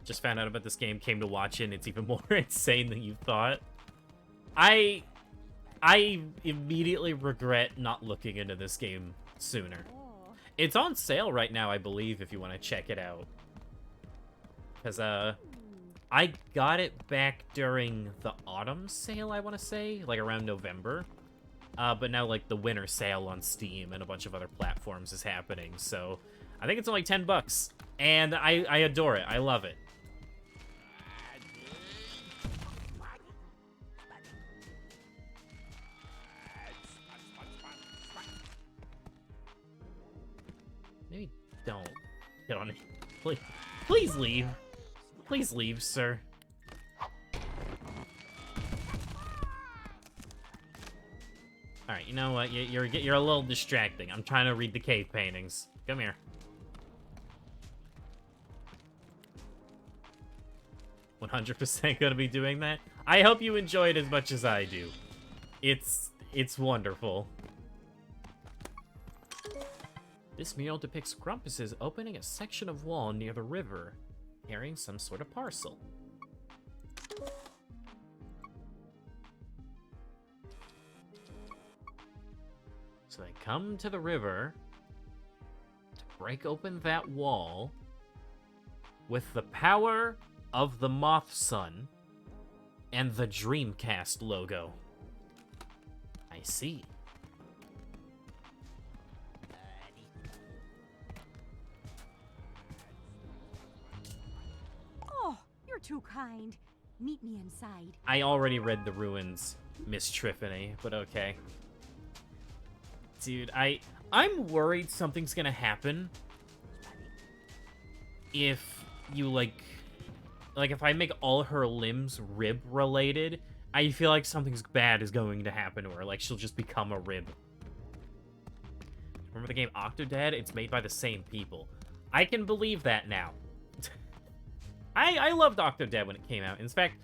Speaker 1: Just found out about this game, came to watch it, and it's even more insane than you thought. I immediately regret not looking into this game sooner. It's on sale right now, I believe, if you want to check it out. Because, I got it back during the autumn sale, I want to say, like around November. But now, like, the winter sale on Steam and a bunch of other platforms is happening, so I think it's only $10. And I adore it. I love it. Maybe don't get on it. Please leave. Please leave, sir. Alright, you know what? You're a little distracting. I'm trying to read the cave paintings. Come here. "100% gonna be doing that? I hope you enjoy it as much as I do. It's wonderful. This mural depicts Grumpuses opening a section of wall near the river, carrying some sort of parcel. So they come to the river to break open that wall with the power of the Moth Sun and the Dreamcast logo. I see.
Speaker 11: Oh, you're too kind. Meet me inside.
Speaker 1: I already read the ruins, Miss Triffany, but okay. Dude, I'm worried something's gonna happen if you, like, if I make all her limbs rib-related, I feel like something bad is going to happen to her. Like, she'll just become a rib. Remember the game Octodad? It's made by the same people. I can believe that now. I loved Octodad when it came out. In fact,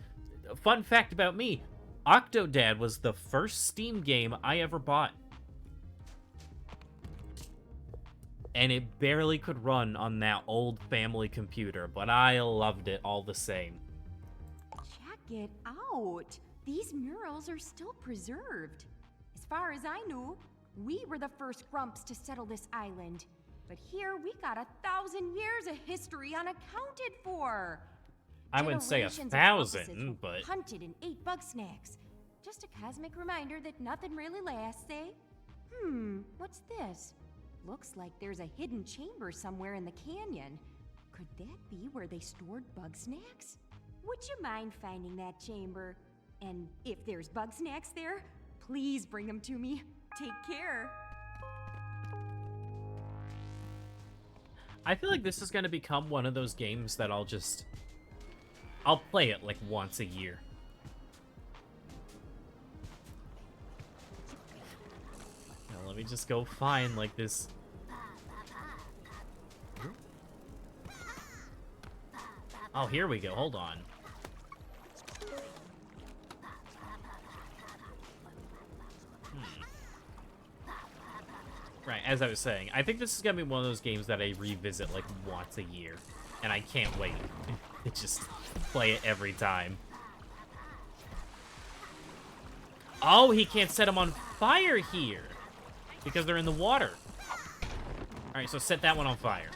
Speaker 1: fun fact about me, Octodad was the first Steam game I ever bought. And it barely could run on that old family computer, but I loved it all the same.
Speaker 11: Check it out. These murals are still preserved. As far as I knew, we were the first Grumps to settle this island. But here we got 1,000 years of history unaccounted for.
Speaker 1: I wouldn't say
Speaker 11: Generations of
Speaker 1: 1,000,
Speaker 11: Grumpuses were
Speaker 1: but...
Speaker 11: hunted and ate Bugsnax. Just a cosmic reminder that nothing really lasts, eh? What's this? Looks like there's a hidden chamber somewhere in the canyon. Could that be where they stored Bugsnax? Would you mind finding that chamber? And if there's Bugsnax there, please bring them to me. Take care.
Speaker 1: I feel like this is going to become one of those games that I'll play it like once a year. Now, let me just go find like this. Oh, here we go. Hold on. Right, as I was saying, I think this is going to be one of those games that I revisit like once a year. And I can't wait to just play it every time. Oh, he can't set them on fire here because they're in the water. All right, so set that one on fire.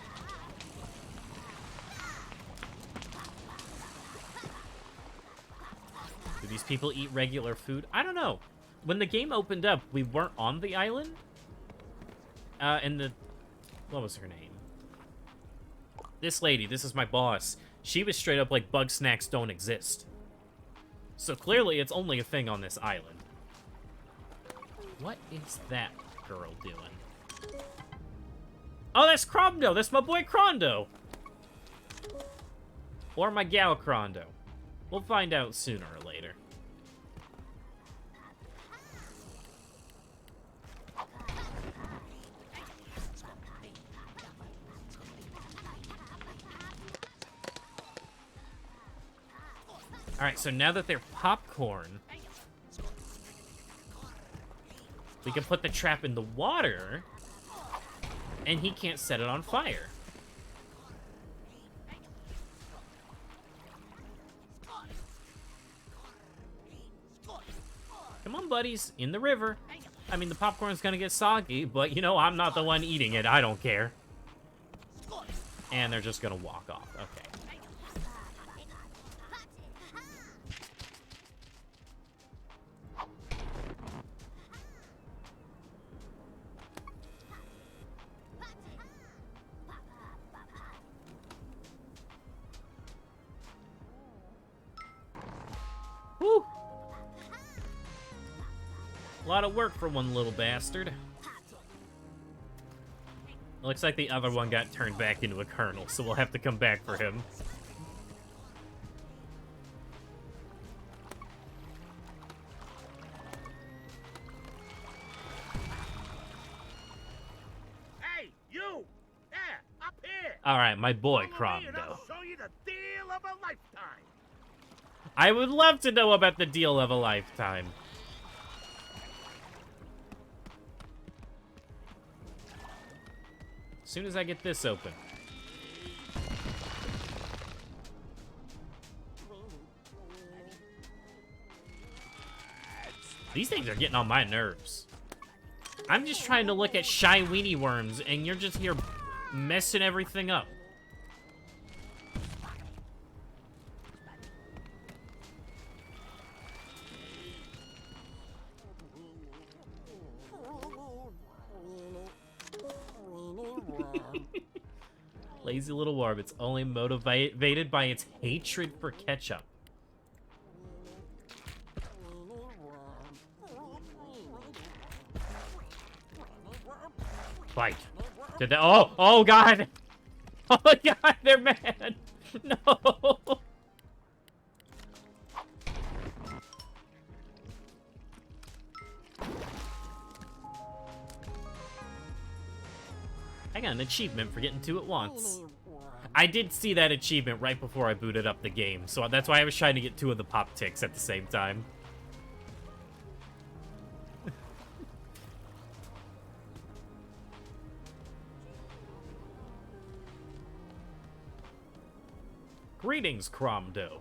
Speaker 1: Do these people eat regular food? I don't know. When the game opened up, we weren't on the island. And what was her name? This lady, this is my boss. She was straight up like, Bugsnax don't exist. So clearly it's only a thing on this island. What is that girl doing? Oh, that's Crondo! That's my boy Crondo! Or my gal Crondo. We'll find out sooner or later. Alright, so now that they're popcorn, we can put the trap in the water, and he can't set it on fire. Come on, buddies, in the river. I mean, the popcorn's gonna get soggy, but, you know, I'm not the one eating it. I don't care. And they're just gonna walk off. Okay. Whew. A lot of work for one little bastard. Looks like the other one got turned back into a colonel, so we'll have to come back for him.
Speaker 12: Hey, you! Yeah, up here!
Speaker 1: Alright, my boy,
Speaker 12: Follow me and
Speaker 1: Cromdo.
Speaker 12: I'll show you the deal of a lifetime.
Speaker 1: I would love to know about the deal of a lifetime. As soon as I get this open. These things are getting on my nerves. I'm just trying to look at shy weenie worms, and you're just here messing everything up. Lazy little worm. It's only motivated by its hatred for ketchup. Fight. Did they? Oh God! Oh my God! They're mad. No. I got an achievement for getting two at once. I did see that achievement right before I booted up the game, so that's why I was trying to get two of the pop ticks at the same time. Greetings, Cromdo.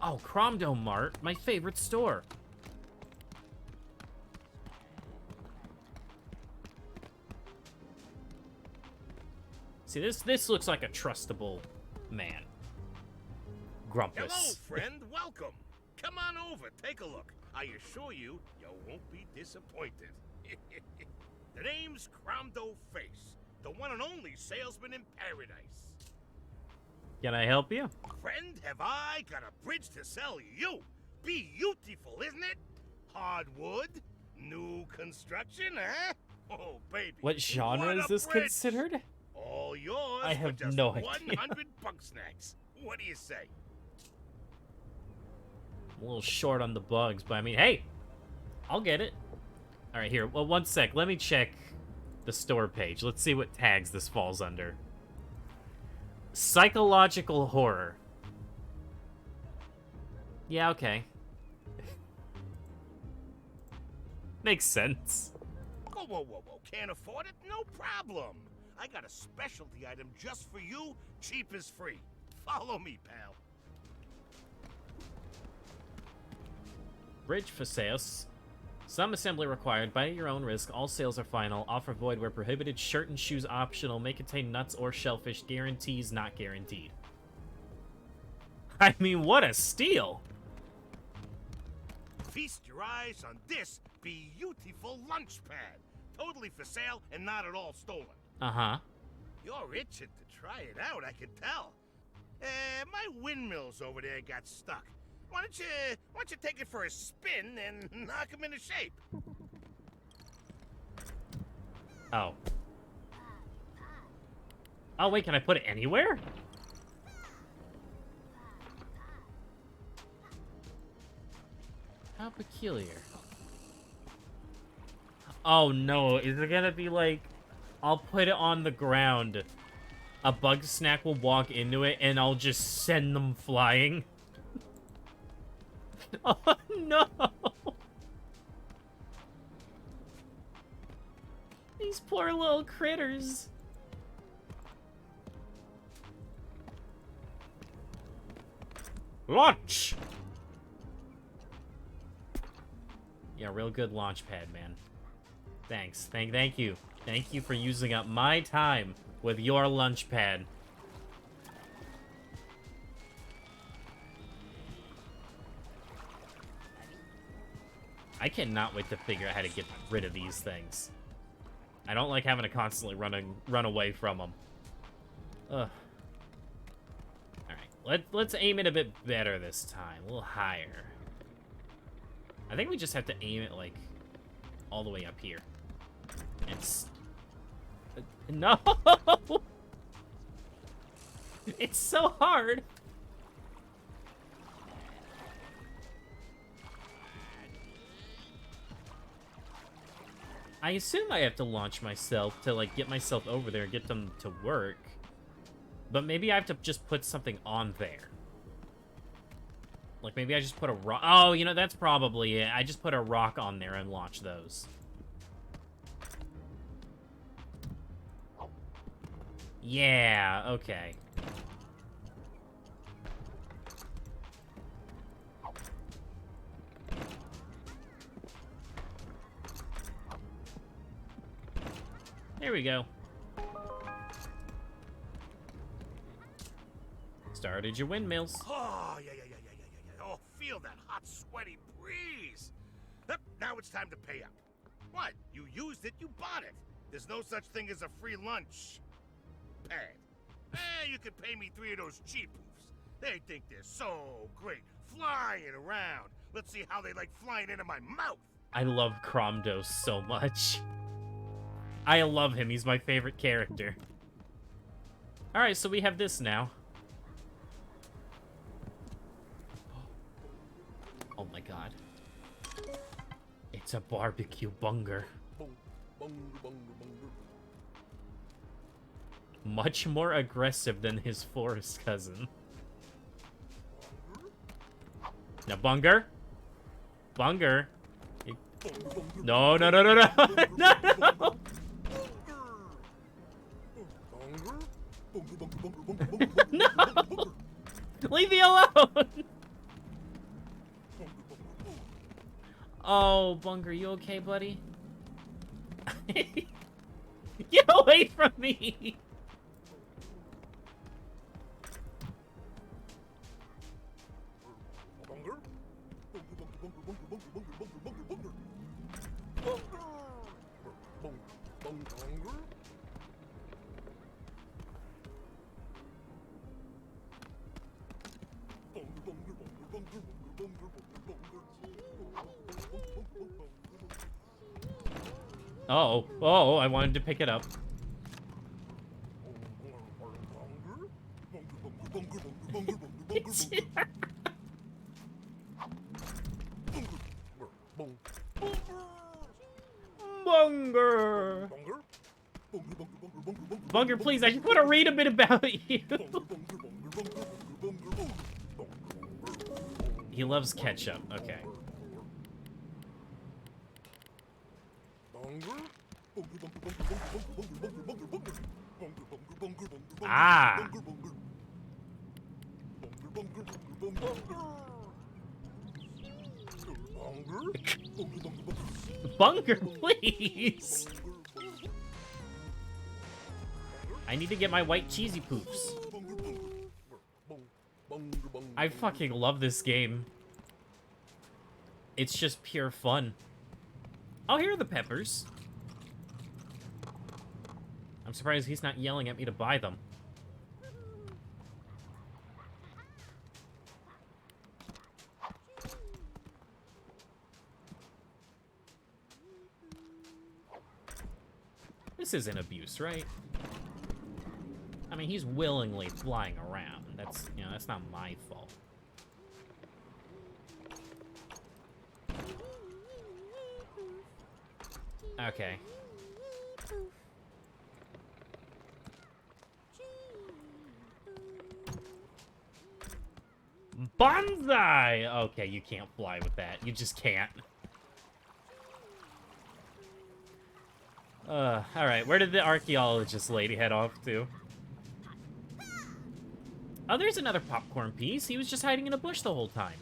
Speaker 1: Oh, Cromdo Mart, my favorite store. See, this looks like a trustable man. Grumpus.
Speaker 12: Hello, friend. Welcome. Come on over. Take a look. I assure you, you won't be disappointed. The name's Cromdo Face, the one and only salesman in paradise.
Speaker 1: Can I help you?
Speaker 12: Friend, have I got a bridge to sell you? Beautiful, isn't it? Hardwood, new construction, huh? Oh, baby.
Speaker 1: What genre
Speaker 12: what
Speaker 1: is
Speaker 12: a
Speaker 1: this
Speaker 12: bridge.
Speaker 1: considered?
Speaker 12: All yours
Speaker 1: I have
Speaker 12: for just
Speaker 1: no idea.
Speaker 12: 100 Bugsnax. What do you say?
Speaker 1: I'm a little short on the bugs, but I mean, hey, I'll get it. All right, here. Well, one sec. Let me check the store page. Let's see what tags this falls under. Psychological horror. Yeah, okay. Makes sense.
Speaker 12: Whoa, whoa, whoa, whoa. Can't afford it? No problem. I got a specialty item just for you. Cheap is free. Follow me, pal.
Speaker 1: Bridge for sales. Some assembly required. Buy at your own risk. All sales are final. Offer void where prohibited. Shirt and shoes optional. May contain nuts or shellfish. Guarantees not guaranteed. I mean, what a steal!
Speaker 12: Feast your eyes on this beautiful lunch pad. Totally for sale and not at all stolen.
Speaker 1: Uh-huh.
Speaker 12: You're itching to try it out, I can tell. My windmills over there got stuck. Why don't you take it for a spin and knock them into shape?
Speaker 1: Oh. Oh, wait, can I put it anywhere? How peculiar. Oh, no. Is it gonna be like... I'll put it on the ground. A Bugsnax will walk into it, and I'll just send them flying. Oh, no! These poor little critters. Launch! Yeah, real good launch pad, man. Thanks. Thank you. Thank you for using up my time with your lunch pad. I cannot wait to figure out how to get rid of these things. I don't like having to constantly run away from them. Ugh. Alright, let's aim it a bit better this time. A little higher. I think we just have to aim it, like, all the way up here. It's... No! It's so hard! I assume I have to launch myself to, like, get myself over there and get them to work. But maybe I have to just put something on there. Like, maybe I just put a rock... Oh, you know, that's probably it. I just put a rock on there and launch those. Yeah, okay. There we go. Started your windmills.
Speaker 12: Oh, yeah. Oh, feel that hot, sweaty breeze. Yep, now it's time to pay up. What? You used it, you bought it. There's no such thing as a free lunch pad. You can pay me 3 of those cheap poofs. They think they're so great, flying around. Let's see how they like flying into my mouth.
Speaker 1: I love Cromdo so much. I love him. He's my favorite character. Alright, so we have this now. Oh my god. It's a barbecue bunger. Much more aggressive than his forest cousin. Now, Bunger. Bunger. No. No. No! Leave me alone! Oh, Bunger, you okay, buddy? Get away from me! Oh, I wanted to pick it up. Bunger! Bunger, please, I just want to read a bit about you. He loves ketchup, okay. Ah! Bunger, please! I need to get my white cheesy poofs. I fucking love this game. It's just pure fun. Oh, here are the peppers. I'm surprised he's not yelling at me to buy them. This isn't abuse, right? I mean, he's willingly flying around. That's, you know, that's not my fault. Okay. Bonsai! Okay, you can't fly with that. You just can't. Alright, where did the archaeologist lady head off to? Oh, there's another popcorn piece. He was just hiding in a bush the whole time.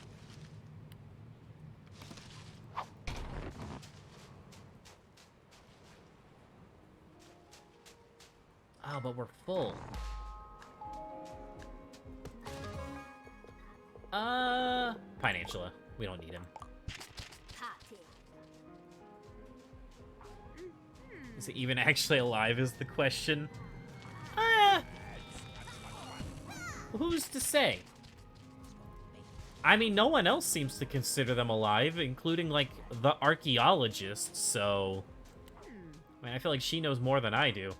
Speaker 1: Oh, but we're full. Pinantula. We don't need him. Is he even actually alive is the question? Who's to say? I mean, no one else seems to consider them alive, including, like, the archaeologist, so... I mean, I feel like she knows more than I do.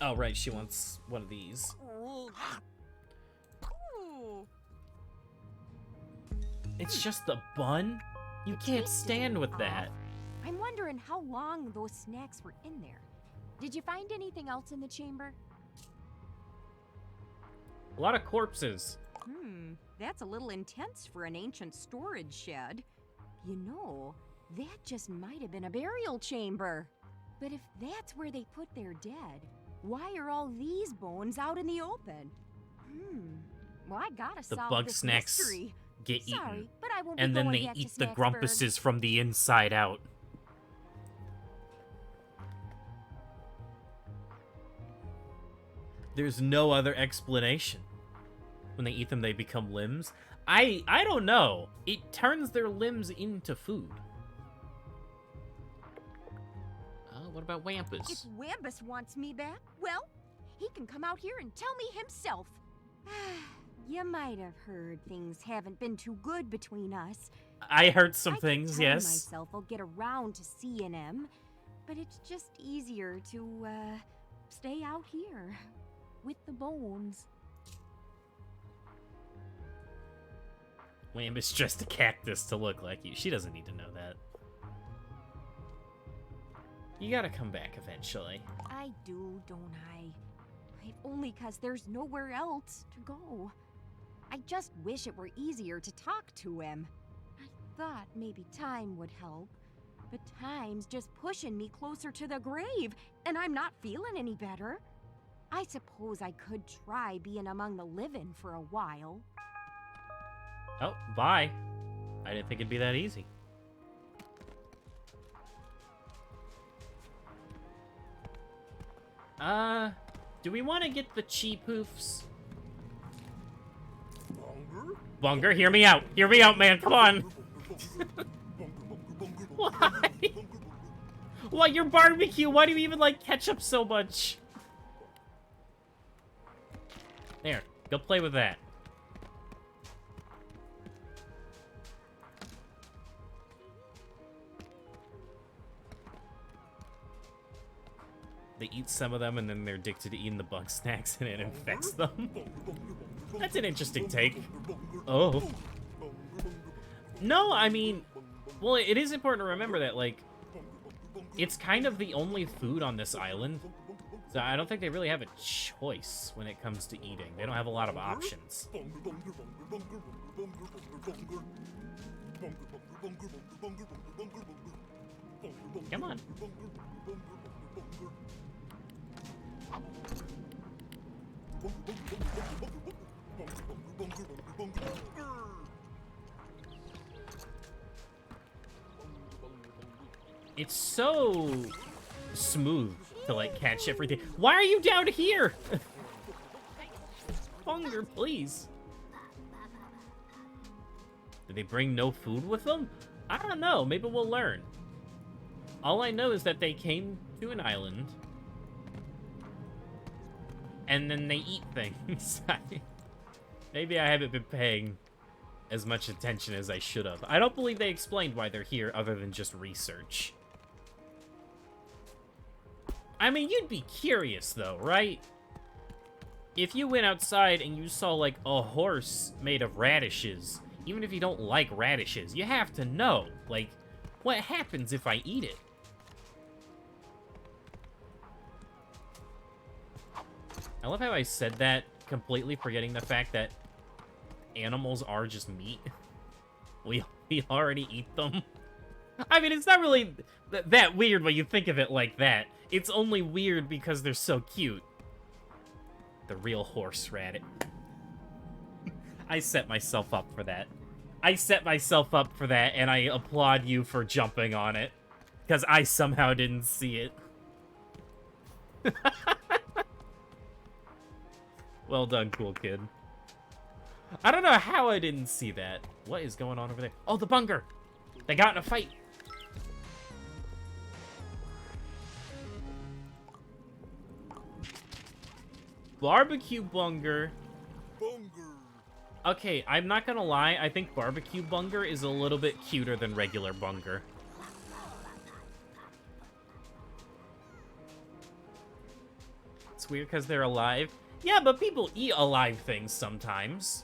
Speaker 1: Oh, right, she wants one of these. It's just a bun? You can't stand with that.
Speaker 11: I'm wondering how long those snacks were in there. Did you find anything else in the chamber?
Speaker 1: A lot of corpses.
Speaker 11: That's a little intense for an ancient storage shed. You know, that just might have been a burial chamber. But if that's where they put their dead, why are all these bones out in the open? Well, I gotta solve this
Speaker 1: Bugsnax
Speaker 11: mystery.
Speaker 1: get
Speaker 11: Sorry,
Speaker 1: eaten.
Speaker 11: but I won't
Speaker 1: And
Speaker 11: be
Speaker 1: then
Speaker 11: going
Speaker 1: they
Speaker 11: back to
Speaker 1: eat the
Speaker 11: Snacksburg.
Speaker 1: grumpuses from the inside out. There's no other explanation. When they eat them, they become limbs. I don't know. It turns their limbs into food. What about Wampus?
Speaker 11: If Wampus wants me back, well, he can come out here and tell me himself. You might have heard things haven't been too good between us.
Speaker 1: I heard some
Speaker 11: I
Speaker 1: things,
Speaker 11: keep telling
Speaker 1: yes.
Speaker 11: myself I'll get around to seeing him, but it's just easier to stay out here with the bones.
Speaker 1: Wampus dressed a cactus to look like you. She doesn't need to know that. You gotta come back eventually.
Speaker 11: I do, don't I? If only 'cause there's nowhere else to go. I just wish it were easier to talk to him. I thought maybe time would help, but time's just pushing me closer to the grave, and I'm not feeling any better. I suppose I could try being among the living for a while.
Speaker 1: Oh, bye. I didn't think it'd be that easy. Do we want to get the cheap hoofs? Bunger, hear me out. Hear me out, man. Come on. Why? What, your barbecue? Why do you even like ketchup so much? There, go play with that. They eat some of them and then they're addicted to eating the Bugsnax and it infects them. That's an interesting take. Oh. No, I mean, well, it is important to remember that, like, it's kind of the only food on this island. So I don't think they really have a choice when it comes to eating. They don't have a lot of options. Come on. It's so smooth to, like, catch everything. Why are you down here? Bunger, please. Did they bring no food with them? I don't know. Maybe we'll learn. All I know is that they came to an island. And then they eat things. Maybe I haven't been paying as much attention as I should have. I don't believe they explained why they're here other than just research. I mean, you'd be curious though, right? If you went outside and you saw, like, a horse made of radishes, even if you don't like radishes, you have to know, like, what happens if I eat it? I love how I said that, completely forgetting the fact that animals are just meat. We already eat them. I mean, it's not really that weird when you think of it like that. It's only weird because they're so cute. The real horse rat. I set myself up for that. I set myself up for that, and I applaud you for jumping on it. Because I somehow didn't see it. Well done, cool kid. I don't know how I didn't see that. What is going on over there? Oh, the Bunger! They got in a fight! Barbecue Bunger.
Speaker 6: Bunger.
Speaker 1: Okay, I'm not gonna lie. I think Barbecue Bunger is a little bit cuter than regular Bunger. It's weird because they're alive. Yeah, but people eat alive things sometimes.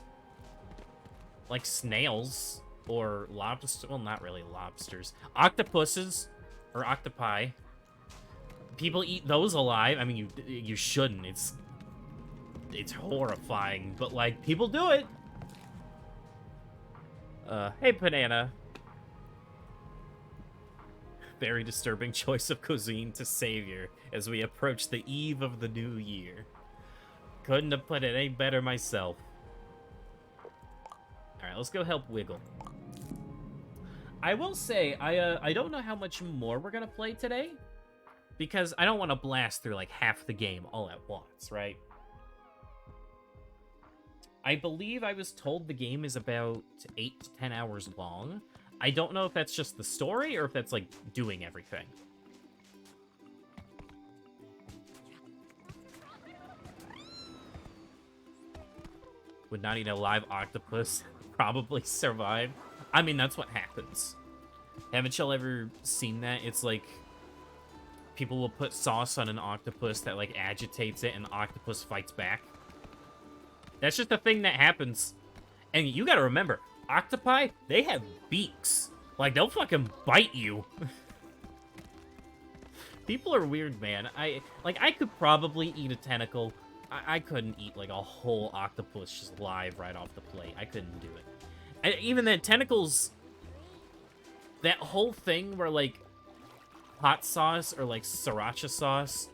Speaker 1: Like snails or lobsters. Well, not really lobsters. Octopuses or octopi. People eat those alive. I mean, you shouldn't. It's horrifying, but like people do it. Hey, Banana. Very disturbing choice of cuisine to savior as we approach the eve of the new year. Couldn't have put it any better myself. Alright, let's go help Wiggle. I will say, I don't know how much more we're gonna play today, because I don't want to blast through like half the game all at once, right? I believe I was told the game is about 8 to 10 hours long. I don't know if that's just the story or if that's like doing everything. Would not eat a live octopus probably survive. I mean, that's what happens. Haven't y'all ever seen that? It's like people will put sauce on an octopus that like agitates it and the octopus fights back. That's just a thing that happens. And you gotta remember, octopi, they have beaks. Like, they'll fucking bite you. People are weird, man. I could probably eat a tentacle. I couldn't eat, like, a whole octopus just live right off the plate. I couldn't do it. And even then, tentacles... That whole thing where, like, hot sauce or, like, sriracha sauce...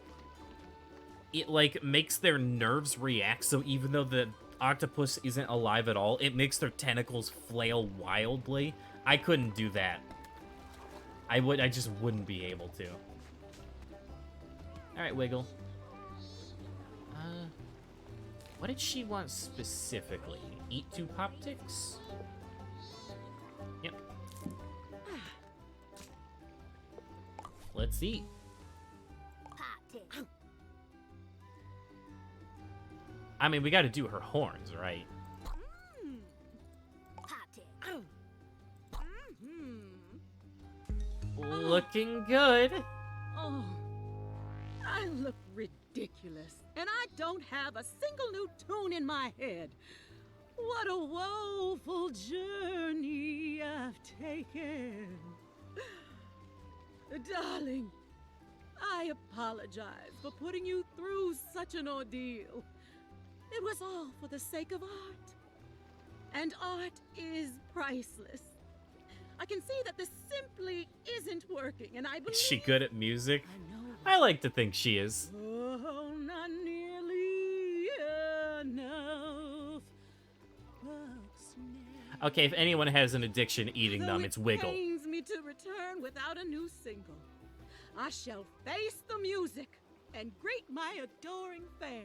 Speaker 1: It, like, makes their nerves react, so even though the octopus isn't alive at all, it makes their tentacles flail wildly. I couldn't do that. I just wouldn't be able to. Alright, Wiggle. What did she want specifically? Eat 2 Pop-Ticks? Yep. Let's eat. I mean, we gotta do her horns, right? Looking good.
Speaker 9: Oh, I look ridiculous, and I don't have a single new tune in my head. What a woeful journey I've taken. Darling, I apologize for putting you through such an ordeal. It was all for the sake of art. And art is priceless. I can see that this simply isn't working, and I believe...
Speaker 1: Is she good at music?
Speaker 9: I know.
Speaker 1: I like to think she is.
Speaker 9: Oh, not nearly enough. Bugsnax.
Speaker 1: Okay, if anyone has an addiction eating them, it's Wiggle.
Speaker 9: It pains me to return without a new single. I shall face the music and greet my adoring fans.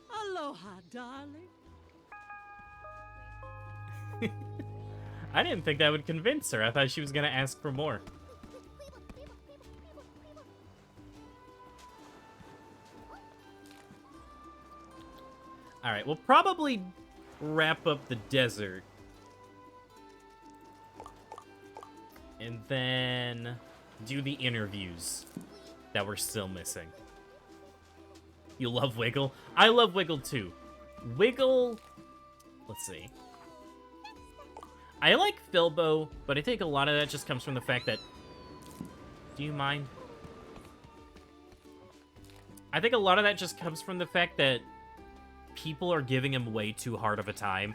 Speaker 9: Aloha, darling.
Speaker 1: I didn't think that would convince her. I thought she was gonna ask for more. Alright, we'll probably wrap up the desert. And then do the interviews that we're still missing. You love Wiggle? I love Wiggle too. Wiggle... Let's see. I like Filbo, but I think a lot of that just comes from the fact that... Do you mind? I think a lot of that just comes from the fact that people are giving him way too hard of a time.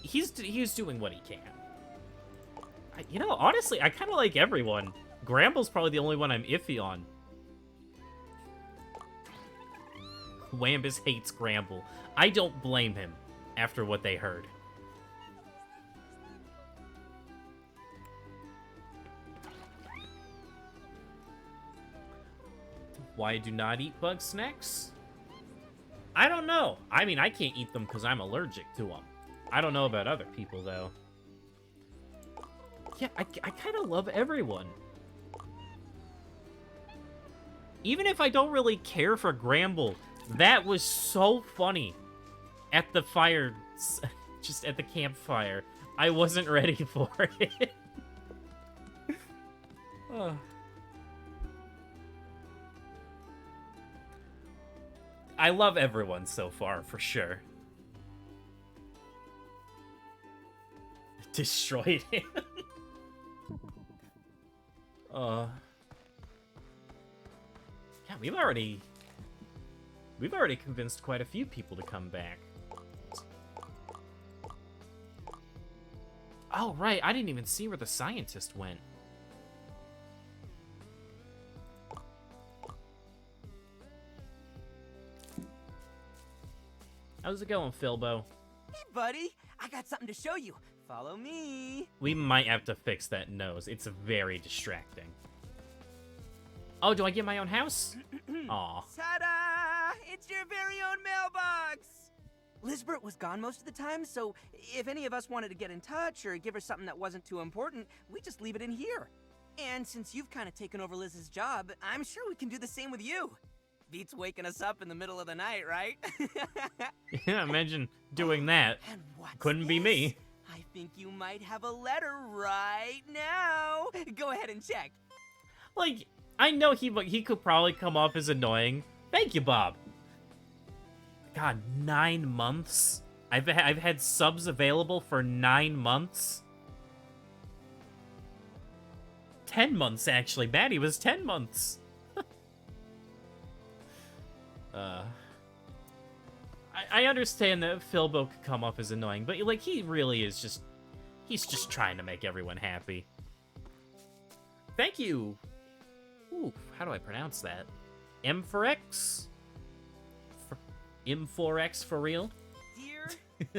Speaker 1: He's doing what he can. You know, honestly, I kind of like everyone. Gramble's probably the only one I'm iffy on. Wambus hates Gramble. I don't blame him after what they heard. Why I do not eat Bugsnax? I don't know. I mean, I can't eat them because I'm allergic to them. I don't know about other people, though. Yeah, I kind of love everyone. Even if I don't really care for Gramble, That was so funny. At the fire, just at the campfire. I wasn't ready for it. Oh. I love everyone so far, for sure. Destroyed him. Yeah, we've already convinced quite a few people to come back. Oh, right, I didn't even see where the scientist went. How's it going, Philbo?
Speaker 5: Hey, buddy. I got something to show you. Follow me.
Speaker 1: We might have to fix that nose. It's very distracting. Oh, do I get my own house? Aw.
Speaker 5: Ta-da! It's your very own mailbox! Lisbeth was gone most of the time, so if any of us wanted to get in touch or give her something that wasn't too important, we just leave it in here. And since you've kind of taken over Liz's job, I'm sure we can do the same with you. Beats waking us up in the middle of the night, right?
Speaker 1: Yeah, imagine doing that.
Speaker 5: And what's
Speaker 1: Couldn't be me.
Speaker 5: I think you might have a letter right now. Go ahead and check.
Speaker 1: Like, I know he could probably come off as annoying. Thank you, Bob. God, 9 months? I've had subs available for 9 months? 10 months, actually. Maddie was 10 months. I understand that Philbo could come off as annoying, but, like, he really is just... He's just trying to make everyone happy. Thank you! Ooh, how do I pronounce that? M for X? M4X for real?
Speaker 5: Dear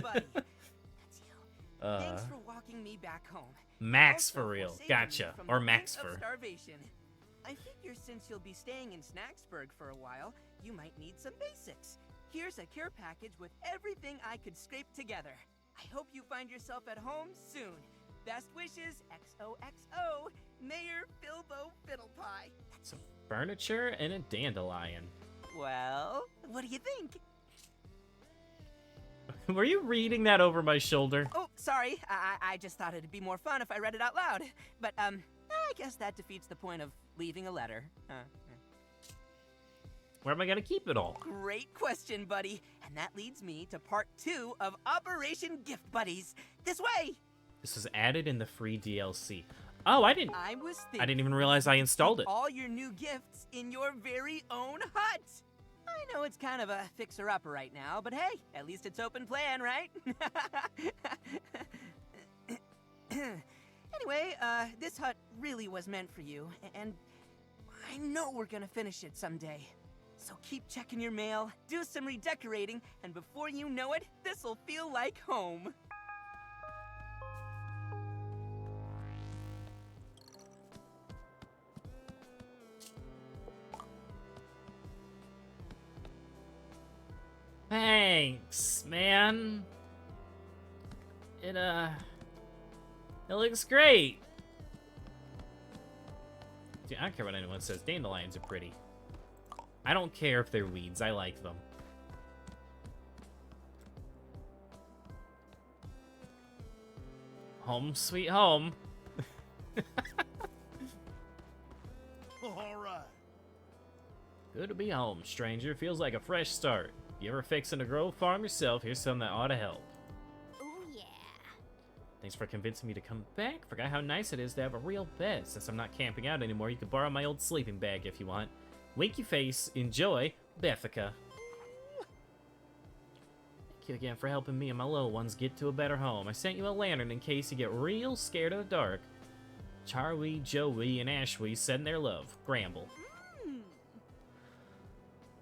Speaker 5: buddy, that's you. Thanks for walking me back home.
Speaker 1: Max
Speaker 5: Also,
Speaker 1: for real.
Speaker 5: saving me
Speaker 1: Gotcha.
Speaker 5: from
Speaker 1: Or
Speaker 5: the
Speaker 1: Max
Speaker 5: brink of
Speaker 1: for.
Speaker 5: starvation. I figure since you'll be staying in Snacksburg for a while, you might need some basics. Here's a care package with everything I could scrape together. I hope you find yourself at home soon. Best wishes, XOXO, Mayor Philbo Fiddlepie.
Speaker 1: Some furniture and a dandelion.
Speaker 5: Well, what do you think?
Speaker 1: Were you reading that over my shoulder?
Speaker 5: Oh, sorry. I just thought it'd be more fun if I read it out loud. But, I guess that defeats the point of leaving a letter.
Speaker 1: Where am I gonna keep it all?
Speaker 5: Great question, buddy. And that leads me to part 2 of Operation Gift Buddies. This way!
Speaker 1: This was added in the free DLC. Oh, I didn't even realize I installed it.
Speaker 5: All your new gifts in your very own hut. I know it's kind of a fixer-upper right now, but hey, at least it's open plan, right? Anyway, this hut really was meant for you, and I know we're gonna finish it someday. So keep checking your mail, do some redecorating, and before you know it, this'll feel like home.
Speaker 1: Thanks, man. It looks great. Dude, I don't care what anyone says. Dandelions are pretty. I don't care if they're weeds. I like them. Home sweet home.
Speaker 6: All right.
Speaker 1: Good to be home, stranger. Feels like a fresh start. You ever fixing to grow a farm yourself? Here's something that ought to help.
Speaker 3: Oh, yeah.
Speaker 1: Thanks for convincing me to come back. Forgot how nice it is to have a real bed. Since I'm not camping out anymore, you can borrow my old sleeping bag if you want. Winky face. Enjoy. Bethica. Thank you again for helping me and my little ones get to a better home. I sent you a lantern in case you get real scared of the dark. Charwee, Joey, and Ashwee send their love. Gramble.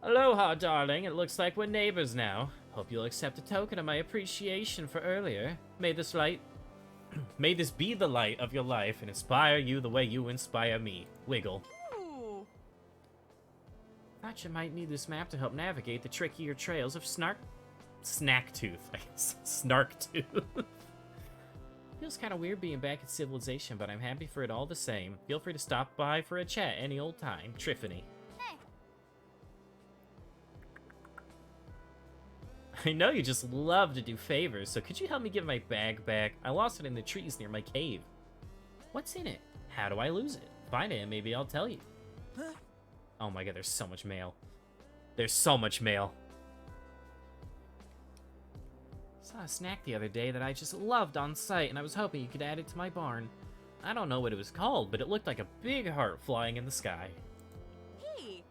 Speaker 1: Aloha, darling. It looks like we're neighbors now. Hope you'll accept a token of my appreciation for earlier. May this be the light of your life and inspire you the way you inspire me. Wiggle.
Speaker 5: Ooh.
Speaker 1: Thought you might need this map to help navigate the trickier trails of Snacktooth. I guess. Snarktooth. Feels kind of weird being back in civilization, but I'm happy for it all the same. Feel free to stop by for a chat any old time. Triffany.
Speaker 3: Hey.
Speaker 1: I know you just love to do favors, so could you help me get my bag back? I lost it in the trees near my cave. What's in it? How do I lose it? Find it and maybe I'll tell you. Oh my god, there's so much mail. There's so much mail. Saw a snack the other day that I just loved on sight, and I was hoping you could add it to my barn. I don't know what it was called, but it looked like a big heart flying in the sky.
Speaker 11: Hey!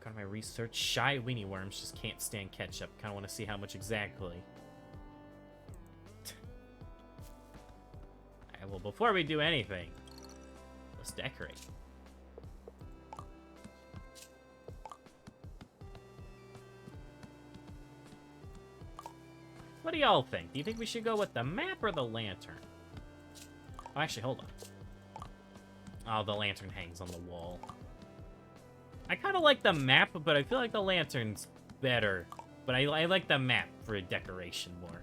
Speaker 1: Got my research. Shy weenie worms just can't stand ketchup. Kind of want to see how much exactly. Alright, well, before we do anything, let's decorate. What do y'all think? Do you think we should go with the map or the lantern? Oh, actually, hold on. Oh, the lantern hangs on the wall. I kind of like the map, but I feel like the lantern's better. But I like the map for a decoration more.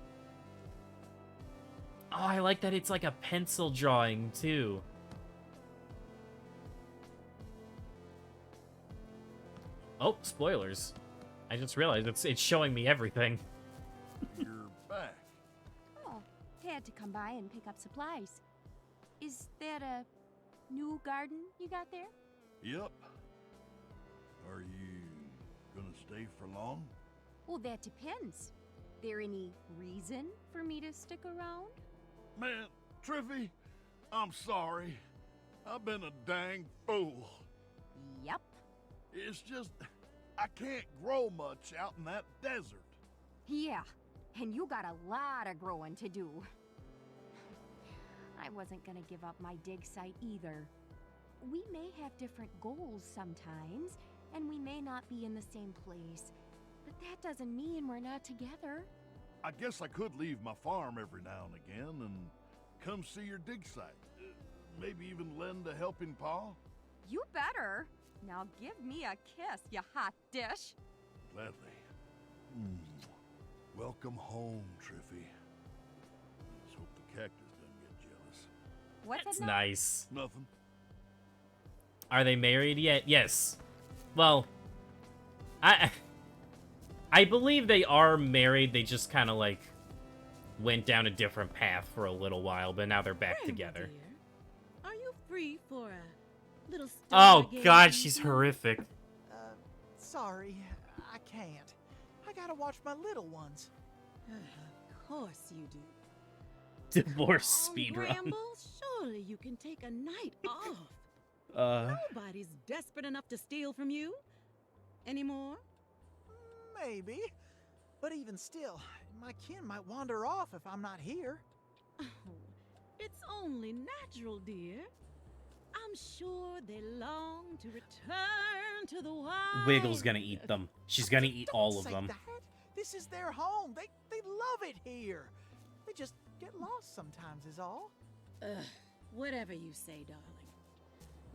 Speaker 1: Oh, I like that it's like a pencil drawing, too. Oh, spoilers. I just realized it's showing me everything.
Speaker 6: You're back.
Speaker 11: Oh, had to come by and pick up supplies. Is that a new garden you got there?
Speaker 6: Yep. Are you gonna stay for long?
Speaker 11: Well, that depends. There any reason for me to stick around?
Speaker 6: Man, Triffy, I'm sorry. I've been a dang fool.
Speaker 11: Yep.
Speaker 6: It's just, I can't grow much out in that desert.
Speaker 11: Yeah, and you got a lot of growing to do. I wasn't gonna give up my dig site either. We may have different goals sometimes, and we may not be in the same place, but that doesn't mean we're not together.
Speaker 6: I guess I could leave my farm every now and again and come see your dig site. Maybe even lend a helping paw?
Speaker 11: You better. Now give me a kiss, you hot dish.
Speaker 6: Gladly. Welcome home, Triffy. Let's hope the cactus doesn't get jealous.
Speaker 11: What's
Speaker 1: That's
Speaker 11: it now?
Speaker 1: nice.
Speaker 6: Nothing.
Speaker 1: Are they married yet? Yes. Well, I believe they are married. They just kind of like went down a different path for a little while, but now they're back
Speaker 9: Grandma
Speaker 1: together.
Speaker 9: dear, are you free for a little
Speaker 1: Oh
Speaker 9: stargazing
Speaker 1: god, she's
Speaker 9: tonight?
Speaker 1: horrific.
Speaker 8: Sorry, I can't. I gotta watch my little ones.
Speaker 9: Of course you do.
Speaker 1: Divorce
Speaker 9: Oh,
Speaker 1: speedrun.
Speaker 9: Bramble, surely you can take a night off. Nobody's desperate enough to steal from you anymore.
Speaker 8: Maybe. But even still, my kin might wander off if I'm not here.
Speaker 9: Oh, it's only natural, dear. I'm sure they long to return to the wild.
Speaker 1: Wiggle's gonna eat them. She's gonna eat all
Speaker 8: Don't
Speaker 1: of
Speaker 8: say
Speaker 1: them.
Speaker 8: that. This is their home. They love it here. They just get lost sometimes is all.
Speaker 9: Whatever you say, darling.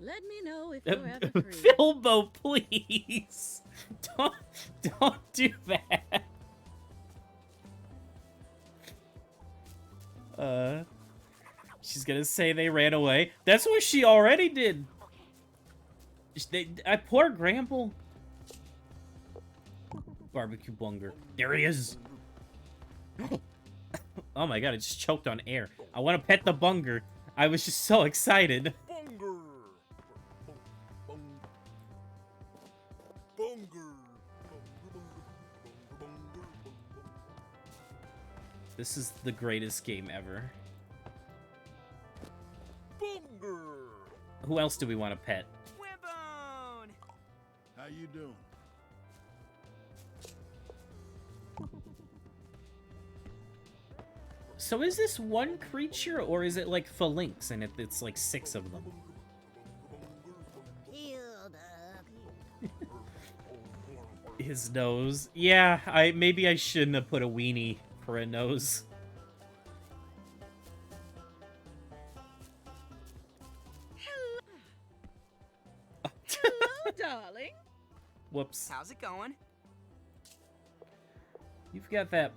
Speaker 9: Let me know if you're ever free.
Speaker 1: Filbo, please. Don't do that. She's gonna say they ran away. That's what she already did. Poor Gramble. Barbecue bunger. There he is. Oh my god, I just choked on air. I want to pet the bunger. I was just so excited.
Speaker 6: Bunger. Bunger.
Speaker 1: This is the greatest game ever.
Speaker 6: Bunger.
Speaker 1: Who else do we want to pet?
Speaker 5: Wimbone!
Speaker 6: How you doing?
Speaker 1: So is this one creature, or is it like phalanx and it's like 6 of them?
Speaker 4: Healed up.
Speaker 1: His nose. Yeah, maybe I shouldn't have put a weenie for a nose.
Speaker 9: Hello, darling.
Speaker 1: Whoops.
Speaker 5: How's it going?
Speaker 1: You've got that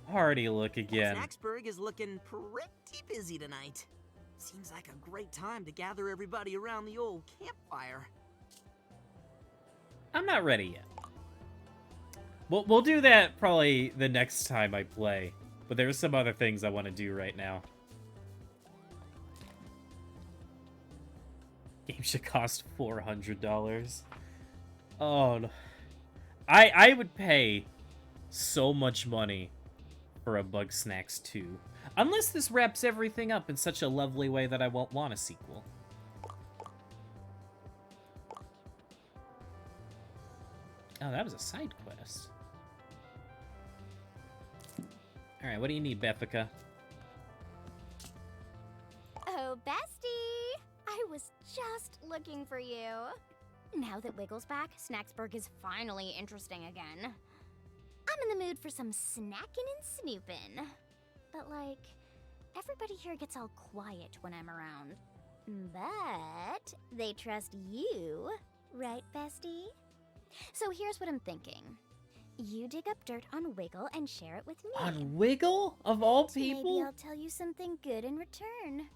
Speaker 1: party look again.
Speaker 5: Snacksburg is looking pretty busy tonight. Seems like a great time to gather everybody around the old campfire.
Speaker 1: I'm not ready yet. We'll do that probably the next time I play. But there's some other things I want to do right now. Game should cost $400. Oh, no. I would pay so much money for a Bugsnax 2. Unless this wraps everything up in such a lovely way that I won't want a sequel. Oh, that was a side quest. Alright, what do you need, Bethica?
Speaker 3: Oh, bestie! I was just looking for you. Now that Wiggle's back, Snacksburg is finally interesting again. I'm in the mood for some snacking and snooping. But, like, everybody here gets all quiet when I'm around. But they trust you, right, bestie? So here's what I'm thinking. You dig up dirt on Wiggle and share it with me.
Speaker 1: On Wiggle? Of all people?
Speaker 3: Maybe I'll tell you something good in return.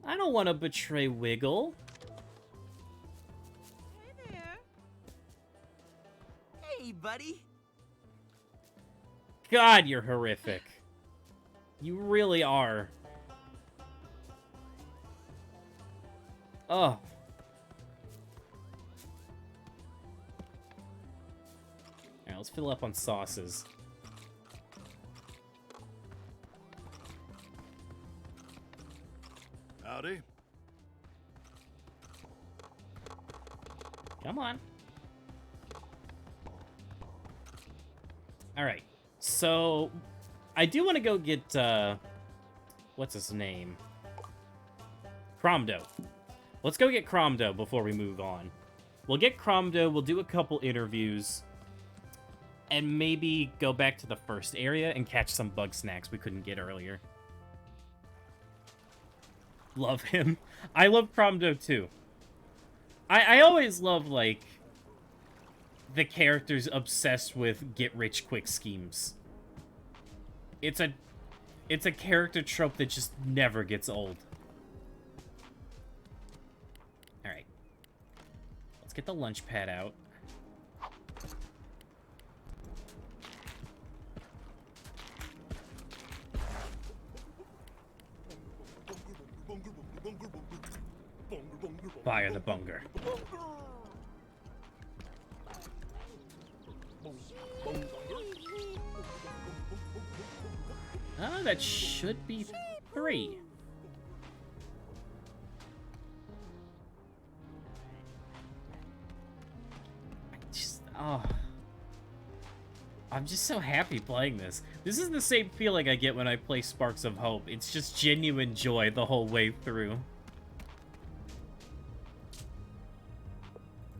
Speaker 1: I don't want to betray Wiggle.
Speaker 5: Hey there. Hey, buddy.
Speaker 1: God, you're horrific. You really are. Oh. Alright, let's fill up on sauces.
Speaker 6: Howdy.
Speaker 1: Come on. Alright. So, I do want to go get, what's his name? Cromdo. Let's go get Cromdo before we move on. We'll get Cromdo, we'll do a couple interviews, and maybe go back to the first area and catch some Bugsnax we couldn't get earlier. Love him. I love Cromdo, too. I always love, like, the characters obsessed with get-rich-quick schemes. It's a character trope that just never gets old. Alright. Let's get the lunch pad out. Fire the bunger. Oh, that should be 3. I'm just so happy playing this. This is the same feeling I get when I play Sparks of Hope. It's just genuine joy the whole way through.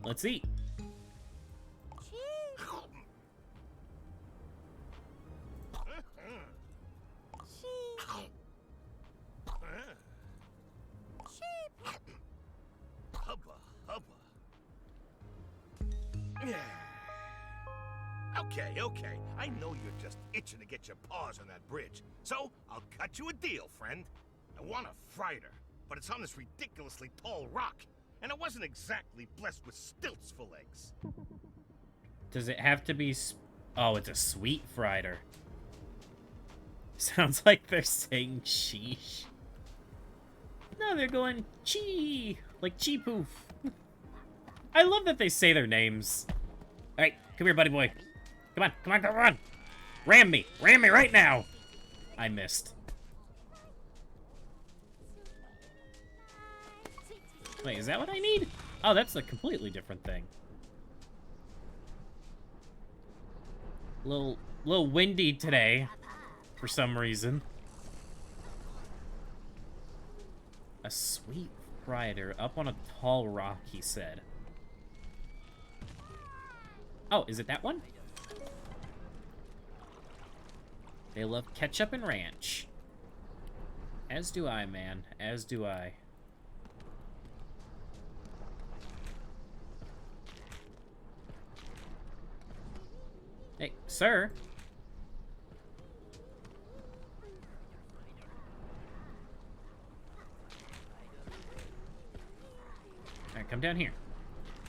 Speaker 1: Let's eat.
Speaker 12: Okay. I know you're just itching to get your paws on that bridge. So, I'll cut you a deal, friend. I want a freighter, but it's on this ridiculously tall rock. And I wasn't exactly blessed with stilts for legs.
Speaker 1: Does it have to be... Oh, it's a sweet freighter. Sounds like they're saying sheesh. No, they're going chee. Like chee poof. I love that they say their names. Alright, come here, buddy boy. Come on. Ram me right now. I missed. Wait, is that what I need? Oh, that's a completely different thing. Little windy today, for some reason. A sweet freighter up on a tall rock, he said. Oh, is it that one? They love ketchup and ranch. As do I, man. As do I. Hey, sir. Alright, come down here.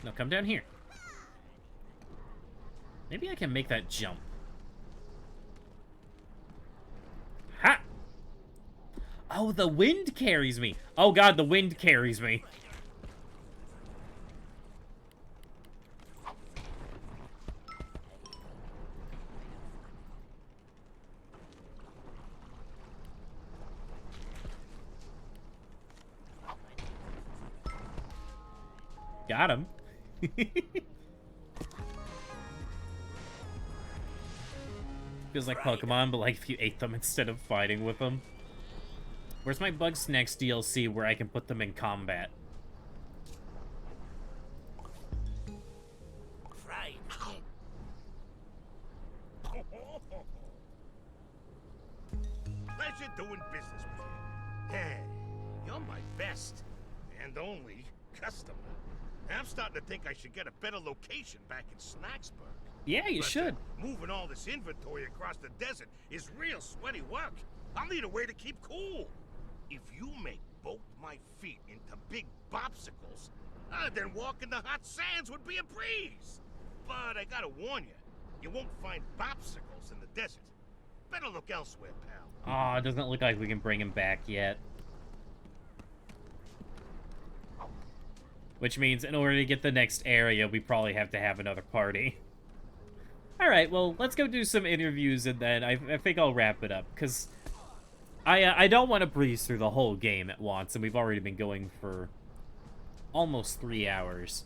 Speaker 1: No, come down here. Maybe I can make that jump. Ha! Oh, the wind carries me. Oh god, the wind carries me. Got him. Feels like Pokemon, but like if you ate them instead of fighting with them. Where's my Bugsnax DLC where I can put them in combat?
Speaker 12: Right. Pleasure doing business with you. Hey, you're my best and only customer. I'm starting to think I should get a better location back in Snacksburg.
Speaker 1: Yeah, you should.
Speaker 12: Moving all this inventory across the desert is real sweaty work. I'll need a way to keep cool. If you make both my feet into big bopsicles, then walking the hot sands would be a breeze. But I gotta warn you, you won't find bopsicles in the desert. Better look elsewhere, pal.
Speaker 1: Aw, it doesn't look like we can bring him back yet. Which means in order to get the next area, we probably have to have another party. Alright, well, let's go do some interviews, and then I think I'll wrap it up, because I don't want to breeze through the whole game at once, and we've already been going for almost 3 hours.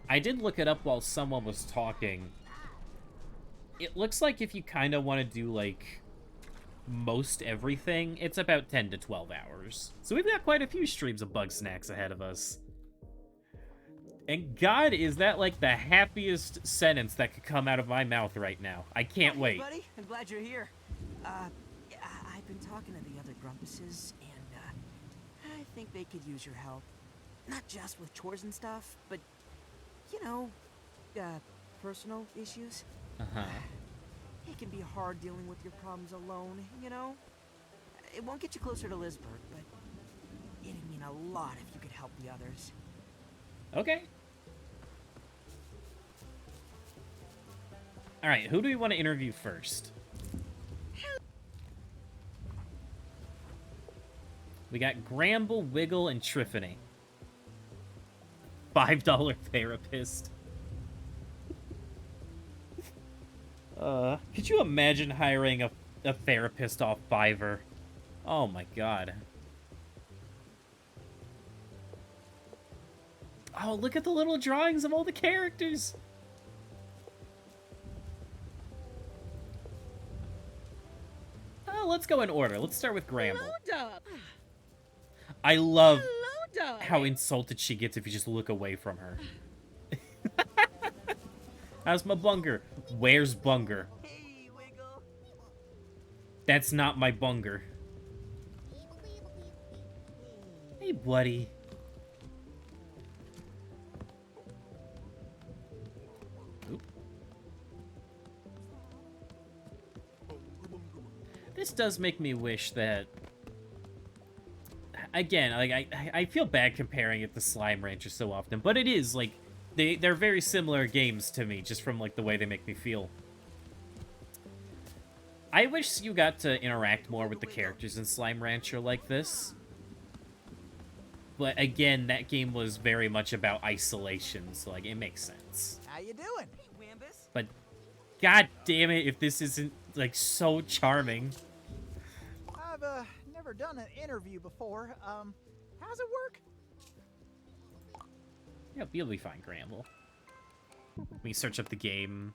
Speaker 1: I did look it up while someone was talking. It looks like if you kind of want to do, like, most everything, it's about 10 to 12 hours. So we've got quite a few streams of Bugsnax ahead of us. And God, is that like the happiest sentence that could come out of my mouth right now. I can't wait.
Speaker 5: Hey, buddy, I'm glad you're here. I've been talking to the other Grumpuses, and I think they could use your help. Not just with chores and stuff, but, you know, personal issues.
Speaker 1: Uh-huh.
Speaker 5: It can be hard dealing with your problems alone, you know? It won't get you closer to Lisbert, but it'd mean a lot if you could help the others.
Speaker 1: Okay. Alright, who do we want to interview first? We got Gramble, Wiggle, and Triffany. $5 therapist. Could you imagine hiring a therapist off Fiverr? Oh my god. Oh, look at the little drawings of all the characters! Oh, let's go in order. Let's start with Gramble.
Speaker 9: Hello, Dub.
Speaker 1: I love
Speaker 9: Hello, Dub.
Speaker 1: how insulted she gets if you just look away from her. How's my bunger? Where's Bunger?
Speaker 5: Hey, Wiggle.
Speaker 1: That's not my Bunger. Hey, buddy. Oop. This does make me wish that... Again, like I feel bad comparing it to Slime Rancher so often, but it is, like, they're very similar games to me, just from, like, the way they make me feel. I wish you got to interact more with the characters in Slime Rancher like this. But, again, that game was very much about isolation, so, like, it makes sense.
Speaker 8: How you doing? Hey, Wambus.
Speaker 1: But, god damn it, if this isn't, like, so charming.
Speaker 8: I've, never done an interview before. How's it work?
Speaker 1: Yep, you'll be fine, Gramble. When you search up the game,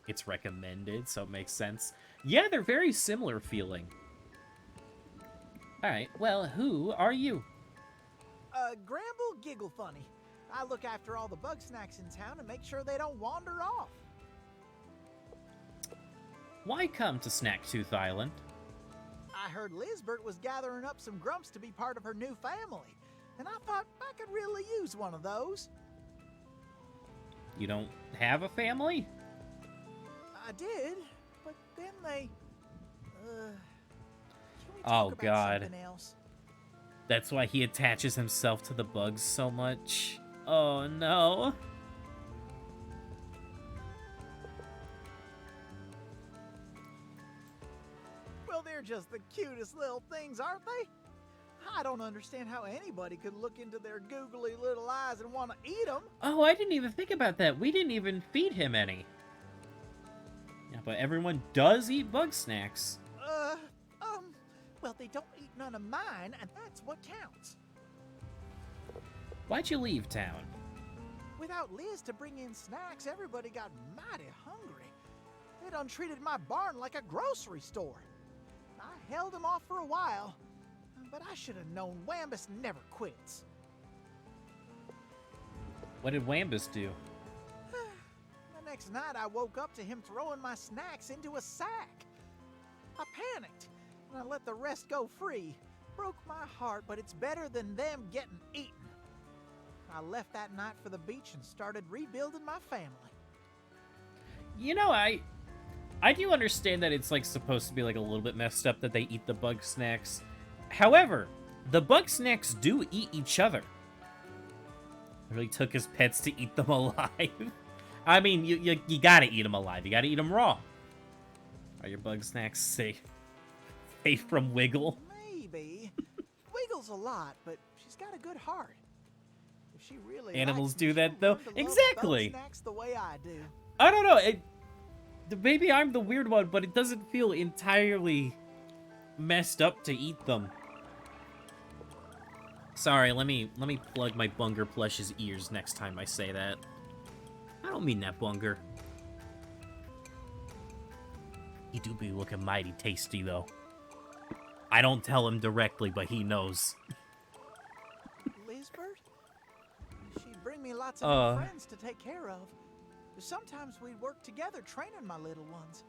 Speaker 1: it's recommended, so it makes sense. Yeah, they're very similar feeling. Alright, well, who are you?
Speaker 8: Gramble Giggle Funny. I look after all the Bugsnax in town and make sure they don't wander off.
Speaker 1: Why come to Snacktooth Island?
Speaker 8: I heard Lisbert was gathering up some grumps to be part of her new family, and I thought I could really use one of those.
Speaker 1: You don't have a family?
Speaker 8: I did, but then they... can we
Speaker 1: Oh,
Speaker 8: talk about
Speaker 1: God.
Speaker 8: something else?
Speaker 1: That's why he attaches himself to the bugs so much. Oh, no.
Speaker 8: they're just the cutest little things, aren't they? I don't understand how anybody could look into their googly little eyes and want to eat them.
Speaker 1: Oh, I didn't even think about that. We didn't even feed him any. Yeah, but everyone does eat Bugsnax.
Speaker 8: Well, they don't eat none of mine, and that's what counts.
Speaker 1: Why'd you leave town?
Speaker 8: Without Liz to bring in snacks, everybody got mighty hungry. They done treated my barn like a grocery store. I held them off for a while, but I should have known Wambus never quits.
Speaker 1: What did Wambus do?
Speaker 8: The next night, I woke up to him throwing my snacks into a sack. I panicked, and I let the rest go free. Broke my heart, but it's better than them getting eaten. I left that night for the beach and started rebuilding my family.
Speaker 1: You know, I do understand that it's, like, supposed to be, like, a little bit messed up that they eat the Bugsnax. However, the Bugsnax do eat each other. He really took his pets to eat them alive. I mean, you gotta eat them alive. You gotta eat them raw. Are your Bugsnax safe from Wiggle?
Speaker 8: Maybe. Wiggles a lot, but she's got a good heart. If she really
Speaker 1: Animals
Speaker 8: likes me,
Speaker 1: do that,
Speaker 8: she'll
Speaker 1: though.
Speaker 8: learn to love
Speaker 1: Exactly.
Speaker 8: Bugsnax the way I do.
Speaker 1: I don't know. Maybe I'm the weird one, but it doesn't feel entirely messed up to eat them. Sorry, let me plug my Bunger Plush's ears next time I say that. I don't mean that, Bunger. He do be looking mighty tasty, though. I don't tell him directly, but he knows.
Speaker 8: Lizbert? She'd bring me lots of new friends to take care of. Sometimes we'd work together training my little ones.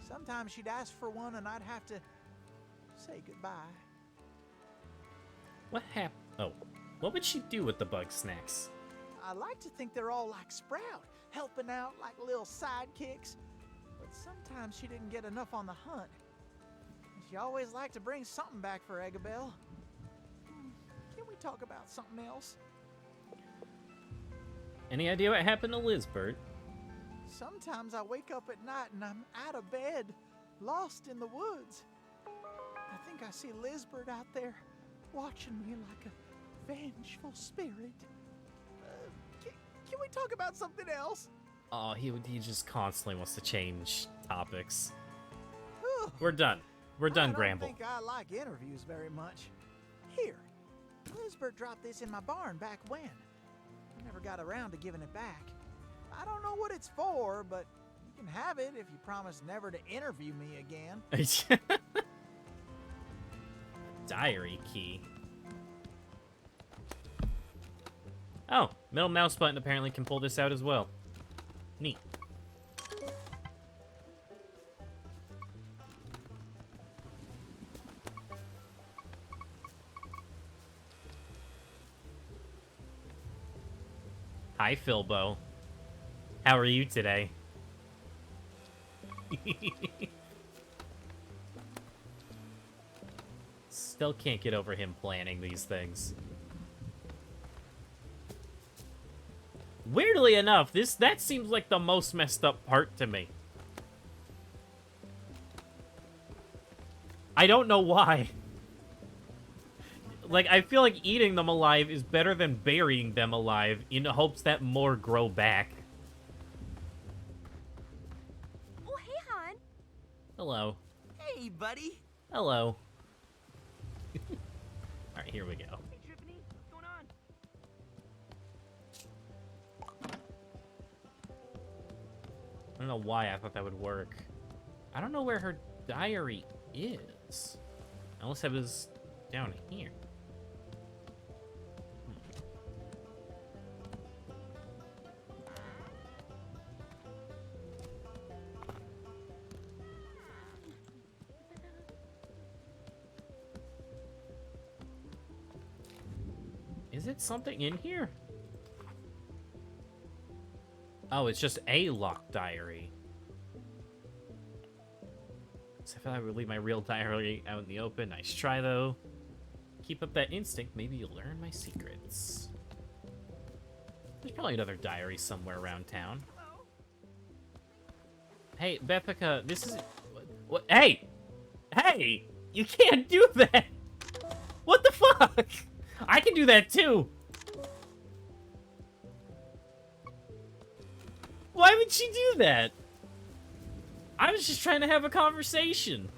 Speaker 8: Sometimes she'd ask for one and I'd have to say goodbye.
Speaker 1: What happened? Oh, what would she do with the Bugsnax?
Speaker 8: I like to think they're all like Sprout, helping out like little sidekicks. But sometimes she didn't get enough on the hunt. And she always liked to bring something back for Eggabell. Can we talk about something else?
Speaker 1: Any idea what happened to Lizbert?
Speaker 8: Sometimes I wake up at night and I'm out of bed, lost in the woods. I think I see Lizbert out there, watching me like a vengeful spirit. Can we talk about something else?
Speaker 1: Oh, he just constantly wants to change topics. We're done. We're done, Gramble.
Speaker 8: I don't think I like interviews very much. Here, Lizbert dropped this in my barn back when. I never got around to giving it back. I don't know what it's for, but you can have it if you promise never to interview me again.
Speaker 1: Diary key. Oh, middle mouse button apparently can pull this out as well. Neat. Hi, Philbo. How are you today? Still can't get over him planning these things. Weirdly enough, that seems like the most messed up part to me. I don't know why. Like, I feel like eating them alive is better than burying them alive in hopes that more grow back.
Speaker 3: Oh, hey, hon.
Speaker 1: Hello.
Speaker 5: Hey, buddy.
Speaker 1: Hello. Alright, here we go.
Speaker 5: Hey, Trippany, what's going on?
Speaker 1: I don't know why I thought that would work. I don't know where her diary is. Unless it was down here. Is it something in here? Oh, it's just a locked diary. So I feel like I would leave my real diary out in the open. Nice try, though. Keep up that instinct. Maybe you'll learn my secrets. There's probably another diary somewhere around town. Hey, Beppica, this is... What? Hey! Hey! You can't do that! What the fuck? I can do that too! Why would she do that? I was just trying to have a conversation.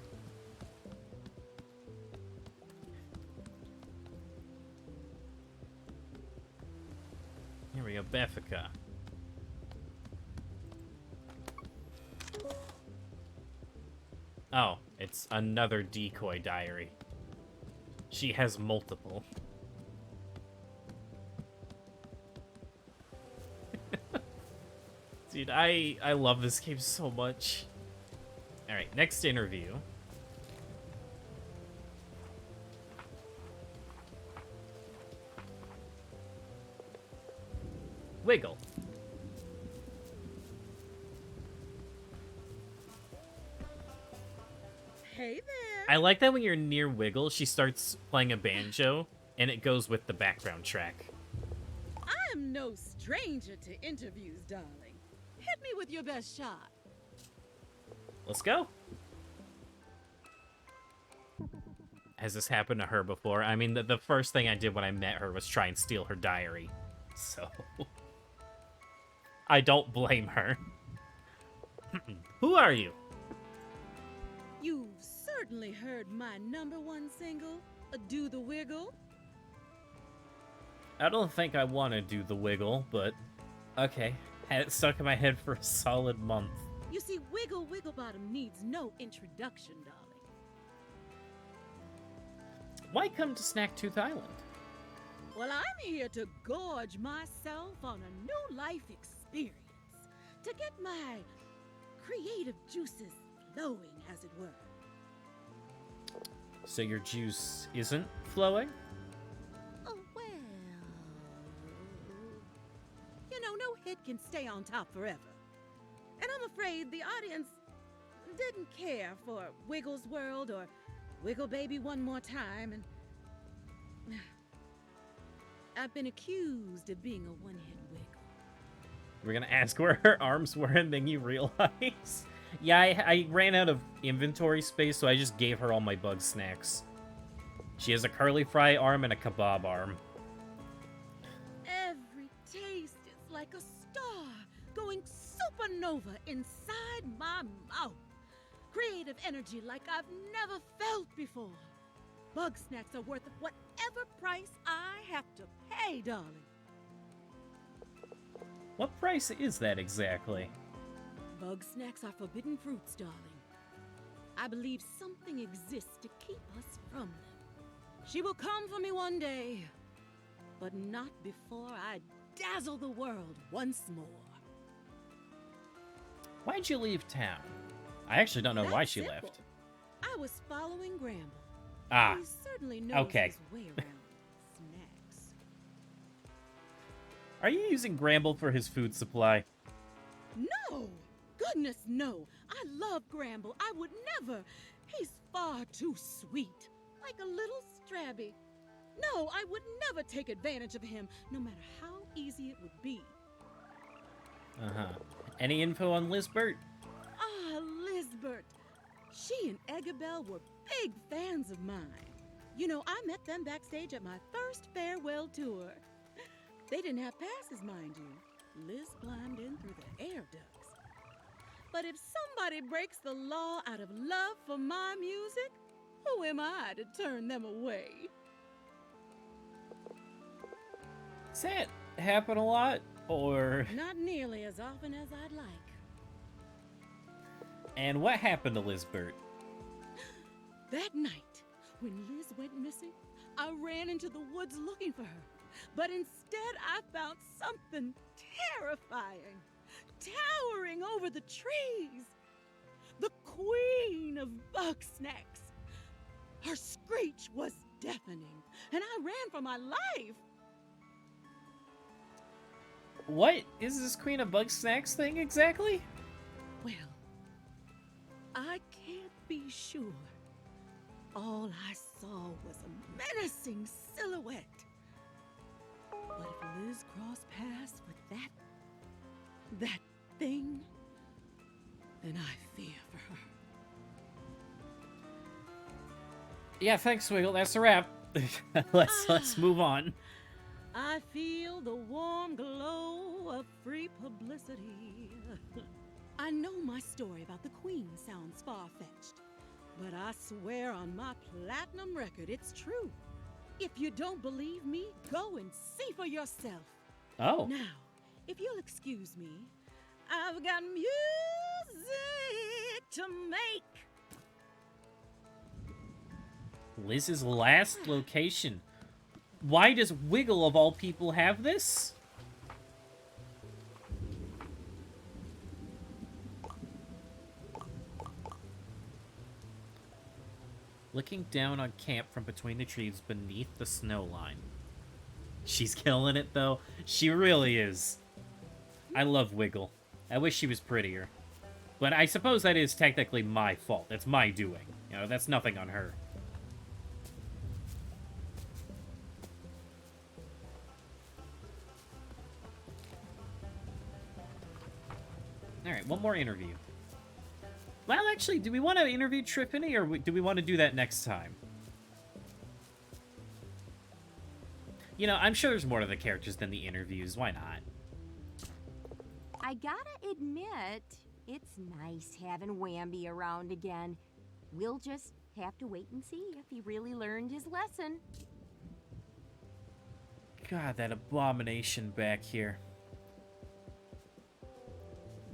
Speaker 1: Here we go, Beffica. Oh, it's another decoy diary. She has multiple. Dude, I love this game so much. Alright, next interview. Wiggle.
Speaker 9: Hey there.
Speaker 1: I like that when you're near Wiggle, she starts playing a banjo, and it goes with the background track.
Speaker 9: I'm no stranger to interviews, darling. Hit me with your best shot.
Speaker 1: Let's go. Has this happened to her before? I mean, the first thing I did when I met her was try and steal her diary. So... I don't blame her. Who are you?
Speaker 9: You've certainly heard my #1 single, Do the Wiggle.
Speaker 1: I don't think I want to do the wiggle, but... Okay. Had it stuck in my head for a solid month.
Speaker 9: You see, Wiggle Wigglebottom needs no introduction, darling.
Speaker 1: Why come to Snacktooth Island?
Speaker 9: Well, I'm here to gorge myself on a new life experience. To get my creative juices flowing, as it were.
Speaker 1: So your juice isn't flowing?
Speaker 9: Oh, well... You know, no hit can stay on top forever. And I'm afraid the audience didn't care for Wiggle's World or Wiggle Baby One More Time, and... I've been accused of being a one-hit wiggle.
Speaker 1: We're gonna ask where her arms were, and then you realize... Yeah, I ran out of inventory space, so I just gave her all my Bugsnax. She has a curly fry arm and a kebab arm.
Speaker 9: Every taste is like a star going supernova inside my mouth. Creative energy like I've never felt before. Bugsnax are worth whatever price I have to pay, darling.
Speaker 1: What price is that exactly?
Speaker 9: Bugsnax are forbidden fruits, darling. I believe something exists to keep us from them. She will come for me one day, but not before I dazzle the world once more.
Speaker 1: Why'd you leave town? I actually don't know why she
Speaker 9: simple.
Speaker 1: left.
Speaker 9: I was following Gramble.
Speaker 1: Ah,
Speaker 9: He certainly knows
Speaker 1: okay.
Speaker 9: his way around snacks.
Speaker 1: Are you using Gramble for his food supply?
Speaker 9: No! Goodness, no! I love Gramble. I would never. He's far too sweet. Like a little strabby. No, I would never take advantage of him, no matter how easy it would be.
Speaker 1: Uh-huh. Any info on Lizbert?
Speaker 9: Ah, Lizbert. She and Eggabell were big fans of mine. You know, I met them backstage at my first farewell tour. They didn't have passes, mind you. Liz climbed in through the air ducts. But if somebody breaks the law out of love for my music, who am I to turn them away?
Speaker 1: Does that happen a lot, or...
Speaker 9: Not nearly as often as I'd like.
Speaker 1: And what happened to Lizbert?
Speaker 9: That night, when Liz went missing, I ran into the woods looking for her. But instead, I found something terrifying, towering over the trees. The queen of Bugsnax. Her screech was deafening, and I ran for my life.
Speaker 1: What is this Queen of Bugsnax thing exactly?
Speaker 9: Well, I can't be sure. All I saw was a menacing silhouette. But if Liz crossed paths with that thing, then I fear for her.
Speaker 1: Yeah, thanks, Wiggle. That's a wrap. let's move on.
Speaker 9: I feel the warm glow of free publicity. I know my story about the Queen sounds far-fetched, but I swear on my platinum record it's true. If you don't believe me, go and see for yourself.
Speaker 1: Oh.
Speaker 9: Now, if you'll excuse me, I've got music to make.
Speaker 1: Liz's last location. Why does Wiggle, of all people, have this? Looking down on camp from between the trees beneath the snow line. She's killing it, though. She really is. I love Wiggle. I wish she was prettier. But I suppose that is technically my fault. It's my doing. You know, that's nothing on her. Alright, one more interview. Well, actually, do we want to interview Trippany, or do we want to do that next time? You know, I'm sure there's more to the characters than the interviews. Why not?
Speaker 11: I gotta admit, it's nice having Wamby around again. We'll just have to wait and see if he really learned his lesson.
Speaker 1: God, that abomination back here.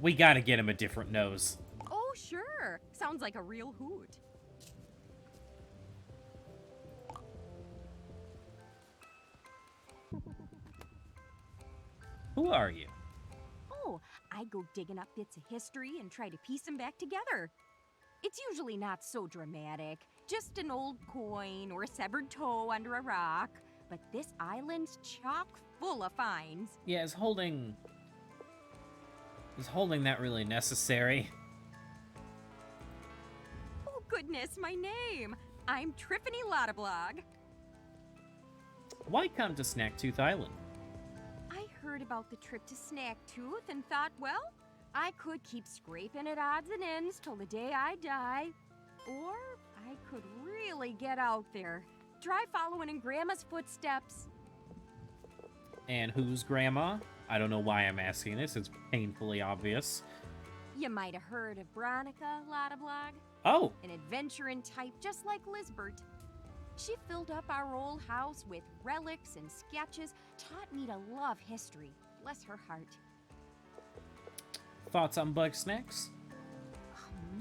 Speaker 1: We gotta get him a different nose.
Speaker 11: Oh, sure. Sounds like a real hoot.
Speaker 1: Who are you?
Speaker 11: Oh, I go digging up bits of history and try to piece them back together. It's usually not so dramatic. Just an old coin or a severed toe under a rock. But this island's chock full of finds.
Speaker 1: Yeah, is holding that really necessary?
Speaker 11: Oh, goodness, my name. I'm Trippany Lottablog.
Speaker 1: Why come to Snacktooth Island?
Speaker 11: I heard about the trip to Snacktooth and thought, well, I could keep scraping at odds and ends till the day I die. Or I could really get out there. Try following in Grandma's footsteps.
Speaker 1: And who's Grandma? I don't know why I'm asking this. It's painfully obvious.
Speaker 11: You might have heard of Veronica Lottablog.
Speaker 1: Oh!
Speaker 11: An adventuring type just like Lizbert. She filled up our old house with relics and sketches, taught me to love history. Bless her heart.
Speaker 1: Thoughts on Bugsnax?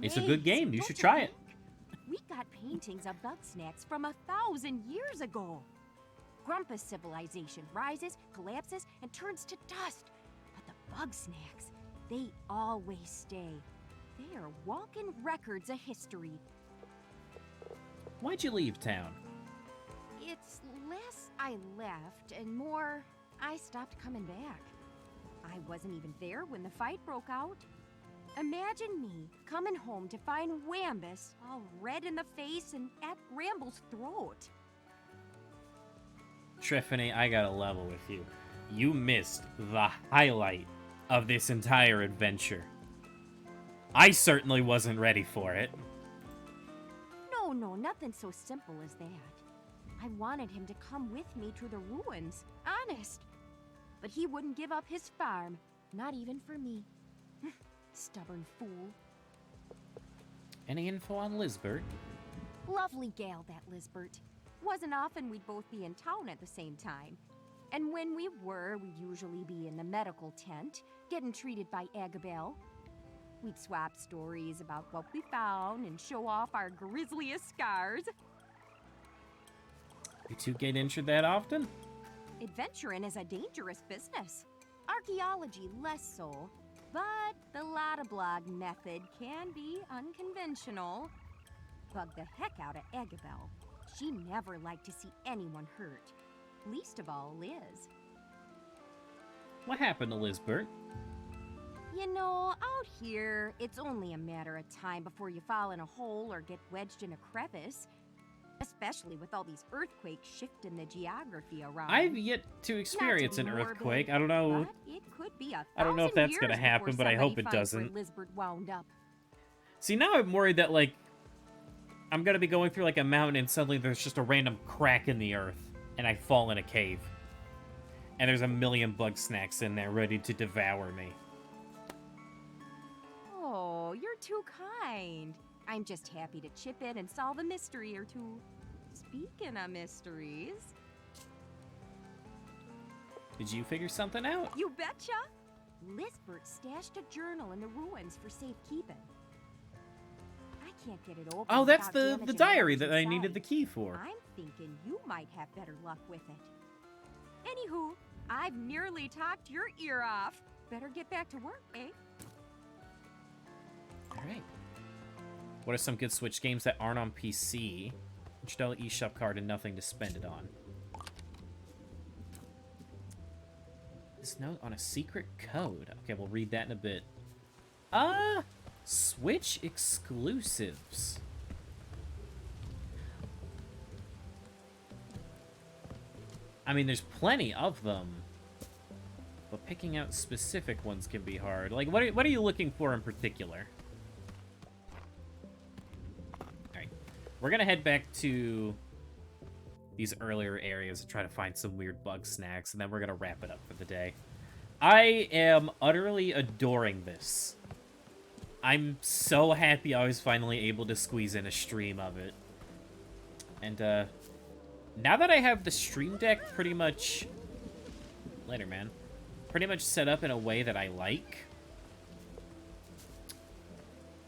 Speaker 1: It's a
Speaker 11: Mate,
Speaker 1: good game. You
Speaker 11: don't
Speaker 1: should try it.
Speaker 11: think? We got paintings of Bugsnax from 1,000 years ago. Grumpus civilization rises, collapses, and turns to dust. But the Bugsnax, they always stay. They are walking records of history.
Speaker 1: Why'd you leave town?
Speaker 11: It's less I left and more I stopped coming back. I wasn't even there when the fight broke out. Imagine me coming home to find Wambus all red in the face and at Bramble's throat.
Speaker 1: Triffany, I gotta level with you. You missed the highlight of this entire adventure. I certainly wasn't ready for it.
Speaker 11: No, nothing so simple as that. I wanted him to come with me to the ruins, honest. But he wouldn't give up his farm, not even for me. Stubborn fool.
Speaker 1: Any info on Lizbert?
Speaker 11: Lovely gal, that Lizbert. Wasn't often we'd both be in town at the same time. And when we were, we'd usually be in the medical tent, getting treated by Agabel. We'd swap stories about what we found and show off our grisliest scars.
Speaker 1: You two get injured that often?
Speaker 11: Adventuring is a dangerous business. Archaeology less so. But the Lottablog method can be unconventional. Bug the heck out of Agabel. She never liked to see anyone hurt. Least of all Liz.
Speaker 1: What happened to Lizbert?
Speaker 11: You know, out here, it's only a matter of time before you fall in a hole or get wedged in a crevice. Especially with all these earthquakes shifting the geography around.
Speaker 1: I've yet to experience an earthquake. I don't know.
Speaker 11: But it could be
Speaker 1: I don't know if that's gonna happen, but I hope it doesn't.
Speaker 11: Lizbert wound up.
Speaker 1: See, now I'm worried that, like, I'm gonna be going through like a mountain and suddenly there's just a random crack in the earth and I fall in a cave. And there's a million Bugsnax in there ready to devour me.
Speaker 11: Oh, you're too kind. I'm just happy to chip in and solve a mystery or two. Speaking of mysteries...
Speaker 1: Did you figure something out?
Speaker 11: You betcha! Lisbert stashed a journal in the ruins for safekeeping. I can't get it open.
Speaker 1: Oh, that's
Speaker 11: without
Speaker 1: the
Speaker 11: damaging
Speaker 1: diary
Speaker 11: whatever's
Speaker 1: that I needed
Speaker 11: inside.
Speaker 1: the key for.
Speaker 11: I'm thinking you might have better luck with it. Anywho, I've nearly talked your ear off. Better get back to work, eh?
Speaker 1: Alright. What are some good Switch games that aren't on PC? $100 eShop card and nothing to spend it on. This note on a secret code. Okay, we'll read that in a bit. Switch exclusives. I mean, there's plenty of them. But picking out specific ones can be hard. Like, what are you looking for in particular? Alright. We're gonna head back to these earlier areas and try to find some weird Bugsnax, and then we're gonna wrap it up for the day. I am utterly adoring this. I'm so happy I was finally able to squeeze in a stream of it. And, now that I have the Stream Deck pretty much... Later, man. Pretty much set up in a way that I like.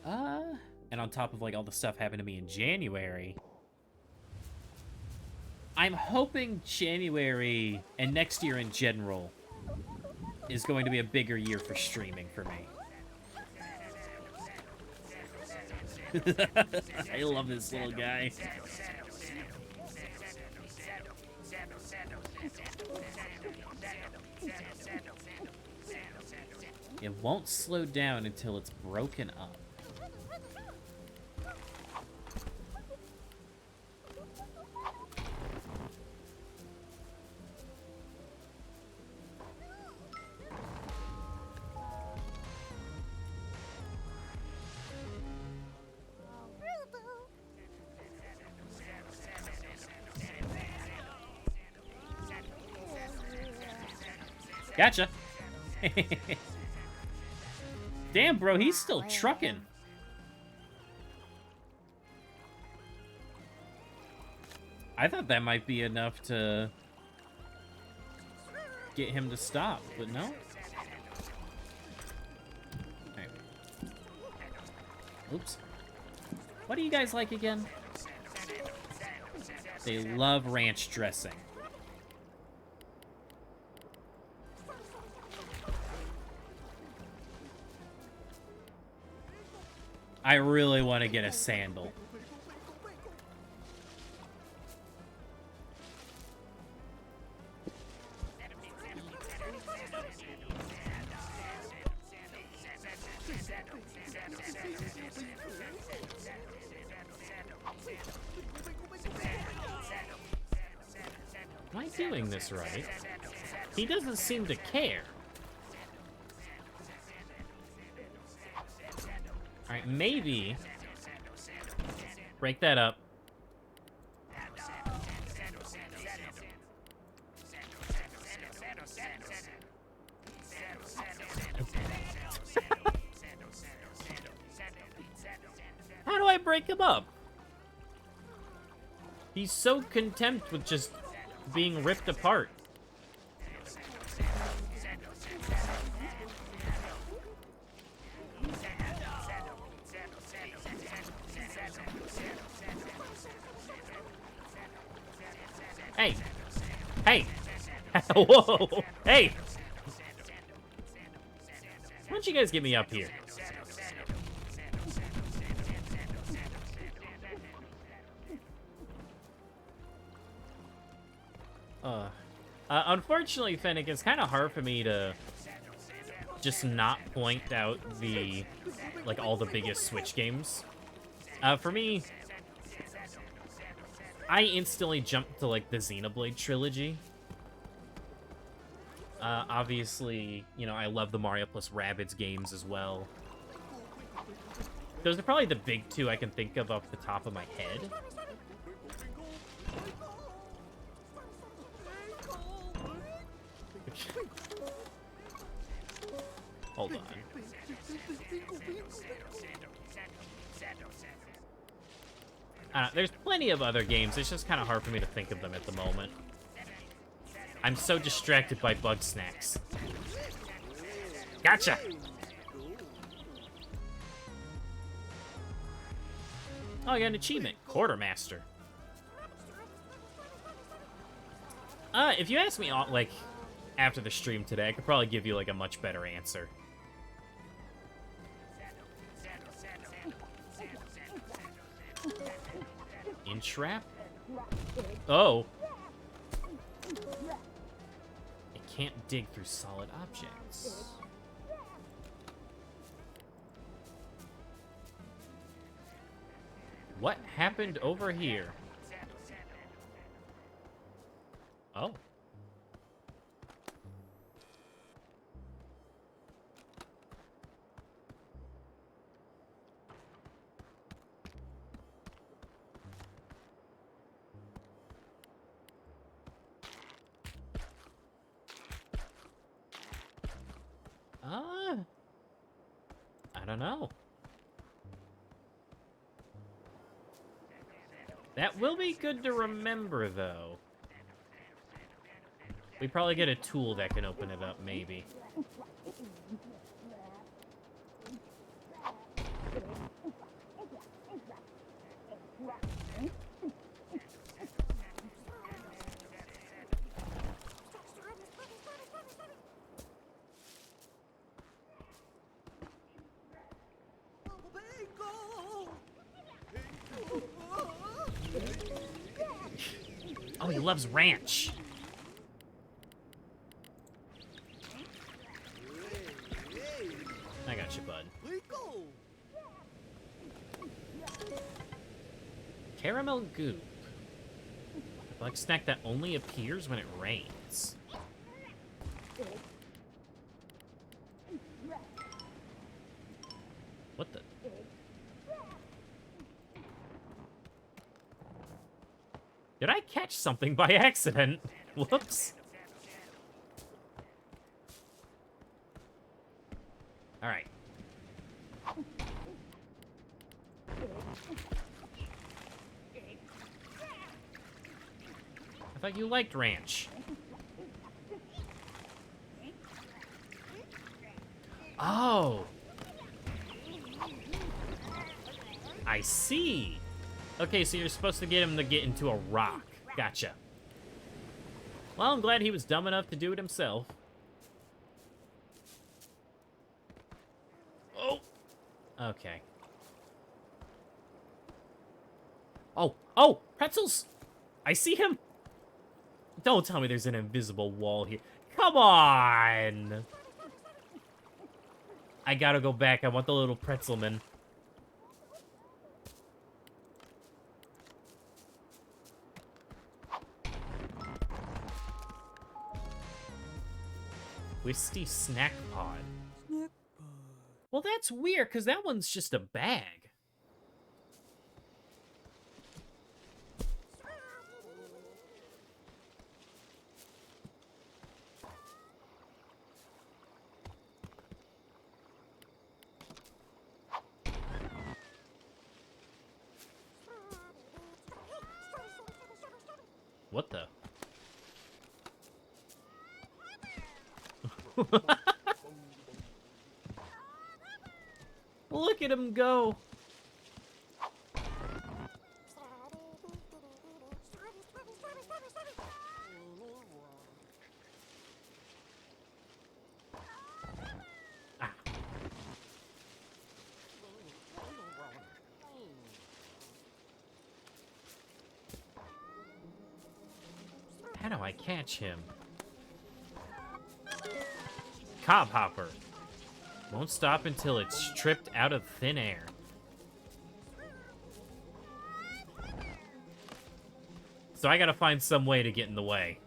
Speaker 1: And on top of, like, all the stuff happened to me in January... I'm hoping January and next year in general is going to be a bigger year for streaming for me. I love this little guy. It won't slow down until it's broken up. Gotcha. Damn, bro, he's still trucking. I thought that might be enough to get him to stop, but no. Right. Oops. What do you guys like again? They love ranch dressing. I really want to get a sandal. Am I doing this right? He doesn't seem to care. Alright, maybe break that up. How do I break him up? He's so content with just being ripped apart. Hey! Hey! Whoa! Hey! Why don't you guys get me up here? Unfortunately, Fennec, it's kind of hard for me to just not point out the, like, all the biggest Switch games. For me, I instantly jumped to, like, the Xenoblade trilogy. Obviously, you know, I love the Mario plus Rabbids games as well. Those are probably the big two I can think of off the top of my head. Hold on. There's plenty of other games. It's just kind of hard for me to think of them at the moment. I'm so distracted by Bugsnax. Gotcha! Oh, I got an achievement. Quartermaster. If you ask me, like, after the stream today, I could probably give you, like, a much better answer. Entrap? Oh. It can't dig through solid objects. What happened over here? Oh. I don't know. That will be good to remember, though. We probably get a tool that can open it up, maybe. Oh, he loves ranch. I got you, bud. Caramel goop. A Bugsnax that only appears when it rains. What the? Did I catch something by accident? Whoops. All right. I thought you liked ranch. Oh. I see. Okay, so you're supposed to get him to get into a rock. Gotcha. Well, I'm glad he was dumb enough to do it himself. Oh. Okay. Oh. Oh! Pretzels! I see him! Don't tell me there's an invisible wall here. Come on! I gotta go back. I want the little pretzelman. Twisty snack pod. Well, that's weird, because that one's just a bag. What the? Look at him go. Ah. How do I catch him? Cob hopper. Won't stop until it's tripped out of thin air. So I gotta find some way to get in the way.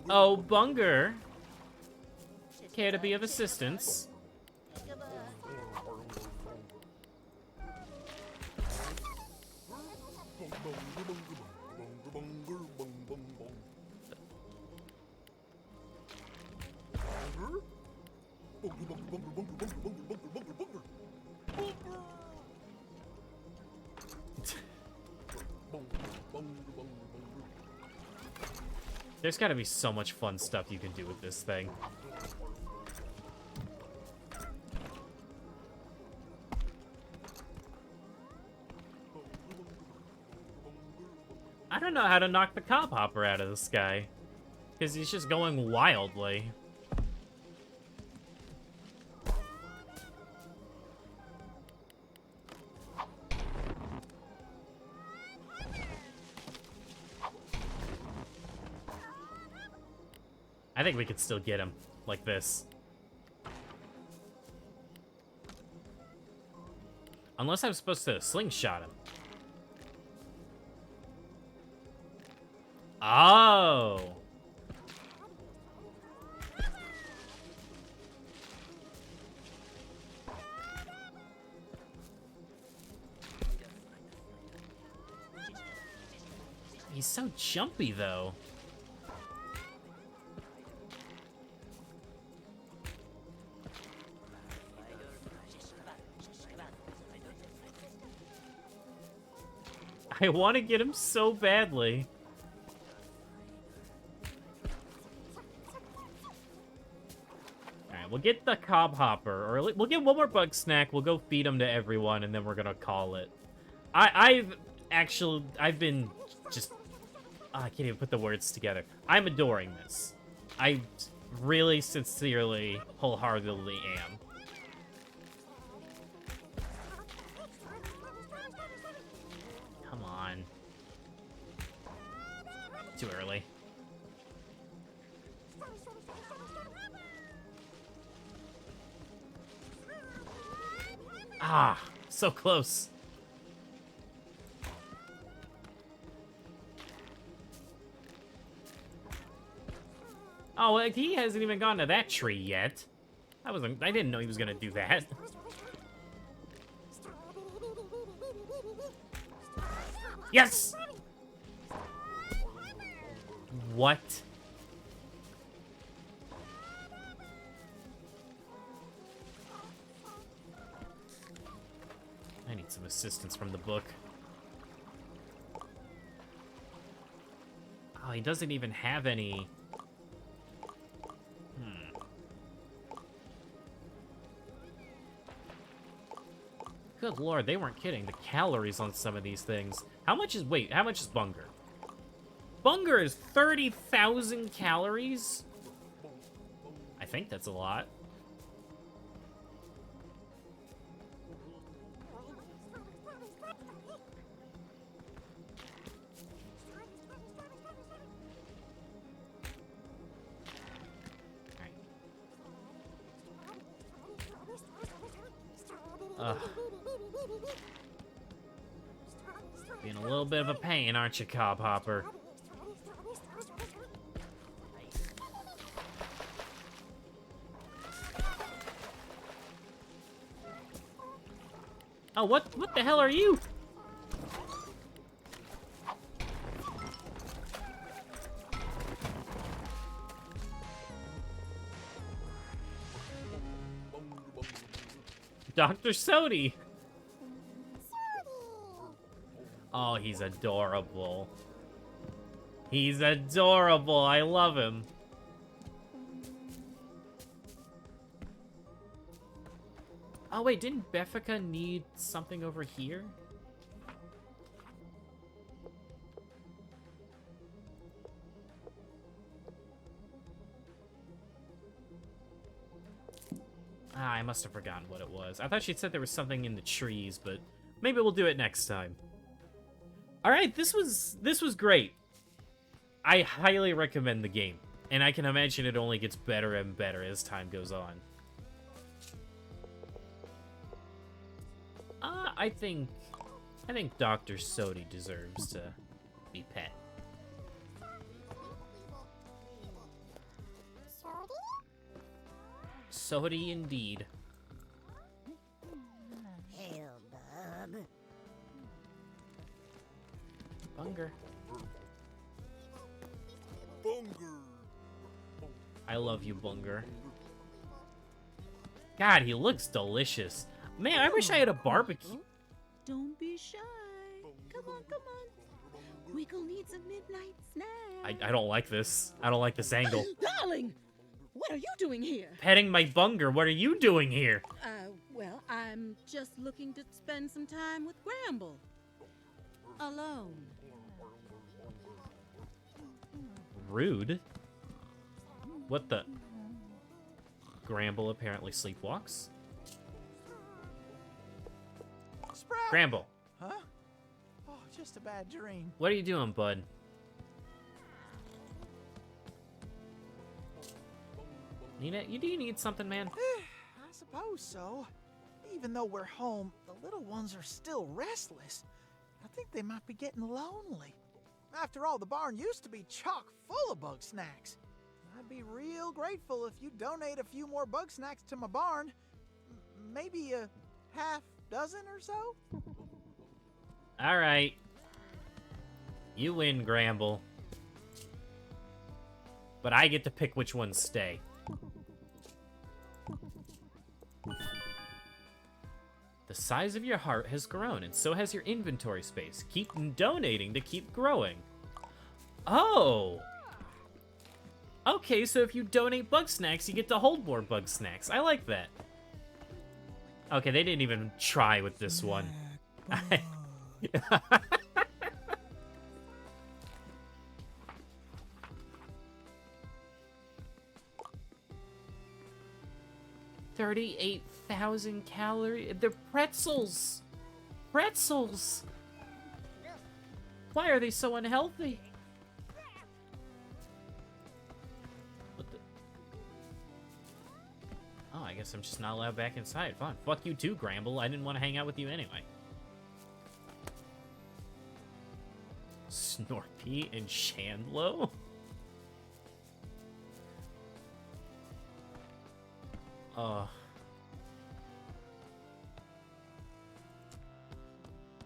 Speaker 1: Oh, Bunger. Care to be of assistance? There's gotta be so much fun stuff you can do with this thing. I don't know how to knock the cop hopper out of the sky, because he's just going wildly. I think we could still get him like this. Unless I'm supposed to slingshot him. Oh. He's so jumpy, though. I want to get him so badly. Alright, we'll get the cob hopper, or we'll get one more bug snack, we'll go feed him to everyone, and then we're gonna call it. I've been just... Oh, I can't even put the words together. I'm adoring this. I really, sincerely, wholeheartedly am. Come on. Too early. Ah, so close. Oh, like, he hasn't even gone to that tree yet. I didn't know he was gonna do that. Yes! What? I need some assistance from the book. Oh, he doesn't even have any... Good lord, they weren't kidding. The calories on some of these things. How much is Bunger? Bunger is 30,000 calories? I think that's a lot. Ugh. Being a little bit of a pain, aren't you, Cob Hopper? Oh, what the hell are you? Dr. Sodi. Oh, he's adorable. He's adorable. I love him. Oh, wait, didn't Beffica need something over here? Ah, I must have forgotten what it was. I thought she said there was something in the trees, but maybe we'll do it next time. All right, this was great. I highly recommend the game, and I can imagine it only gets better and better as time goes on. I think Dr. Sodi deserves to be pet. Sodi indeed.
Speaker 4: Hail, bub.
Speaker 1: Bunger.
Speaker 6: Bunger.
Speaker 1: I love you, Bunger. God, he looks delicious. Man, I wish I had a barbecue.
Speaker 9: Don't be shy. Come on, come on. Wiggle needs a midnight snack.
Speaker 1: I don't like this. I don't like this angle.
Speaker 9: Darling, what are you doing here?
Speaker 1: Petting my Bunger. What are you doing here?
Speaker 9: Well, I'm just looking to spend some time with Gramble. Alone.
Speaker 1: Rude. What the? Gramble apparently sleepwalks.
Speaker 8: Sprout!
Speaker 1: Gramble,
Speaker 8: Huh? Oh, just a bad dream.
Speaker 1: what are you doing, bud? Do you need something, man?
Speaker 8: I suppose so. Even though we're home, the little ones are still restless. I think they might be getting lonely. After all, the barn used to be chock full of Bugsnax. I'd be real grateful if you donate a few more Bugsnax to my barn. Maybe a half dozen or so?
Speaker 1: All right. You win, Gramble. But I get to pick which ones stay. The size of your heart has grown, and so has your inventory space. Keep donating to keep growing. Oh! Okay, so if you donate Bugsnax, you get to hold more Bugsnax. I like that. Okay, they didn't even try with this one. $38,000 calories. They're pretzels. Pretzels. Why are they so unhealthy? What the? Oh, I guess I'm just not allowed back inside. Fine. Fuck you too, Gramble. I didn't want to hang out with you anyway. Snorpy and Chandlo?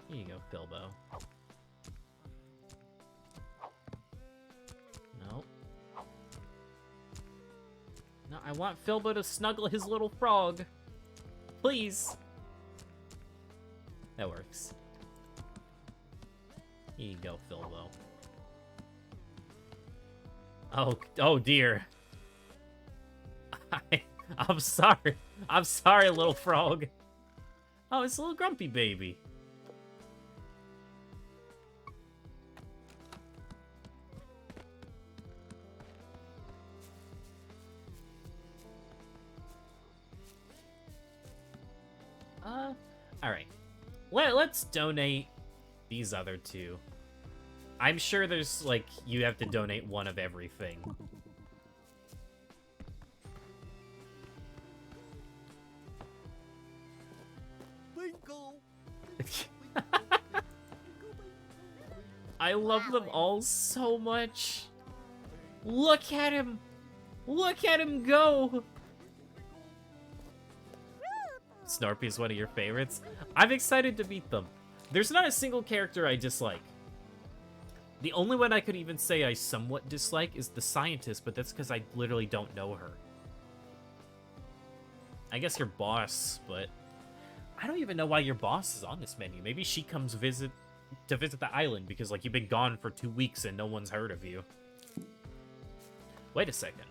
Speaker 1: Here you go, Filbo. Nope. No, I want Filbo to snuggle his little frog. Please. That works. Here you go, Filbo. Oh dear. I'm sorry. I'm sorry, little frog. Oh, it's a little grumpy baby. Alright. Let's donate these other two. I'm sure there's, like, you have to donate one of everything. I love them all so much. Look at him! Look at him go! Snorpy is one of your favorites. I'm excited to meet them. There's not a single character I dislike. The only one I could even say I somewhat dislike is the scientist, but that's because I literally don't know her. I guess your boss, but I don't even know why your boss is on this menu. Maybe she comes to visit the island because, like, you've been gone for 2 weeks and no one's heard of you. Wait a second.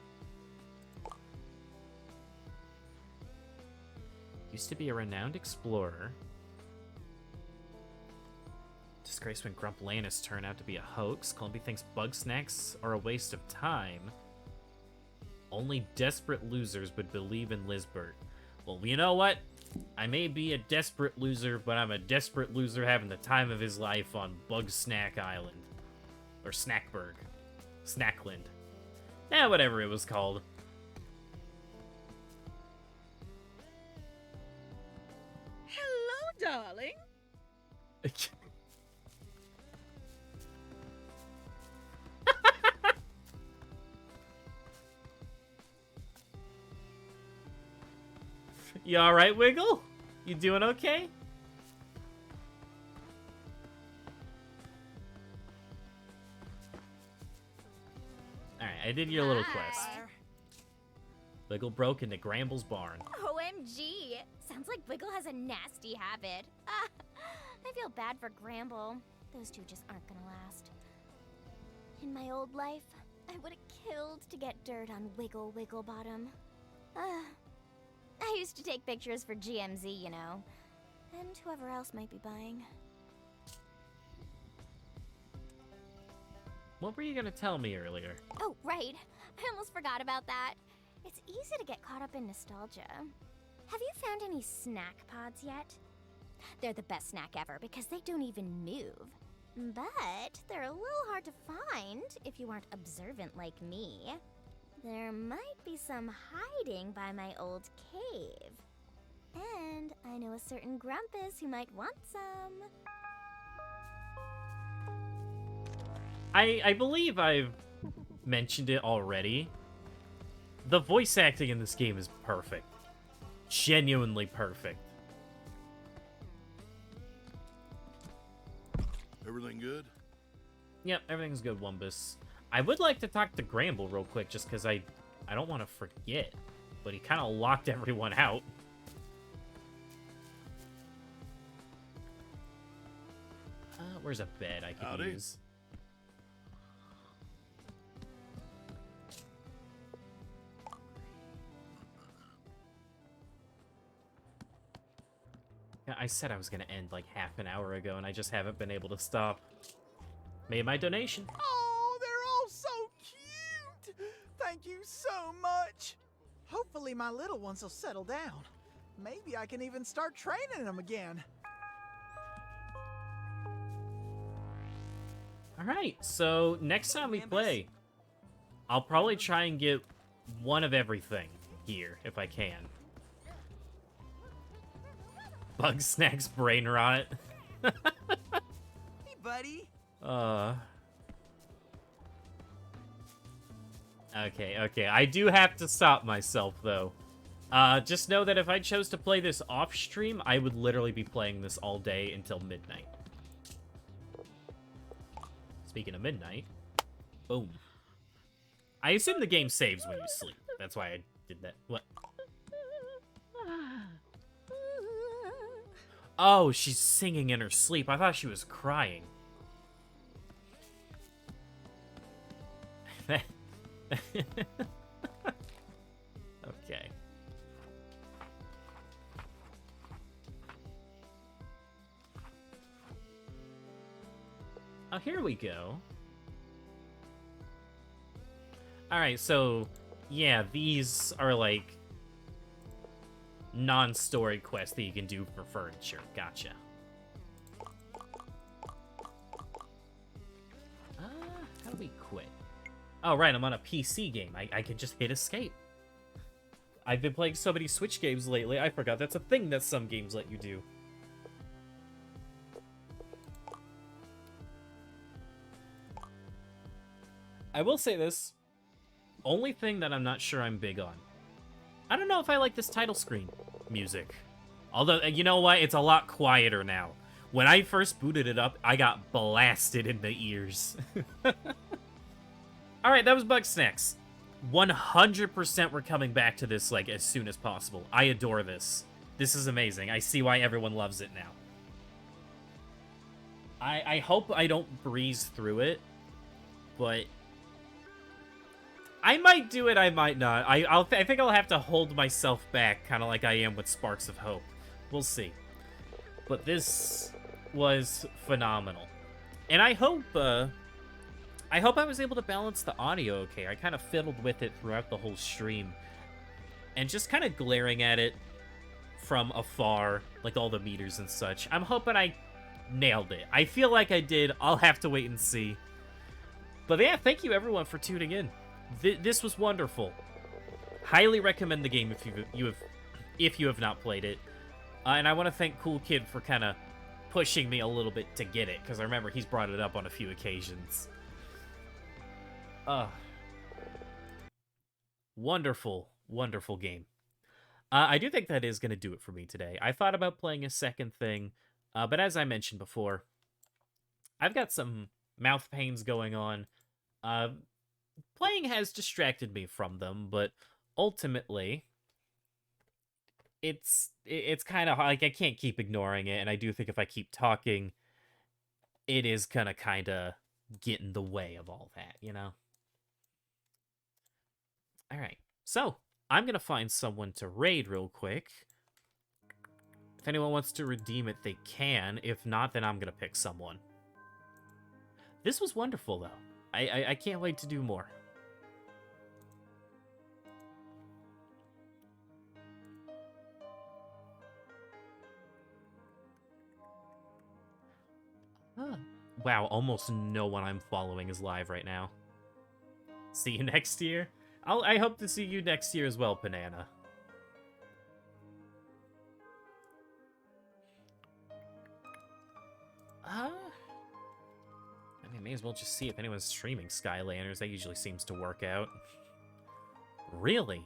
Speaker 1: Used to be a renowned explorer. Disgrace when Grumplanus turned out to be a hoax. Columby thinks Bugsnax are a waste of time. Only desperate losers would believe in Lisbert. Well, you know what? I may be a desperate loser, but I'm a desperate loser having the time of his life on Bugsnax Island. Or Snackburg. Snackland. Eh, whatever it was called.
Speaker 9: Hello, darling.
Speaker 1: You alright, Wiggle? You doing okay? I did your little
Speaker 3: Hi.
Speaker 1: quest. Wiggle broke into Gramble's barn.
Speaker 3: OMG! Sounds like Wiggle has a nasty habit. I feel bad for Gramble. Those two just aren't gonna last. In my old life, I would have killed to get dirt on Wiggle Wigglebottom. I used to take pictures for GMZ, you know, and whoever else might be buying.
Speaker 1: What were you gonna tell me earlier?
Speaker 3: Oh, right. I almost forgot about that. It's easy to get caught up in nostalgia. Have you found any snack pods yet? They're the best snack ever because they don't even move. But they're a little hard to find if you aren't observant like me. There might be some hiding by my old cave. And I know a certain Grumpus who might want some.
Speaker 1: I believe I've mentioned it already. The voice acting in this game is perfect. Genuinely perfect.
Speaker 6: Everything good?
Speaker 1: Yep, everything's good, Wumbus. I would like to talk to Gramble real quick, just because I don't want to forget. But he kind of locked everyone out. Where's a bed I could use? I said I was going to end like half an hour ago, and I just haven't been able to stop. Made my donation.
Speaker 8: Oh, they're all so cute! Thank you so much! Hopefully my little ones will settle down. Maybe I can even start training them again.
Speaker 1: Alright, so next time we play, I'll probably try and get one of everything here, if I can. Bugsnax brain rot.
Speaker 5: Hey, buddy.
Speaker 1: Okay. I do have to stop myself, though. Just know that if I chose to play this off-stream, I would literally be playing this all day until midnight. Speaking of midnight, boom. I assume the game saves when you sleep. That's why I did that. What? Oh, she's singing in her sleep. I thought she was crying. Okay. Oh, here we go. Alright, so, yeah, these are, like, non-story quests that you can do for furniture. Gotcha. How do we quit? Oh, right, I'm on a PC game. I can just hit escape. I've been playing so many Switch games lately, I forgot that's a thing that some games let you do. I will say this. Only thing that I'm not sure I'm big on. I don't know if I like this title screen music. Although, you know what? It's a lot quieter now. When I first booted it up, I got blasted in the ears. Alright, that was Bugsnax. 100% we're coming back to this, like, as soon as possible. I adore this. This is amazing. I see why everyone loves it now. I hope I don't breeze through it, but I might do it, I might not. I think I'll have to hold myself back, kind of like I am with Sparks of Hope. We'll see. But this was phenomenal. And I hope I was able to balance the audio okay. I kind of fiddled with it throughout the whole stream. And just kind of glaring at it from afar, like all the meters and such. I'm hoping I nailed it. I feel like I did. I'll have to wait and see. But yeah, thank you everyone for tuning in. This was wonderful. Highly recommend the game if you have not played it. And I want to thank Cool Kid for kind of pushing me a little bit to get it, because I remember he's brought it up on a few occasions. Wonderful, wonderful game. I do think that is going to do it for me today. I thought about playing a second thing, but as I mentioned before, I've got some mouth pains going on. playing has distracted me from them, but ultimately, it's kind of like I can't keep ignoring it, and I do think if I keep talking, it is gonna kind of get in the way of all that, you know? Alright, so, I'm gonna find someone to raid real quick. If anyone wants to redeem it, they can. If not, then I'm gonna pick someone. This was wonderful, though. I can't wait to do more. Huh. Wow, almost no one I'm following is live right now. See you next year? I hope to see you next year as well, Banana. I mean, may as well just see if anyone's streaming Skylanders. That usually seems to work out. Really?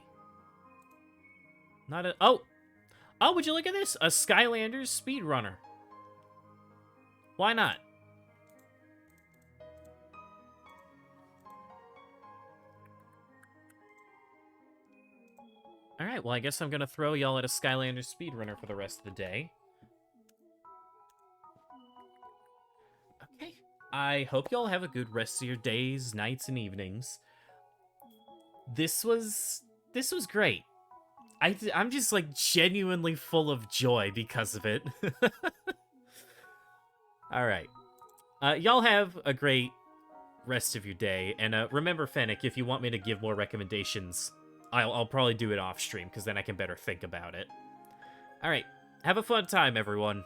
Speaker 1: Not a... Oh! Oh, would you look at this? A Skylanders speedrunner. Why not? Alright, well, I guess I'm gonna throw y'all at a Skylanders speedrunner for the rest of the day. Okay. I hope y'all have a good rest of your days, nights, and evenings. This was great. I'm just, like, genuinely full of joy because of it. Alright. Y'all have a great rest of your day. And remember, Fennec, if you want me to give more recommendations, I'll probably do it off stream, because then I can better think about it. Alright. Have a fun time, everyone.